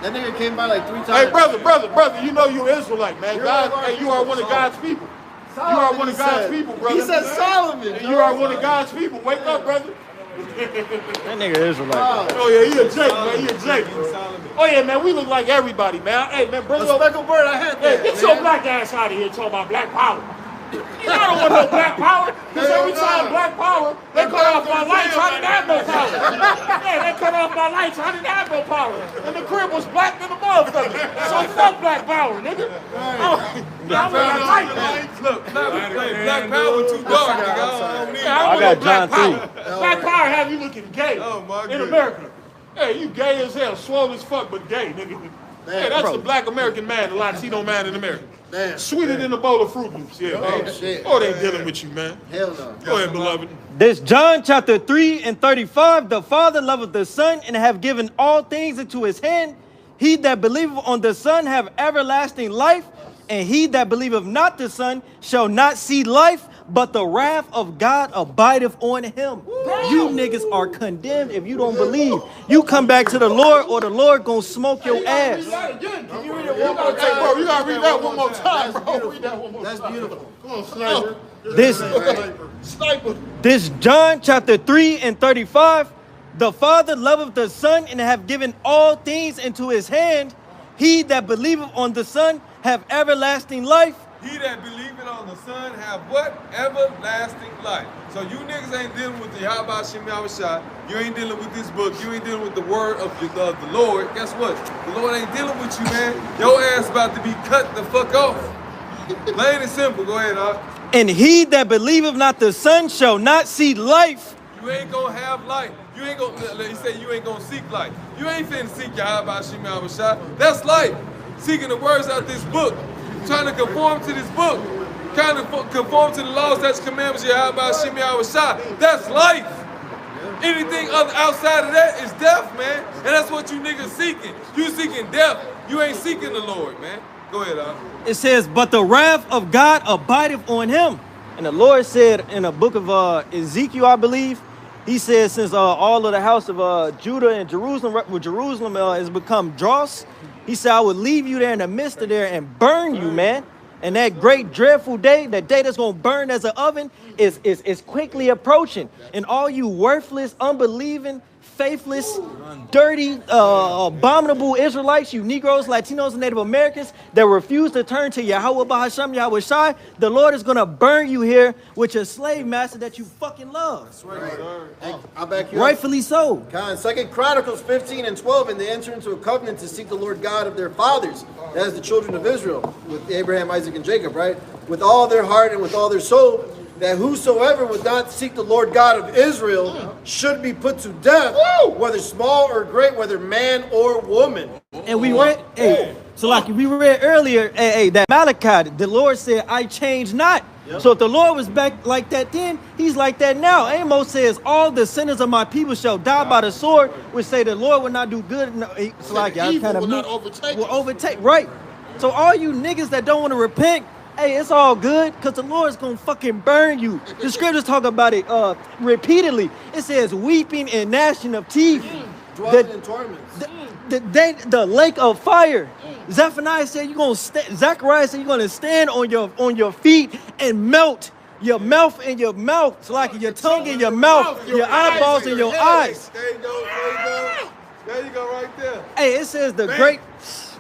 That nigga came by like 3 times. Hey, brother, you know you're Israelite, man. You are one of God's people. You are one of God's people, brother. He said Solomon. You are one of God's people. Wake up, brother. That nigga Israelite. Oh yeah, he a Jake, man. He a Jake. Oh yeah, man. We look like everybody, man. Hey, man, bring a speckled bird. I had that. Hey, get your black ass out of here talking about black power. I don't want no black power, because every time black power, they cut off my lights, I didn't have no power. Yeah, they cut off my lights, I didn't have no power. And the crib was black than the motherfucker. So fuck black power, nigga. Look, black power too dark, nigga. I got John 3. Black power have you looking gay in America. Hey, you gay as hell, swole as fuck, but gay, nigga. Hey, that's the black American man, the Latino man in America. Damn. Sweeter than a bowl of Fruit Loops, yeah, man. Shit. Oh, they dealing with you, man. Hell no. Go ahead, beloved. This John chapter 3 and 35. The Father loveth the Son and have given all things into his hand. He that believeth on the Son have everlasting life, and he that believeth not the Son shall not see life, but the wrath of God abideth on him. You niggas are condemned if you don't believe. You come back to the Lord, or the Lord gonna smoke your ass. Can you read it one more time? Bro, you gotta read that one more time, bro. Read that one more time. That's beautiful. Come on, sniper. This This John chapter 3 and 35. The Father loveth the Son and have given all things into his hand. He that believeth on the Son have everlasting life. He that believeth on the Son have what? Everlasting life. So you niggas ain't dealing with the Yahweh Shem Yahushua. You ain't dealing with this book. You ain't dealing with the word of the Lord. Guess what? The Lord ain't dealing with you, man. Your ass about to be cut the fuck off. Plain and simple. Go ahead, Doc. And he that believeth not the Son shall not see life. You ain't gonna have life. You ain't gonna, he said you ain't gonna seek life. You ain't finna seek Yahweh Shem Yahushua. That's life. Seeking the words out this book. Trying to conform to this book. Trying to conform to the laws, statutes, commandments of Yahweh Shem Yahushua. That's life. Anything other outside of that is death, man. And that's what you niggas seeking. You seeking death. You ain't seeking the Lord, man. Go ahead, Al. It says, but the wrath of God abideth on him. And the Lord said in the book of Ezekiel, I believe, he said, since all of the house of Judah and Jerusalem has become dross, he said, I would leave you there in the midst of there and burn you, man. And that great dreadful day, that day that's going to burn as an oven, is quickly approaching. And all you worthless, unbelieving, faithless, dirty, abominable Israelites, you Negroes, Latinos, and Native Americans that refuse to turn to Yahweh Bahasham, Yahweh Shai, the Lord is going to burn you here with your slave master that you fucking love. That's right. I'll back you Rightfully so. up. 2 Chronicles 15 and 12, and they enter into a covenant to seek the Lord God of their fathers, that is the children of Israel, with Abraham, Isaac, and Jacob, right? With all their heart and with all their soul, that whosoever would not seek the Lord God of Israel should be put to death, whether small or great, whether man or woman. And we read, so like we read earlier, that Malachi, the Lord said, I change not. So if the Lord was back like that then, he's like that now. Amos says, all the sinners of my people shall die by the sword, which say the Lord will not do good. No, it's like y'all evil kind of will not overtake us. overtake, right? So all you niggas that don't want to repent, hey, it's all good, because the Lord's going to fucking burn you. The scriptures talk about it repeatedly. It says weeping and gnashing of teeth. Dwelling in torments. The lake of fire. Zephaniah said you're gonna Zechariah said you're gonna stand on your feet and melt your mouth in your mouth. It's like your tongue in your mouth, your eyeballs in your eyes. There you go. There you go. There you go right there. Hey, it says the great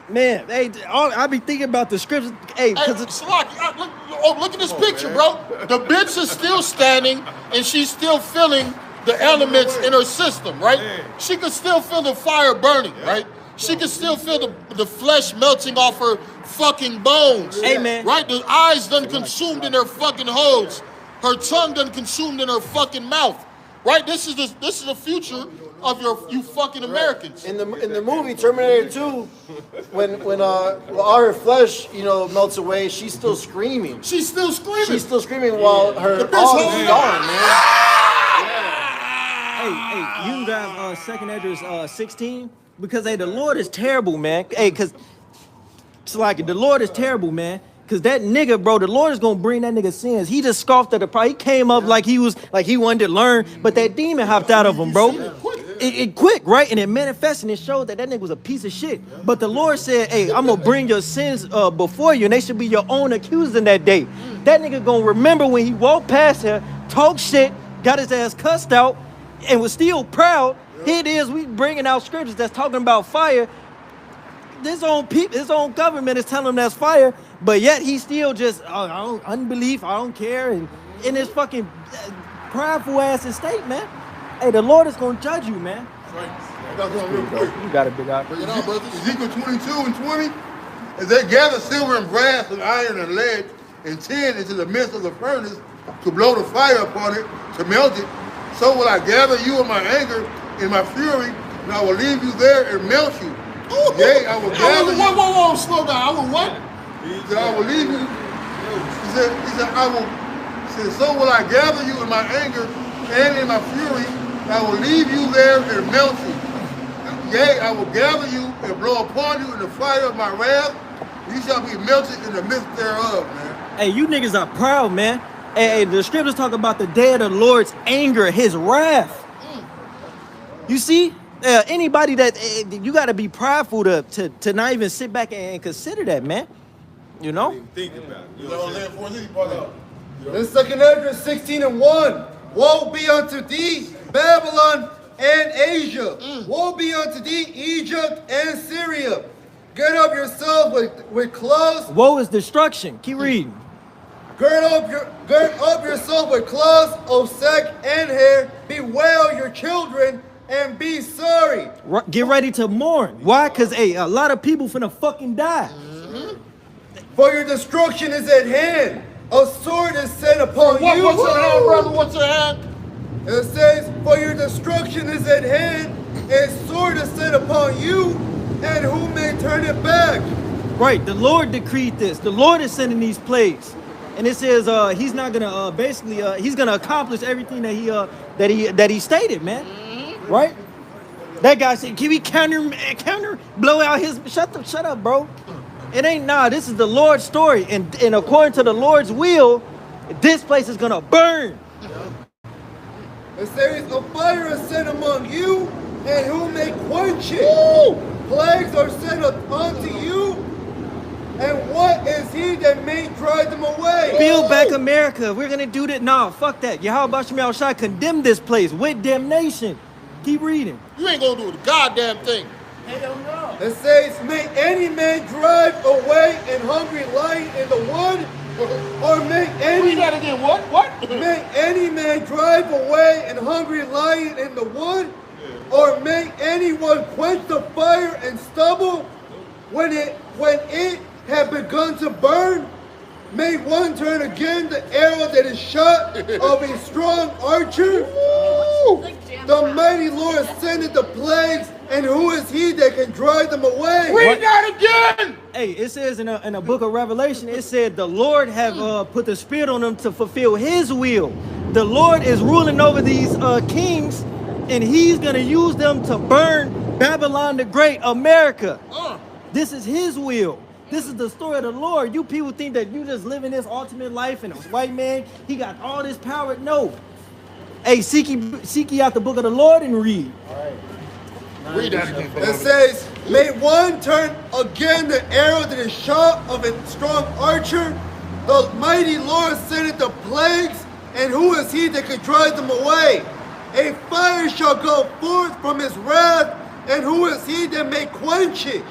man. Hey, I be thinking about the scriptures. Hey, because look at this picture, bro. The bitch is still standing and she's still feeling the elements in her system, right? She can still feel the fire burning, right? She can still feel the flesh melting off her fucking bones. Amen. Right? The eyes done consumed in her fucking holes. Her tongue done consumed in her fucking mouth. Right? This is the future of you fucking Americans. In the movie Terminator 2, when all her flesh, melts away, she's still screaming. She's still screaming. She's still screaming while her arm is gone, man. Hey, you guys, 2nd Esdras 16, because the Lord is terrible, man. Hey, because it's like the Lord is terrible, man. Because that nigga, bro, the Lord is gonna bring that nigga sins. He just scoffed at the pride. He came up like he wanted to learn, but that demon hopped out of him, bro. It quick, right? And it manifested and it showed that nigga was a piece of shit. But the Lord said, hey, I'm gonna bring your sins before you, and they should be your own accusers in that day. That nigga gonna remember when he walked past her, talked shit, got his ass cussed out, and was still proud. Here it is, we bringing out scriptures that's talking about fire. His own people, his own government is telling him that's fire, but yet he still just unbelief. I don't care, and in his fucking prideful ass state, man. Hey, the Lord is gonna judge you, man. Right. I got something real quick. You got a big eye. Bring it on, brothers. Ezekiel 22 and 20. As they gather silver and brass and iron and lead and tin into the midst of the furnace to blow the fire upon it, to melt it, so will I gather you in my anger, in my fury, and I will leave you there and melt you. Yea, I will gather you. Whoa, slow down. I will what? He said, I will leave you. He said, so will I gather you in my anger and in my fury, and I will leave you there and melt you. Yea, I will gather you and blow upon you in the fire of my wrath. You shall be melted in the midst thereof, man. Hey, you niggas are proud, man. Hey, the scriptures talk about the day of the Lord's anger, his wrath. You see? Anybody that you got to be prideful to not even sit back and consider that, man. You know? Think about it. You know what I'm saying? In 2nd Esdras 16 and 1, woe be unto thee, Babylon and Asia. Woe be unto thee, Egypt and Syria. Gird up yourself with cloths. Woe is destruction. Keep reading. Gird up yourself with cloths of sack and hair. Bewail your children and be sorry. Get ready to mourn. Why? Because, hey, a lot of people finna fucking die. For your destruction is at hand. A sword is set upon you. What's your hand, brother? What's your hand? It says, for your destruction is at hand. A sword is set upon you, and who may turn it back? Right, the Lord decreed this. The Lord is sending these plagues. And it says he's not gonna he's gonna accomplish everything that he stated, man. Right? That guy said, can we counter blow out his shut up, bro. It ain't this is the Lord's story. And according to the Lord's will, this place is gonna burn. It says, a fire is set among you, and who may quench it? Plagues are sent unto you, and what is he that may drive them away? Build back America. We're gonna do that. Nah, fuck that. Yahweh Shemel Shai condemned this place with damnation. Keep reading. You ain't gonna do the goddamn thing. It says, may any man drive away an hungry lion in the wood, or may any Read that again. What? may any man drive away an hungry lion in the wood, or may anyone quench the fire and stubble when it had begun to burn? May one turn again the arrow that is shot of a strong archer? The mighty Lord sendeth the plagues, and who is he that can drive them away? Read that again. Hey, it says in a book of Revelation, it said the Lord have put the spirit on them to fulfill his will. The Lord is ruling over these kings, and he's going to use them to burn Babylon the Great, America. This is his will. This is the story of the Lord. You people think that you just living this ultimate life and a white man, he got all this power. No. Hey, seek ye out the book of the Lord and read. Read that again. It says, may one turn again the arrow that is shot of a strong archer. The mighty Lord sendeth the plagues, and who is he that can drive them away? A fire shall go forth from his wrath, and who is he that may quench it?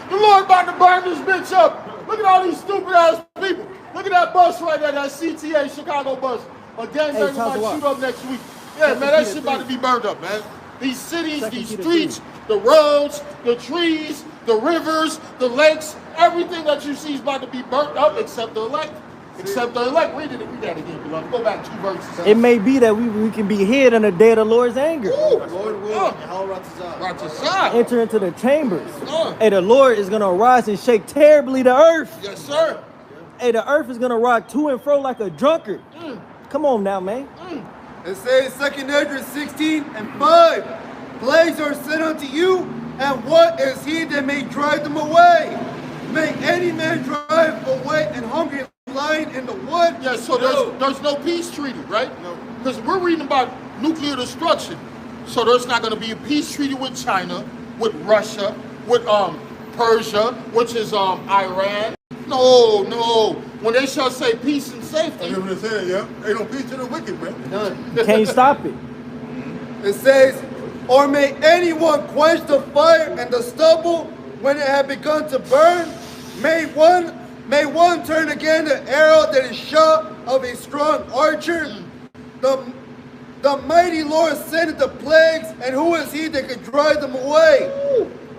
The Lord about to burn this bitch up. Look at all these stupid ass people. Look at that bus right there, that CTA Chicago bus. Again, they're about to shoot up next week. Yeah, man, that shit about to be burned up, man. These cities, these streets, the roads, the trees, the rivers, the lakes, everything that you see is about to be burnt up except the elect. Except the elect. Read that again, beloved. Go back 2 verses. It may be that we can be hid in the day of the Lord's anger. Lord will, Enter into the chambers. Hey, the Lord is going to arise and shake terribly the earth. Yes, sir. Hey, the earth is going to rock to and fro like a drunkard. Come on now, man. It says 2 Esdras 16:5. Plagues are sent unto you, and what is he that may drive them away? May any man drive away and hungry lying in the wood? Yeah, so there's no peace treaty, right? No. Because we're reading about nuclear destruction. So there's not going to be a peace treaty with China, with Russia, with Persia, which is Iran. No. When they shall say peace and safety. That's what they said, yeah. Ain't no peace to the wicked, man. None. Can't stop it. It says, or may anyone quench the fire and the stubble when it had begun to burn? May one turn again the arrow that is shot of a strong archer? The mighty Lord sendeth the plagues, and who is he that can drive them away?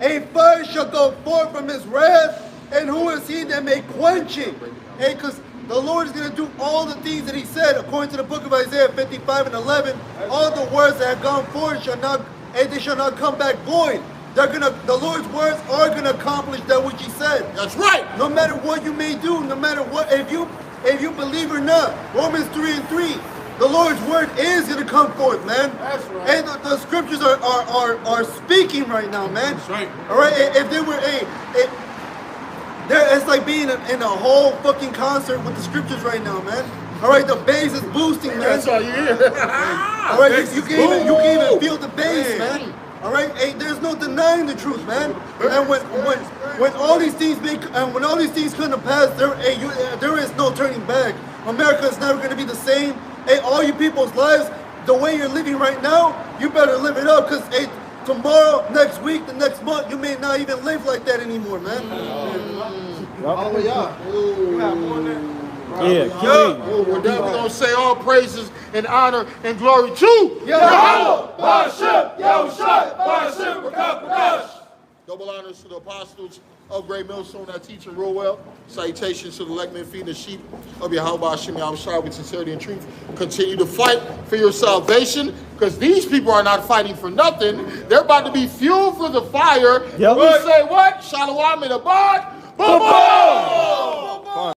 A fire shall go forth from his wrath, and who is he that may quench it? Hey, because the Lord is going to do all the things that he said, according to the book of Isaiah 55:11. All the words that have gone forth shall not come back void. The Lord's words are gonna accomplish that which he said. That's right. No matter what you may do, no matter what, if you believe or not, Romans 3:3, the Lord's word is gonna come forth, man. That's right. And the scriptures are speaking right now, man. That's right. All right. If they were it's like being in a whole fucking concert with the scriptures right now, man. All right, the bass is boosting, man. That's all you hear. All right, you can even feel the bass, man. All right, hey, there's no denying the truth, man. And when all these things come to pass, there is no turning back. America is never going to be the same. Hey, all you people's lives, the way you're living right now, you better live it up, because hey, tomorrow, next week, the next month, you may not even live like that anymore, man. All the way up. Yeah, we're going to say all praises and honor and glory to Yahweh, Ba'ashem, Yahushua, Ba'ashem, B'Kach. Double honors to the apostles of Great Millstone that teach and real well. Salutations to the elect men feeding the sheep of Yahweh Hashem Yahushua with sincerity and truth. Continue to fight for your salvation, because these people are not fighting for nothing. They're about to be fuel for the fire. Yep. We say what? Shalom and abad. Boom!